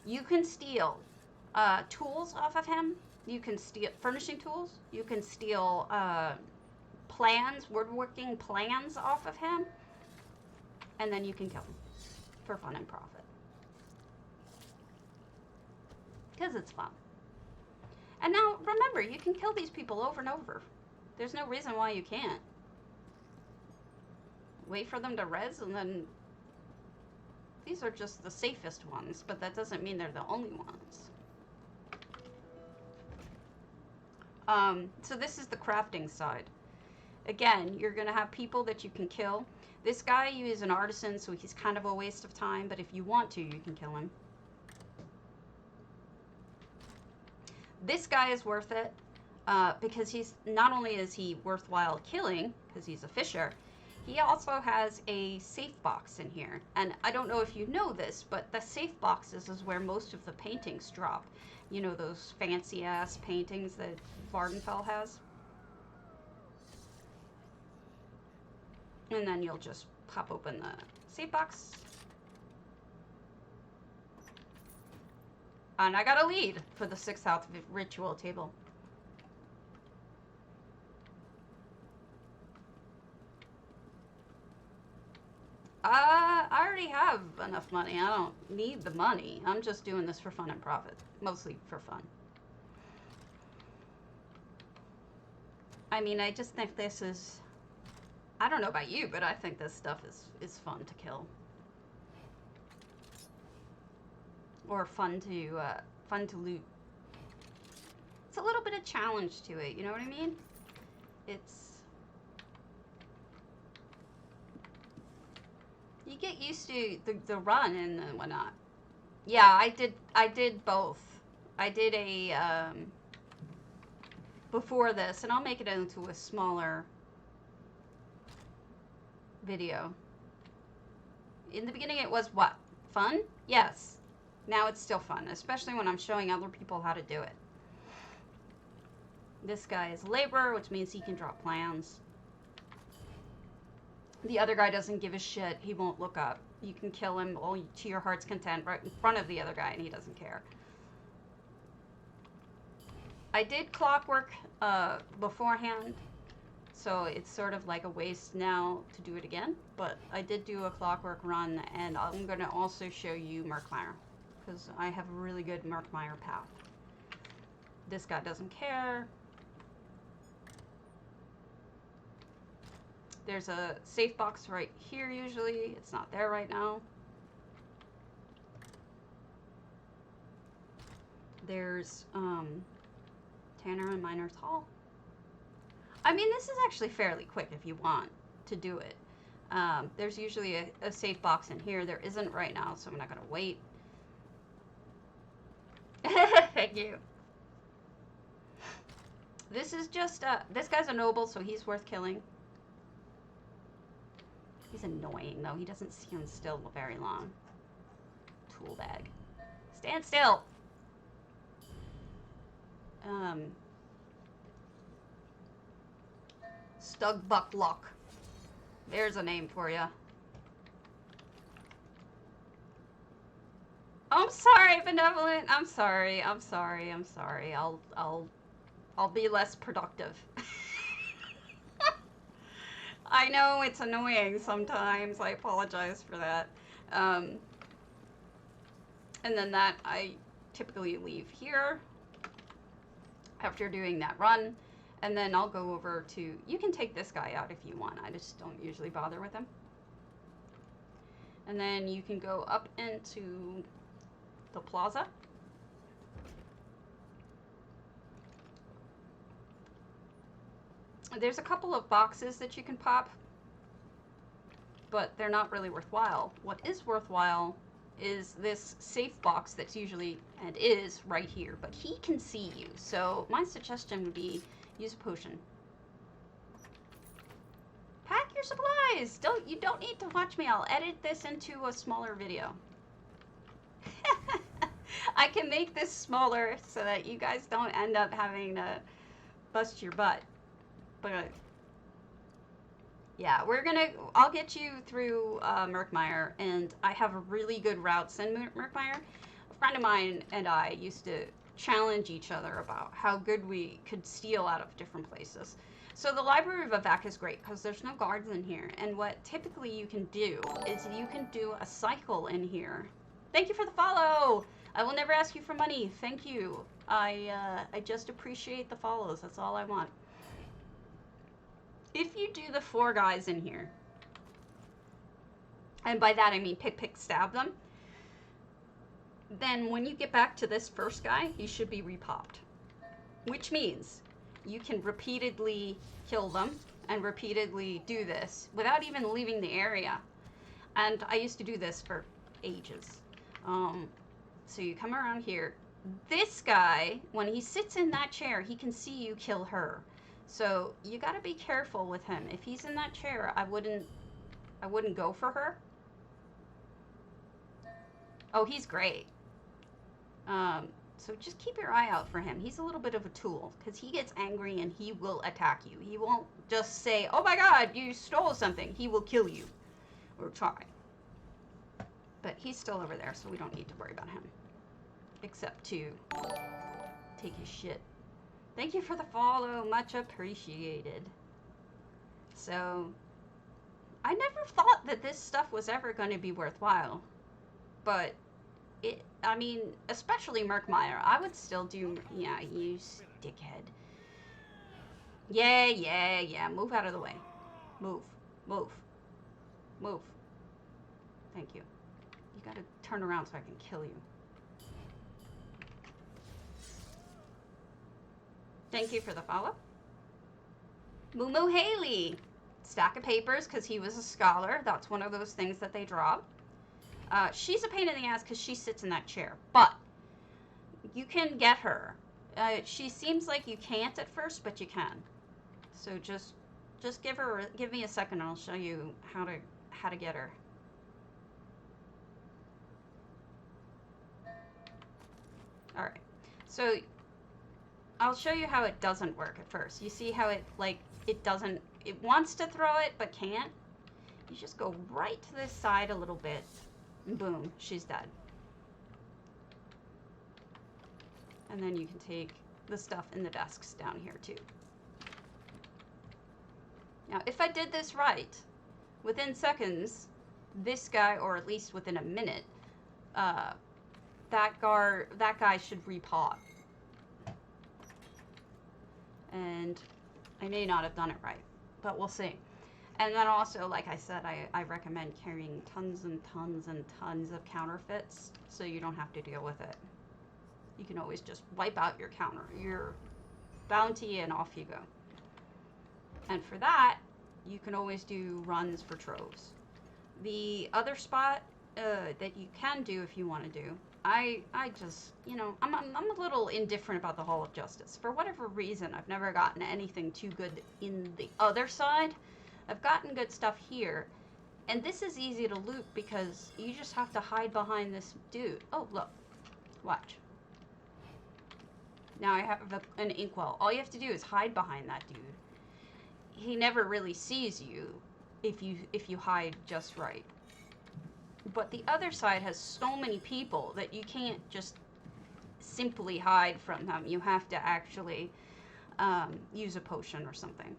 [SPEAKER 1] You can steal tools off of him. You can steal furnishing tools. You can steal plans, woodworking plans off of him, and then you can kill him for fun and profit. Because it's fun. And now, remember, you can kill these people over and over. There's no reason why you can't. Wait for them to res, and then... These are just the safest ones, but that doesn't mean they're the only ones. So this is the crafting side. Again, you're going to have people that you can kill. This guy, you is an artisan, so he's kind of a waste of time, but if you want to, you can kill him. This guy is worth it, because he's, not only is he worthwhile killing, because he's a fisher, he also has a safe box in here. And I don't know if you know this, but the safe boxes is where most of the paintings drop. You know, those fancy-ass paintings that Vardenfell has? And then you'll just pop open the safe box. And I got a lead for the 6th house ritual table. I already have enough money. I don't need the money. I'm just doing this for fun and profit. Mostly for fun. I mean, I just think this is... I don't know about you, but I think this stuff is fun to kill. Or fun to loot. It's a little bit of challenge to it, you know what I mean? It's... You get used to the run and whatnot. Yeah, I did both. I did a, before this, and I'll make it into a smaller video. In the beginning it was what? Fun? Yes. Now it's still fun, especially when I'm showing other people how to do it. This guy is laborer, which means he can draw plans. The other guy doesn't give a shit. He won't look up. You can kill him all to your heart's content right in front of the other guy, and he doesn't care. I did clockwork beforehand, so it's sort of like a waste now to do it again. But I did do a clockwork run, and I'm going to also show you Murkmire, because I have a really good Murkmire path. This guy doesn't care. There's a safe box right here usually. It's not there right now. There's Tanner and Miner's Hall. I mean, this is actually fairly quick if you want to do it. There's usually a safe box in here. There isn't right now, so I'm not going to wait. Thank you. This is just, this guy's a noble, so he's worth killing. He's annoying, though. He doesn't stand still very long. Tool bag. Stand still! Stugbuck Luck. There's a name for you. I'm sorry, Benevolent. I'm sorry. I'm sorry. I'm sorry. I'll be less productive. I know it's annoying sometimes. I apologize for that. And then that I typically leave here after doing that run. And then I'll go over to, you can take this guy out if you want. I just don't usually bother with him. And then you can go up into the plaza. There's a couple of boxes that you can pop, but they're not really worthwhile. What is worthwhile is this safe box that's usually, and is, right here, but he can see you. So my suggestion would be use a potion. Pack your supplies! You don't need to watch me. I'll edit this into a smaller video. I can make this smaller so that you guys don't end up having to bust your butt. But yeah, I'll get you through Murkmire, and I have a really good routes in Murkmire. A friend of mine and I used to challenge each other about how good we could steal out of different places. So the Library of Vivec is great because there's no guards in here, and what typically you can do is you can do a cycle in here. Thank you for the follow! I will never ask you for money. Thank you. I just appreciate the follows. That's all I want. If you do the 4 guys in here, and by that I mean pick, stab them, then when you get back to this first guy, he should be repopped. Which means you can repeatedly kill them and repeatedly do this without even leaving the area. And I used to do this for ages. So you come around here. This guy, when he sits in that chair, he can see you kill her. So you gotta be careful with him. If he's in that chair, I wouldn't go for her. Oh, he's great. So just keep your eye out for him. He's a little bit of a tool because he gets angry and he will attack you. He won't just say, "Oh my God, you stole something." He will kill you or try. But he's still over there, so we don't need to worry about him. Except to take his shit. Thank you for the follow. Much appreciated. So, I never thought that this stuff was ever going to be worthwhile. But, I mean, especially Murkmire, I would still do, yeah, you dickhead. Yeah. Move out of the way. Move. Thank you. You gotta turn around so I can kill you. Thank you for the follow. Moo Haley. Stack of papers because he was a scholar. That's one of those things that they drop. She's a pain in the ass because she sits in that chair. But you can get her. She seems like you can't at first, but you can. So just give me a second and I'll show you how to get her. Alright. So I'll show you how it doesn't work at first. You see how it wants to throw it, but can't? You just go right to this side a little bit, and boom, she's dead. And then you can take the stuff in the desks down here, too. Now, if I did this right, within seconds, this guy, or at least within a minute, that guy should repop. And I may not have done it right, but we'll see. And then also, like I said, I recommend carrying tons and tons and tons of counterfeits so you don't have to deal with it. You can always just wipe out your bounty, and off you go. And for that, you can always do runs for troves. The other spot that you can do if you want to do, I just, I'm a little indifferent about the Hall of Justice. For whatever reason, I've never gotten anything too good in the other side. I've gotten good stuff here. And this is easy to loot because you just have to hide behind this dude. Oh, look. Watch. Now I have an inkwell. All you have to do is hide behind that dude. he never really sees you if you hide just right. But the other side has so many people that you can't just simply hide from them. You have to actually use a potion or something.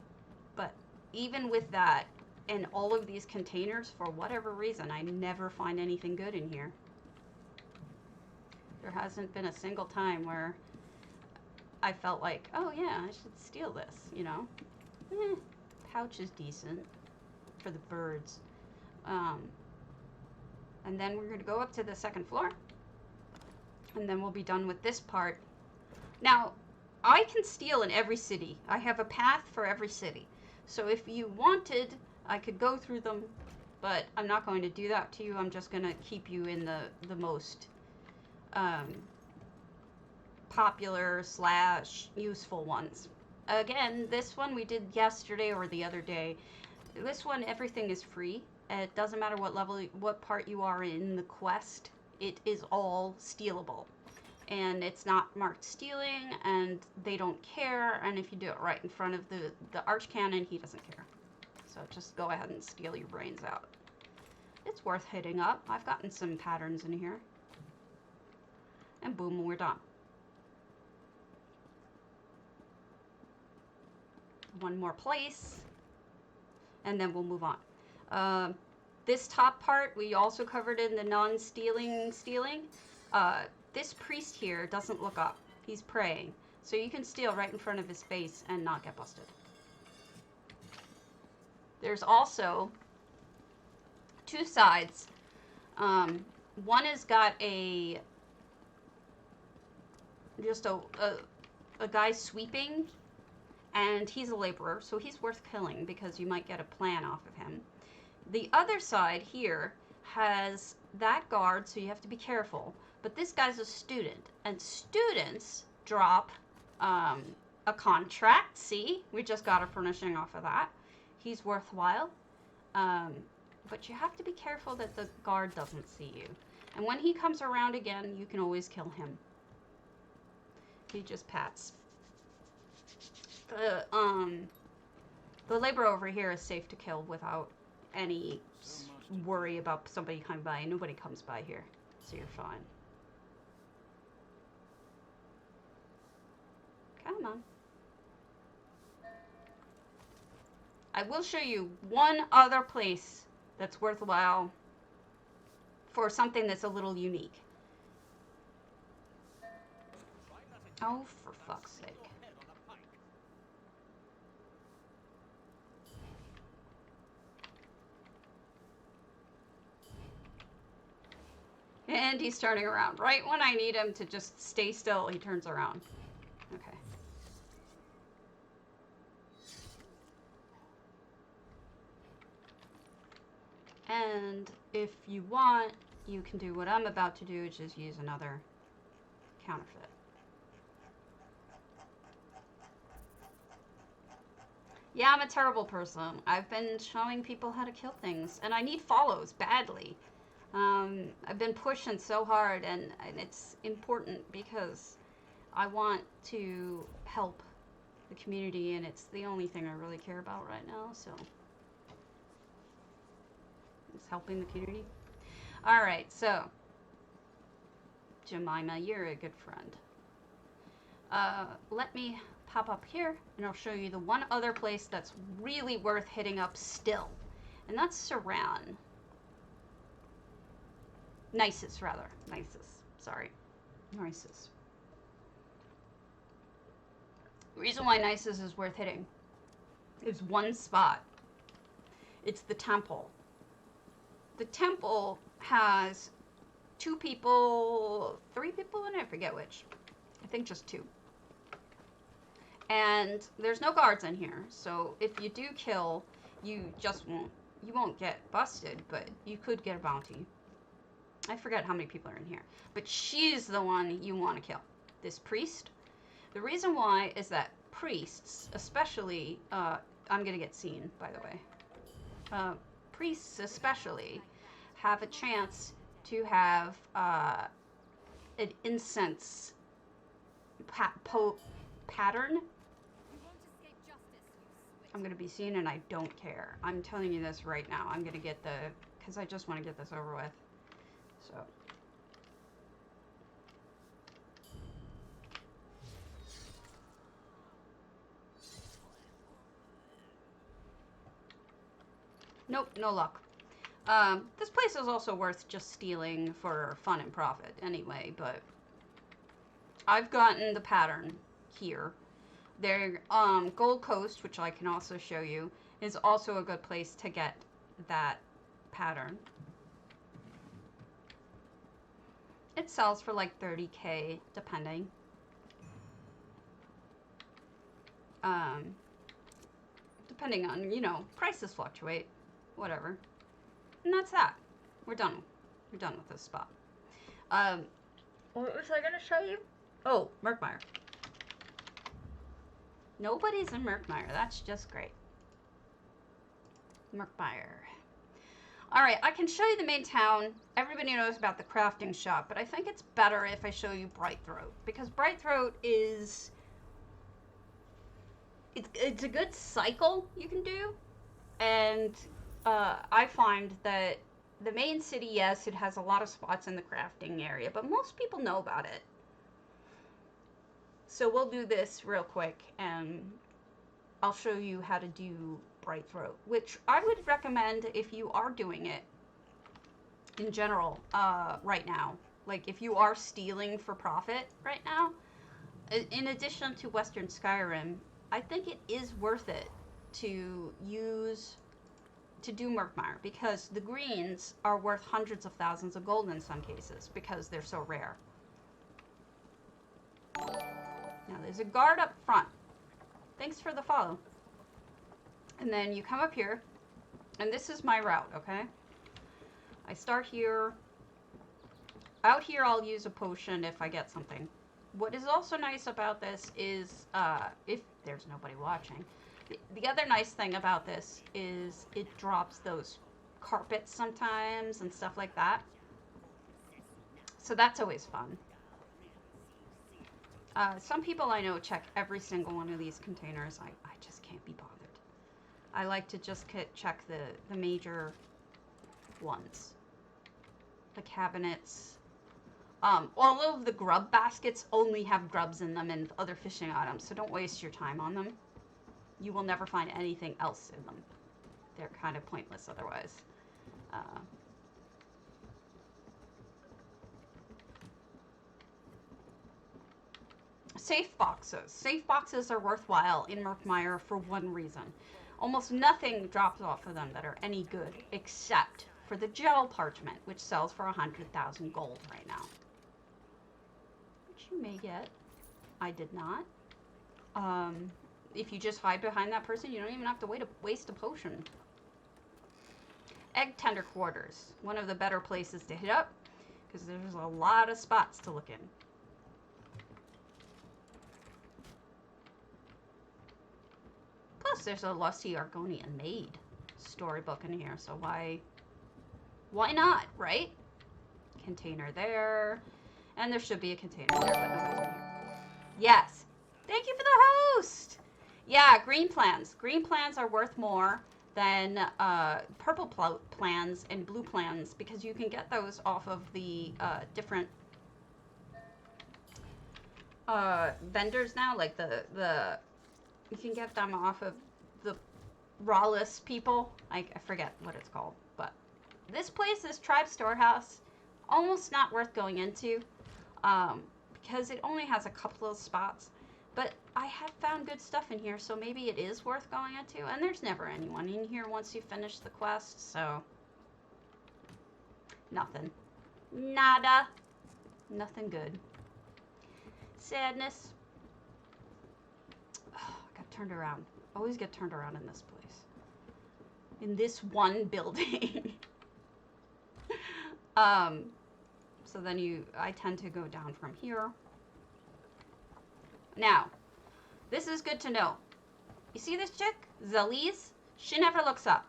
[SPEAKER 1] But even with that, and all of these containers, for whatever reason, I never find anything good in here. There hasn't been a single time where I felt like, oh yeah, I should steal this, you know? Pouch is decent for the birds. And then we're going to go up to the second floor. And then we'll be done with this part. Now, I can steal in every city. I have a path for every city. So if you wanted, I could go through them, but I'm not going to do that to you. I'm just going to keep you in the most popular / useful ones. Again, this one we did yesterday or the other day. This one, everything is free. It doesn't matter what level, what part you are in the quest. It is all stealable. And it's not marked stealing, and they don't care. And if you do it right in front of the archcanon, he doesn't care. So just go ahead and steal your brains out. It's worth hitting up. I've gotten some patterns in here. And boom, we're done. One more place, and then we'll move on. This top part we also covered in the non-stealing stealing. This priest here doesn't look up. He's praying. So you can steal right in front of his face and not get busted. There's also two sides. One has got just a guy sweeping, and he's a laborer, so he's worth killing because you might get a plan off of him. The other side here has that guard, so you have to be careful. But this guy's a student, and students drop a contract. See, we just got a furnishing off of that. He's worthwhile. But you have to be careful that the guard doesn't see you. And when he comes around again, you can always kill him. He just pats. The laborer over here is safe to kill without any worry about somebody coming by. Nobody comes by here, so you're fine. Come on. I will show you one other place that's worthwhile for something that's a little unique. Oh, for fuck's sake. And he's turning around. Right when I need him to just stay still, he turns around. Okay. And if you want, you can do what I'm about to do, which is use another counterfeit. Yeah, I'm a terrible person. I've been showing people how to kill things, and I need follows badly. I've been pushing so hard, and it's important because I want to help the community, and it's the only thing I really care about right now, so it's helping the community. Alright, so Jemima, you're a good friend. Let me pop up here, and I'll show you the one other place that's really worth hitting up still, and that's Saran. Nisus, rather. Nisus. Sorry. Nisus. The reason why Nisus is worth hitting is one spot. It's the temple. The temple has 2 people, 3 people in it, I forget which. I think just 2. And there's no guards in here, so if you do kill, you won't get busted, but you could get a bounty. I forget how many people are in here, but she's the one you want to kill. This priest. The reason why is that priests, especially, I'm gonna get seen, by the way. Priests especially have a chance to have an incense pattern.
[SPEAKER 4] You won't escape justice, you
[SPEAKER 1] I'm going to be seen and I don't care. I'm telling you this right now. I'm going to get the, because I just want to get this over with. So. Nope, no luck. This place is also worth just stealing for fun and profit anyway, but I've gotten the pattern here. Their Gold Coast, which I can also show you, is also a good place to get that pattern. It sells for like 30k, depending. Depending on, you know, prices fluctuate, whatever. And that's that. We're done. We're done with this spot. What was I gonna show you? Oh, Murkmire. Nobody's in Murkmire. That's just great. Murkmire. Alright, I can show you the main town. Everybody knows about the crafting shop, but I think it's better if I show you Brightthroat. Because Brightthroat is... It's a good cycle you can do. And I find that the main city, yes, it has a lot of spots in the crafting area, but most people know about it. So we'll do this real quick, and I'll show you how to do Brightthroat, which I would recommend if you are doing it in general right now. Like, if you are stealing for profit right now, in addition to Western Skyrim, I think it is worth it to do Murkmire, because the greens are worth hundreds of thousands of gold in some cases, because they're so rare. Now, there's a guard up front. Thanks for the follow. And then you come up here, and this is my route, okay? I start here. Out here, I'll use a potion if I get something. What is also nice about this is, if there's nobody watching, the other nice thing about this is it drops those carpets sometimes and stuff like that. So that's always fun. Some people I know check every single one of these containers. I just can't be bothered. I like to just check the major ones. The cabinets. All of the grub baskets only have grubs in them and other fishing items, so don't waste your time on them. You will never find anything else in them. They're kind of pointless otherwise. Safe boxes. Safe boxes are worthwhile in Murkmire for one reason. Almost nothing drops off of them that are any good, except for the gel parchment, which sells for 100,000 gold right now. Which you may get. I did not. If you just hide behind that person, you don't even have to waste a potion. Egg tender quarters. One of the better places to hit up, because there's a lot of spots to look in. Plus, there's a lusty Argonian maid storybook in here, so why not, right? Container there, and there should be a container there, but nobody's in here. Yes, thank you for the host. Yeah, green plans. Green plans are worth more than purple plans and blue plans, because you can get those off of the different vendors now, like the you can get them off of the Rawless people. I forget what it's called, but this place, this tribe storehouse, almost not worth going into because it only has a couple of spots. But I have found good stuff in here, so maybe it is worth going into. And there's never anyone in here once you finish the quest, so nothing. Nada. Nothing good. Sadness. Oh, I got turned around. Always get turned around in this place. In this one building. So then I tend to go down from here. Now, this is good to know. You see this chick? Zaliz? She never looks up.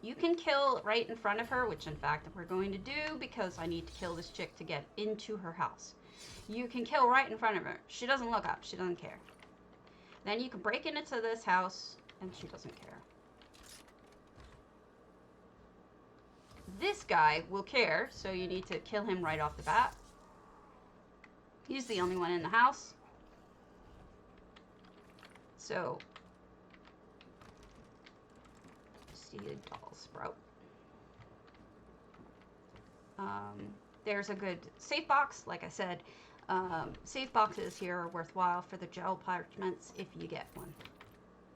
[SPEAKER 1] You can kill right in front of her, which in fact we're going to do because I need to kill this chick to get into her house. You can kill right in front of her. She doesn't look up. She doesn't care. Then you can break into this house And she doesn't care. This guy will care, so you need to kill him right off the bat. He's the only one in the house. So, seeded doll sprout. There's a good safe box. Like I said, safe boxes here are worthwhile for the gel parchments if you get one.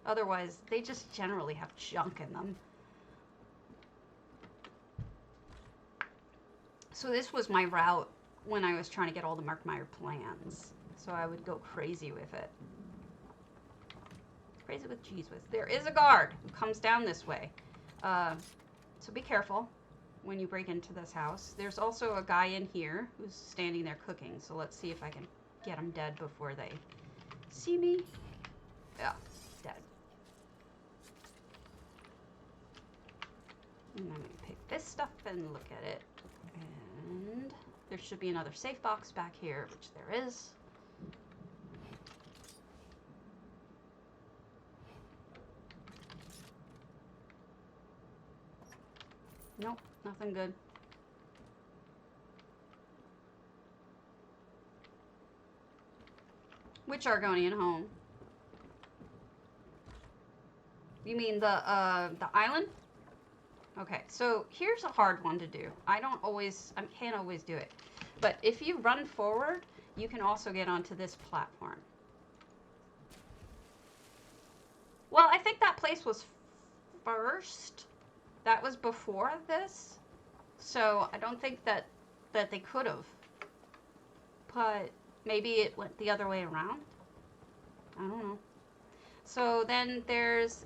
[SPEAKER 1] Otherwise, they just generally have junk in them. So this was my route when I was trying to get all the Markmeyer plans. So I would go crazy with it. Crazy with cheese whiz. There is a guard who comes down this way. So be careful when you break into this house. There's also a guy in here who's standing there cooking. So let's see if I can get him dead before they see me. Yeah, dead. And I'm going to pick this stuff and look at it. And there should be another safe box back here, which there is. Nope, nothing good. Which Argonian home? You mean the island? Okay, so here's a hard one to do. I can't always do it. But if you run forward, you can also get onto this platform. Well, I think that place was first. That was before this. So I don't think that they could have. But maybe it went the other way around. I don't know. So then there's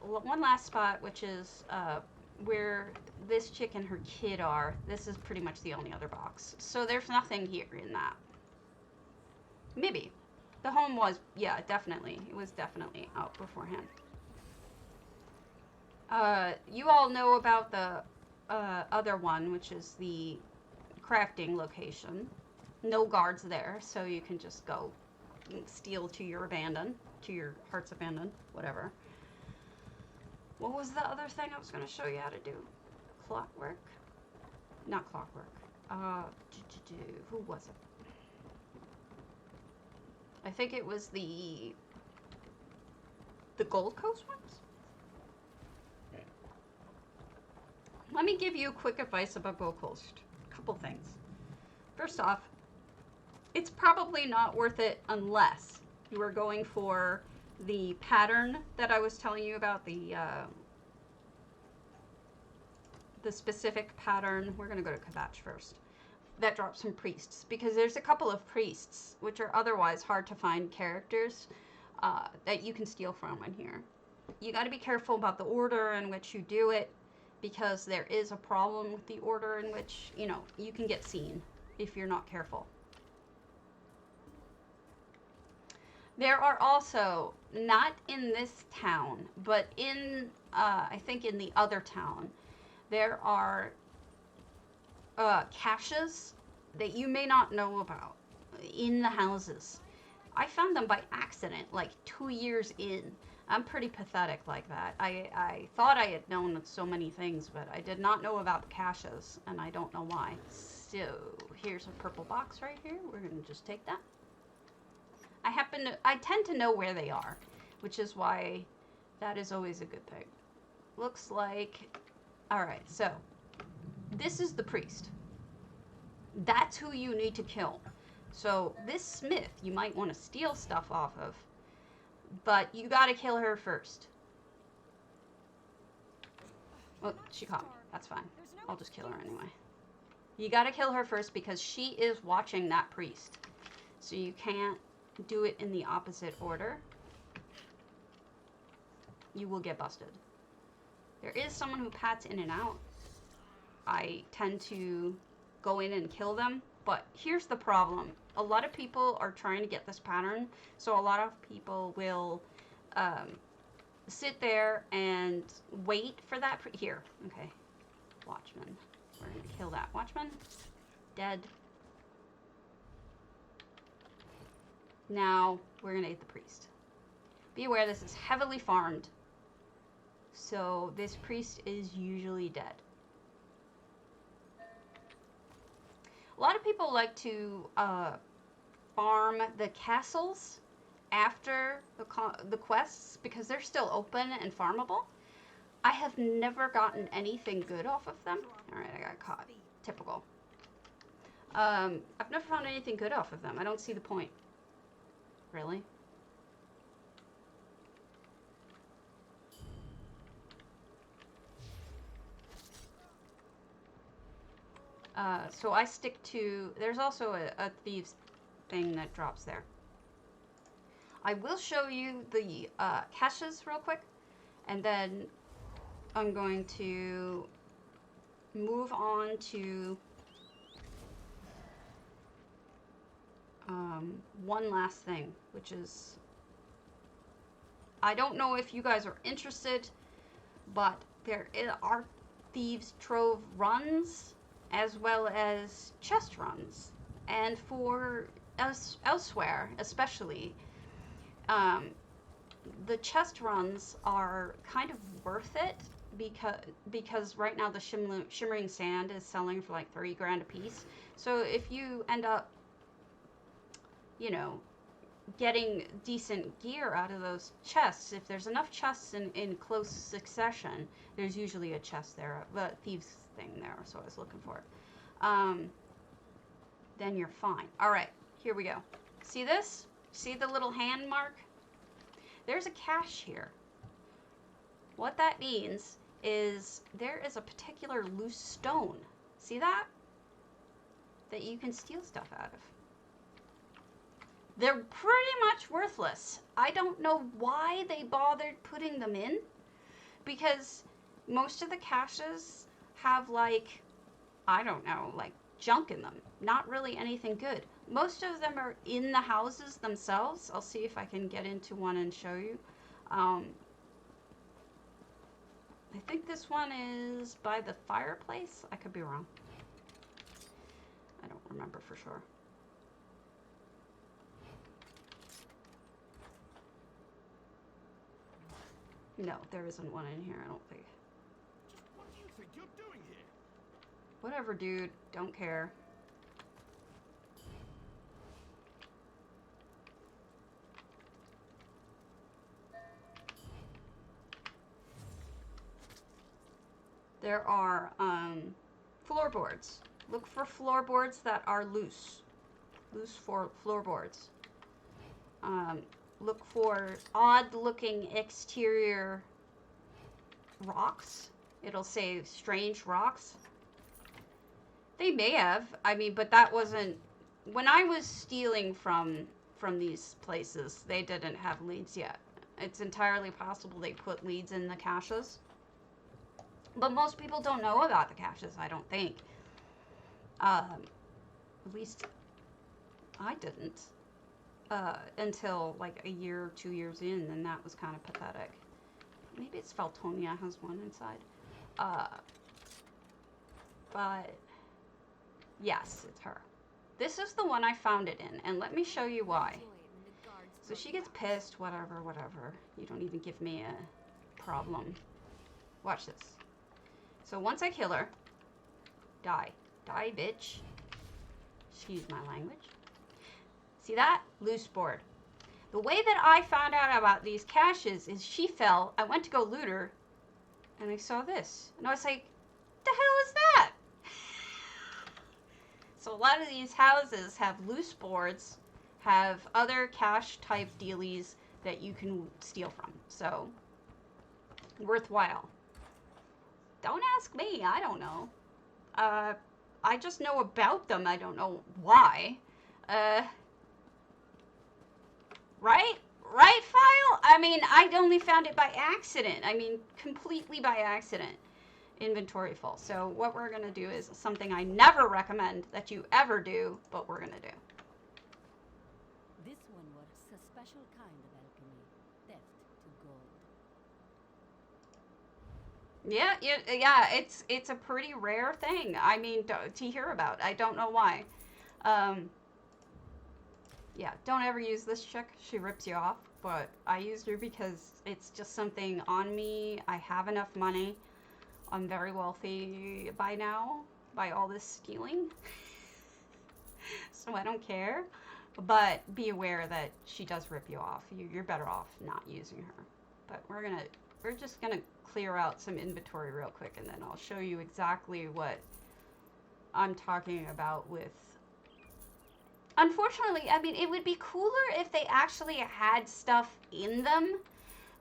[SPEAKER 1] one last spot, which is where this chick and her kid are. This is pretty much the only other box. So there's nothing here in that. Maybe. The home was, yeah, definitely. It was definitely out beforehand. You all know about the other one, which is the crafting location. No guards there, so you can just go steal to your heart's abandon, whatever. What was the other thing I was going to show you how to do? Clockwork? Not clockwork. Who was it? I think it was the Gold Coast ones? Let me give you quick advice about Gold Coast. A couple things. First off, it's probably not worth it unless you are going for the pattern that I was telling you about, the specific pattern. We're going to go to Kvatch first. That drops some priests, because there's a couple of priests, which are otherwise hard to find characters, that you can steal from in here. You got to be careful about the order in which you do it, because there is a problem with the order in which, you can get seen if you're not careful. There are also, not in this town, but in, I think in the other town, there are caches that you may not know about in the houses. I found them by accident, like 2 years in. I'm pretty pathetic like that. I thought I had known so many things, but I did not know about the caches, and I don't know why. So, here's a purple box right here. We're going to just take that. I tend to know where they are, which is why that is always a good thing. Looks like, alright, so, this is the priest. That's who you need to kill. So, this smith, you might want to steal stuff off of, but you gotta kill her first. Oh, she caught me. That's fine. I'll just kill her anyway. You gotta kill her first because she is watching that priest. So you can't do it in the opposite order. You will get busted. There is someone who pats in and out. I tend to go in and kill them, but here's the problem. A lot of people are trying to get this pattern, so a lot of people will sit there and wait for that. Here, okay. Watchman. We're going to kill that watchman. Dead. Now, we're going to eat the priest. Be aware this is heavily farmed, So this priest is usually dead. A lot of people like to farm the castles after the quests because they're still open and farmable. I have never gotten anything good off of them. Alright, I got caught. Typical. I've never found anything good off of them. I don't see the point. Really? So I stick to... There's also a thieves thing that drops there. I will show you the caches real quick, and then I'm going to move on to one last thing, which is... I don't know if you guys are interested, but there are Thieves' Trove runs as well as chest runs, and for elsewhere especially, the chest runs are kind of worth it because right now the shimmering sand is selling for like 30 grand a piece. So if you end up, you know, getting decent gear out of those chests, if there's enough chests in close succession, there's usually a chest there, the thieves thing there, so I was looking for it. Then you're fine. Alright, here we go. See this? See the little hand mark? There's a cache here. What that means is there is a particular loose stone. See that? That you can steal stuff out of. They're pretty much worthless. I don't know why they bothered putting them in, because most of the caches have, like, I don't know, like junk in them. Not really anything good. Most of them are in the houses themselves. I'll see if I can get into one and show you. I think this one is by the fireplace. I could be wrong. I don't remember for sure. No, there isn't one in here, I don't think.
[SPEAKER 3] Just what do you think you're doing here?
[SPEAKER 1] Whatever, dude. Don't care. There are floorboards. Look for floorboards that are loose. Loose floorboards. Look for odd-looking exterior rocks. It'll say strange rocks. They may have. I mean, but that wasn't... When I was stealing from these places, they didn't have leads yet. It's entirely possible they put leads in the caches. But most people don't know about the caches, I don't think. At least I didn't. Until like a year or 2 years in, and that was kind of pathetic. Maybe it's Feltonia has one inside. But yes, it's her. This is the one I found it in, and let me show you why. So she gets pissed, whatever. You don't even give me a problem. Watch this. So once I kill her, die, bitch. Excuse my language. See that? Loose board. The way that I found out about these caches is she fell, I went to go loot her, and I saw this. And I was like, the hell is that? So a lot of these houses have loose boards, have other cache type dealies that you can steal from. So, worthwhile. Don't ask me, I don't know. I just know about them, I don't know why. Right? Right, File? I mean, I only found it by accident. I mean, completely by accident. Inventory full. So what we're going to do is something I never recommend that you ever do, but we're going to do.
[SPEAKER 2] This one was a special kind of alchemy. Theft to gold.
[SPEAKER 1] Yeah, it's a pretty rare thing. I mean, to hear about. I don't know why. Yeah, don't ever use this chick. She rips you off. But I used her because it's just something on me. I have enough money. I'm very wealthy by now, by all this stealing. So I don't care. But be aware that she does rip you off. You're better off not using her. But we're just gonna clear out some inventory real quick, and then I'll show you exactly what I'm talking about with. Unfortunately, I mean, it would be cooler if they actually had stuff in them,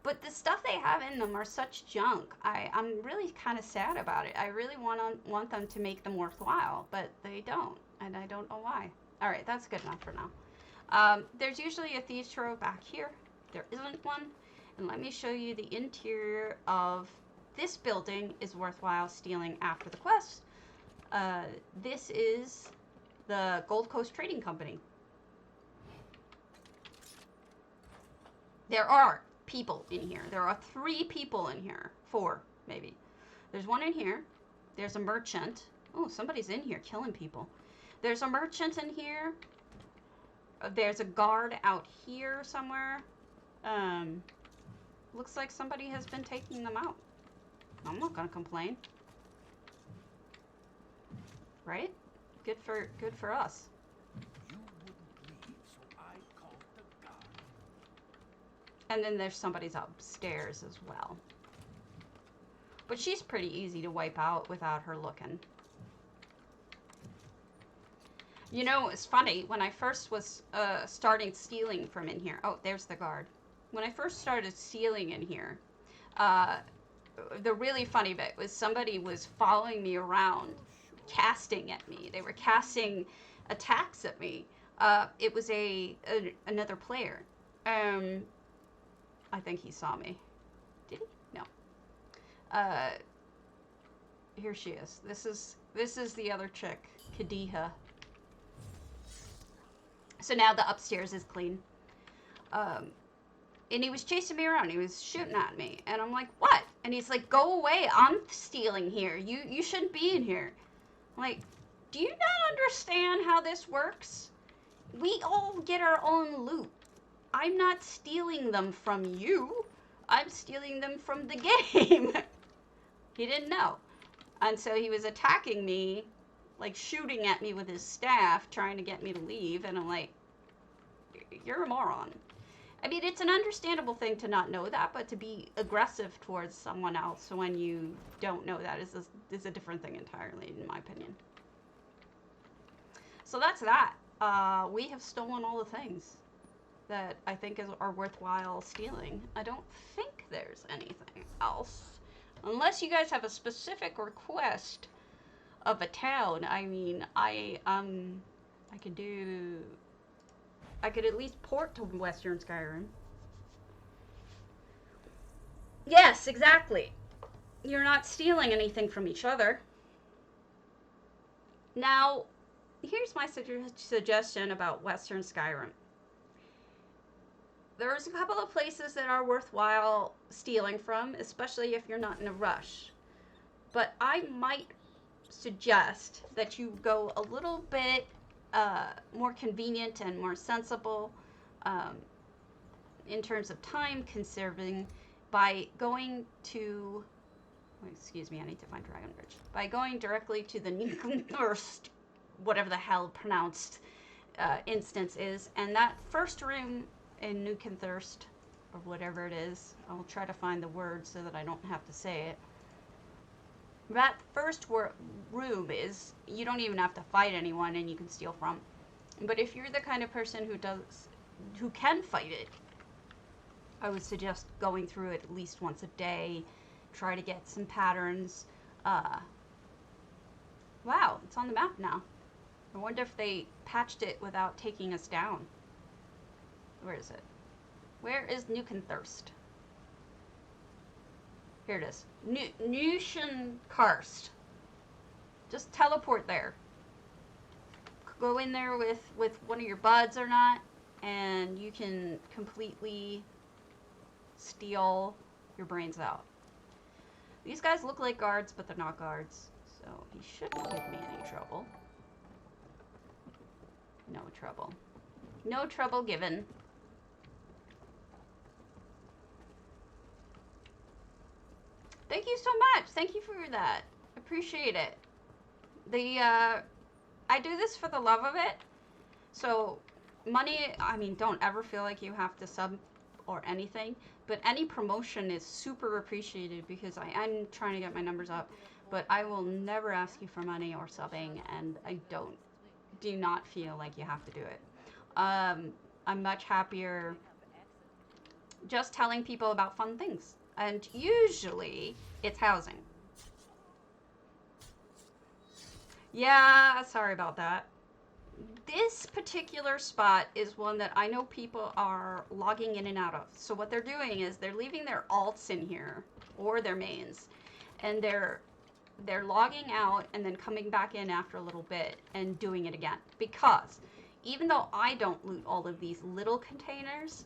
[SPEAKER 1] but the stuff they have in them are such junk. I'm really kind of sad about it. I really want them to make them worthwhile, but they don't, and I don't know why. All right, that's good enough for now. There's usually a thieves' trove back here. There isn't one, and let me show you the interior of this building is worthwhile stealing after the quest. This is the Gold Coast Trading Company. There are people in here. There are 3 people in here. 4, maybe. There's one in here. There's a merchant. Oh, somebody's in here killing people. There's a merchant in here. There's a guard out here somewhere. Looks like somebody has been taking them out. I'm not gonna complain. Right? Good for us.
[SPEAKER 3] You wouldn't leave, so I called the guard.
[SPEAKER 1] And then there's somebody's upstairs as well. But she's pretty easy to wipe out without her looking. You know, it's funny, when I first was starting stealing from in here. Oh, there's the guard. When I first started stealing in here, the really funny bit was somebody was following me around, casting at me. They were casting attacks at me. It was another player. I think he saw me. Did he? No. Here she is. This is the other chick, Kadiha. So now the upstairs is clean. And he was chasing me around. He was shooting at me. And I'm like, what? And he's like, go away. I'm stealing here. You shouldn't be in here. I'm like, do you not understand how this works? We all get our own loot. I'm not stealing them from you. I'm stealing them from the game. He didn't know. And so he was attacking me, like shooting at me with his staff, trying to get me to leave. And I'm like, you're a moron. I mean, it's an understandable thing to not know that, but to be aggressive towards someone else when you don't know that is a different thing entirely, in my opinion. So that's that. We have stolen all the things that I think are worthwhile stealing. I don't think there's anything else. Unless you guys have a specific request of a town. I mean, I could at least port to Western Skyrim. Yes, exactly. You're not stealing anything from each other. Now, here's my suggestion about Western Skyrim. There's a couple of places that are worthwhile stealing from, especially if you're not in a rush. But I might suggest that you go a little bit more convenient and more sensible in terms of time conserving by going to, excuse me, I need to find Dragon Bridge, by going directly to the Nukenthurst, whatever the hell pronounced instance is, and that first room in Nukenthurst, or whatever it is, I'll try to find the word so that I don't have to say it. That first room is, you don't even have to fight anyone and you can steal from. But if you're the kind of person who can fight it, I would suggest going through it at least once a day. Try to get some patterns. Wow, it's on the map now. I wonder if they patched it without taking us down. Where is it? Where is Nukenthurst? Here it is. Nukenkarst. Just teleport there. Go in there with one of your buds or not, and you can completely steal your brains out. These guys look like guards, but they're not guards, so he shouldn't give me any trouble. No trouble. No trouble given. Thank you so much. Thank you for that. Appreciate it. I do this for the love of it. So, money, I mean, don't ever feel like you have to sub or anything. But any promotion is super appreciated because I am trying to get my numbers up. But I will never ask you for money or subbing, and I do not feel like you have to do it. I'm much happier just telling people about fun things. And usually, it's housing. Yeah, sorry about that. This particular spot is one that I know people are logging in and out of. So what they're doing is they're leaving their alts in here, or their mains, and they're logging out and then coming back in after a little bit and doing it again. Because even though I don't loot all of these little containers,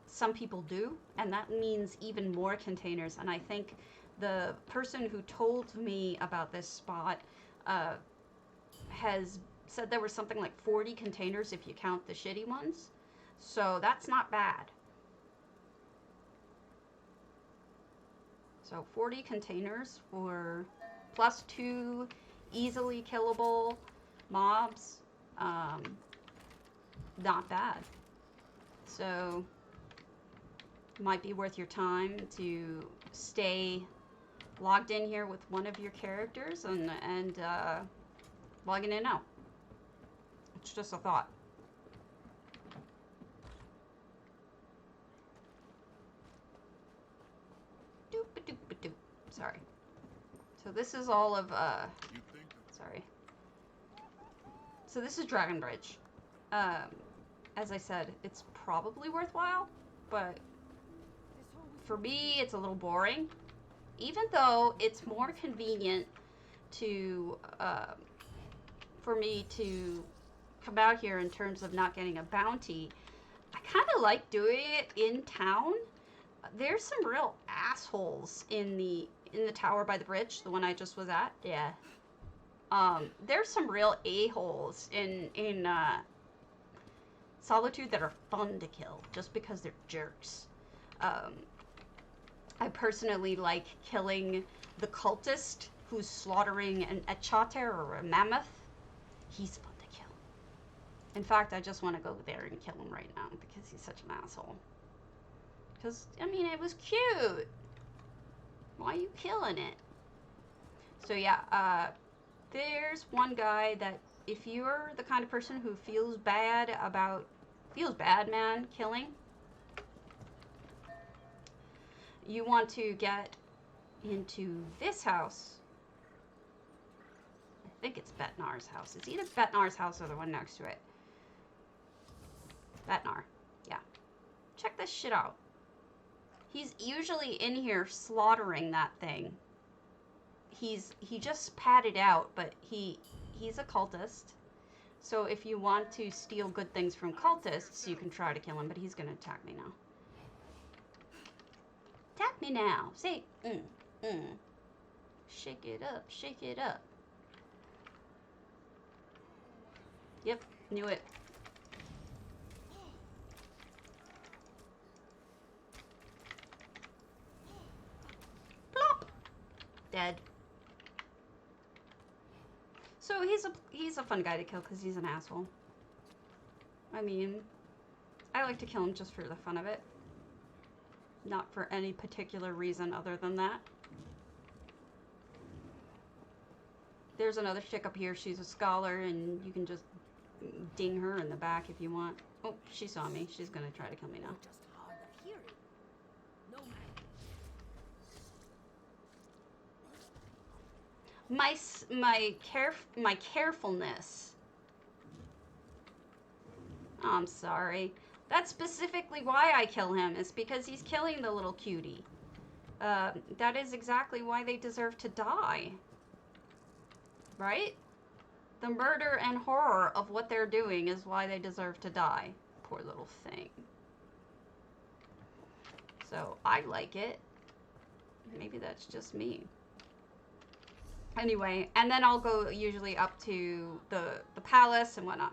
[SPEAKER 1] some people do, and that means even more containers. And I think the person who told me about this spot has said there was something like 40 containers if you count the shitty ones. So that's not bad. So 40 containers for plus 2 easily killable mobs. Not bad. So might be worth your time to stay logged in here with one of your characters and logging in and out. It's just a thought. Doop-a-doop-a-doop. Sorry. So this is all of, sorry. So this is Dragon Bridge. As I said, it's probably worthwhile, but for me, it's a little boring. Even though it's more convenient to, for me to come out here in terms of not getting a bounty, I kind of like doing it in town. There's some real assholes in the tower by the bridge, the one I just was at. Yeah. There's some real a-holes in Solitude that are fun to kill just because they're jerks. I personally like killing the cultist who's slaughtering a chater or a mammoth. He's fun to kill. In fact, I just want to go there and kill him right now because he's such an asshole. Because, I mean, it was cute. Why are you killing it? So yeah, there's one guy that if you're the kind of person who feels bad, man, killing, you want to get into this house. I think it's Betnar's house. It's either Betnar's house or the one next to it. Betnar, yeah. Check this shit out. He's usually in here slaughtering that thing. He just padded out, but he's a cultist. So if you want to steal good things from cultists, you can try to kill him, but he's gonna attack me now. Attack me now. Say, Shake it up, shake it up. Yep, knew it. Plop. Dead. So he's a fun guy to kill because he's an asshole. I mean, I like to kill him just for the fun of it. Not for any particular reason other than that. There's another chick up here. She's a scholar, and you can just ding her in the back if you want. Oh, she saw me. She's gonna try to kill me now.
[SPEAKER 2] Just hard of hearing. No
[SPEAKER 1] My carefulness. Oh, I'm sorry. That's specifically why I kill him. Is because he's killing the little cutie. That is exactly why they deserve to die. Right? The murder and horror of what they're doing is why they deserve to die. Poor little thing. So, I like it. Maybe that's just me. Anyway, and then I'll go usually up to the palace and whatnot.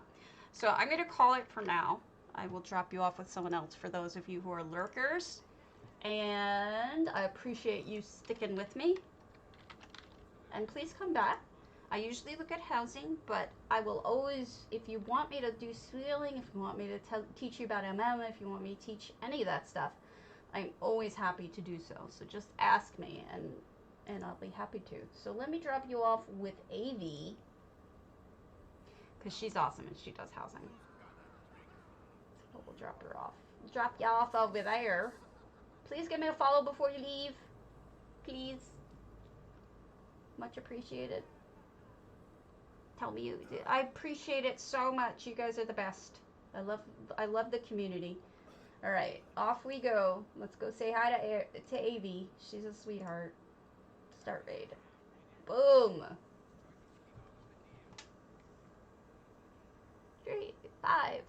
[SPEAKER 1] So I'm going to call it for now. I will drop you off with someone else for those of you who are lurkers. And I appreciate you sticking with me. And please come back. I usually look at housing, but I will always, if you want me to do squealing, if you want me to teach you about MM, if you want me to teach any of that stuff, I'm always happy to do so. So just ask me, and I'll be happy to. So let me drop you off with AV, because she's awesome and she does housing. So we'll drop her off. Drop you off over there. Please give me a follow before you leave. Please. Much appreciated. Tell me you did. I appreciate it so much. You guys are the best. I love the community. All right, off we go. Let's go say hi to AV. She's a sweetheart. Start raid. Boom. 3, 5.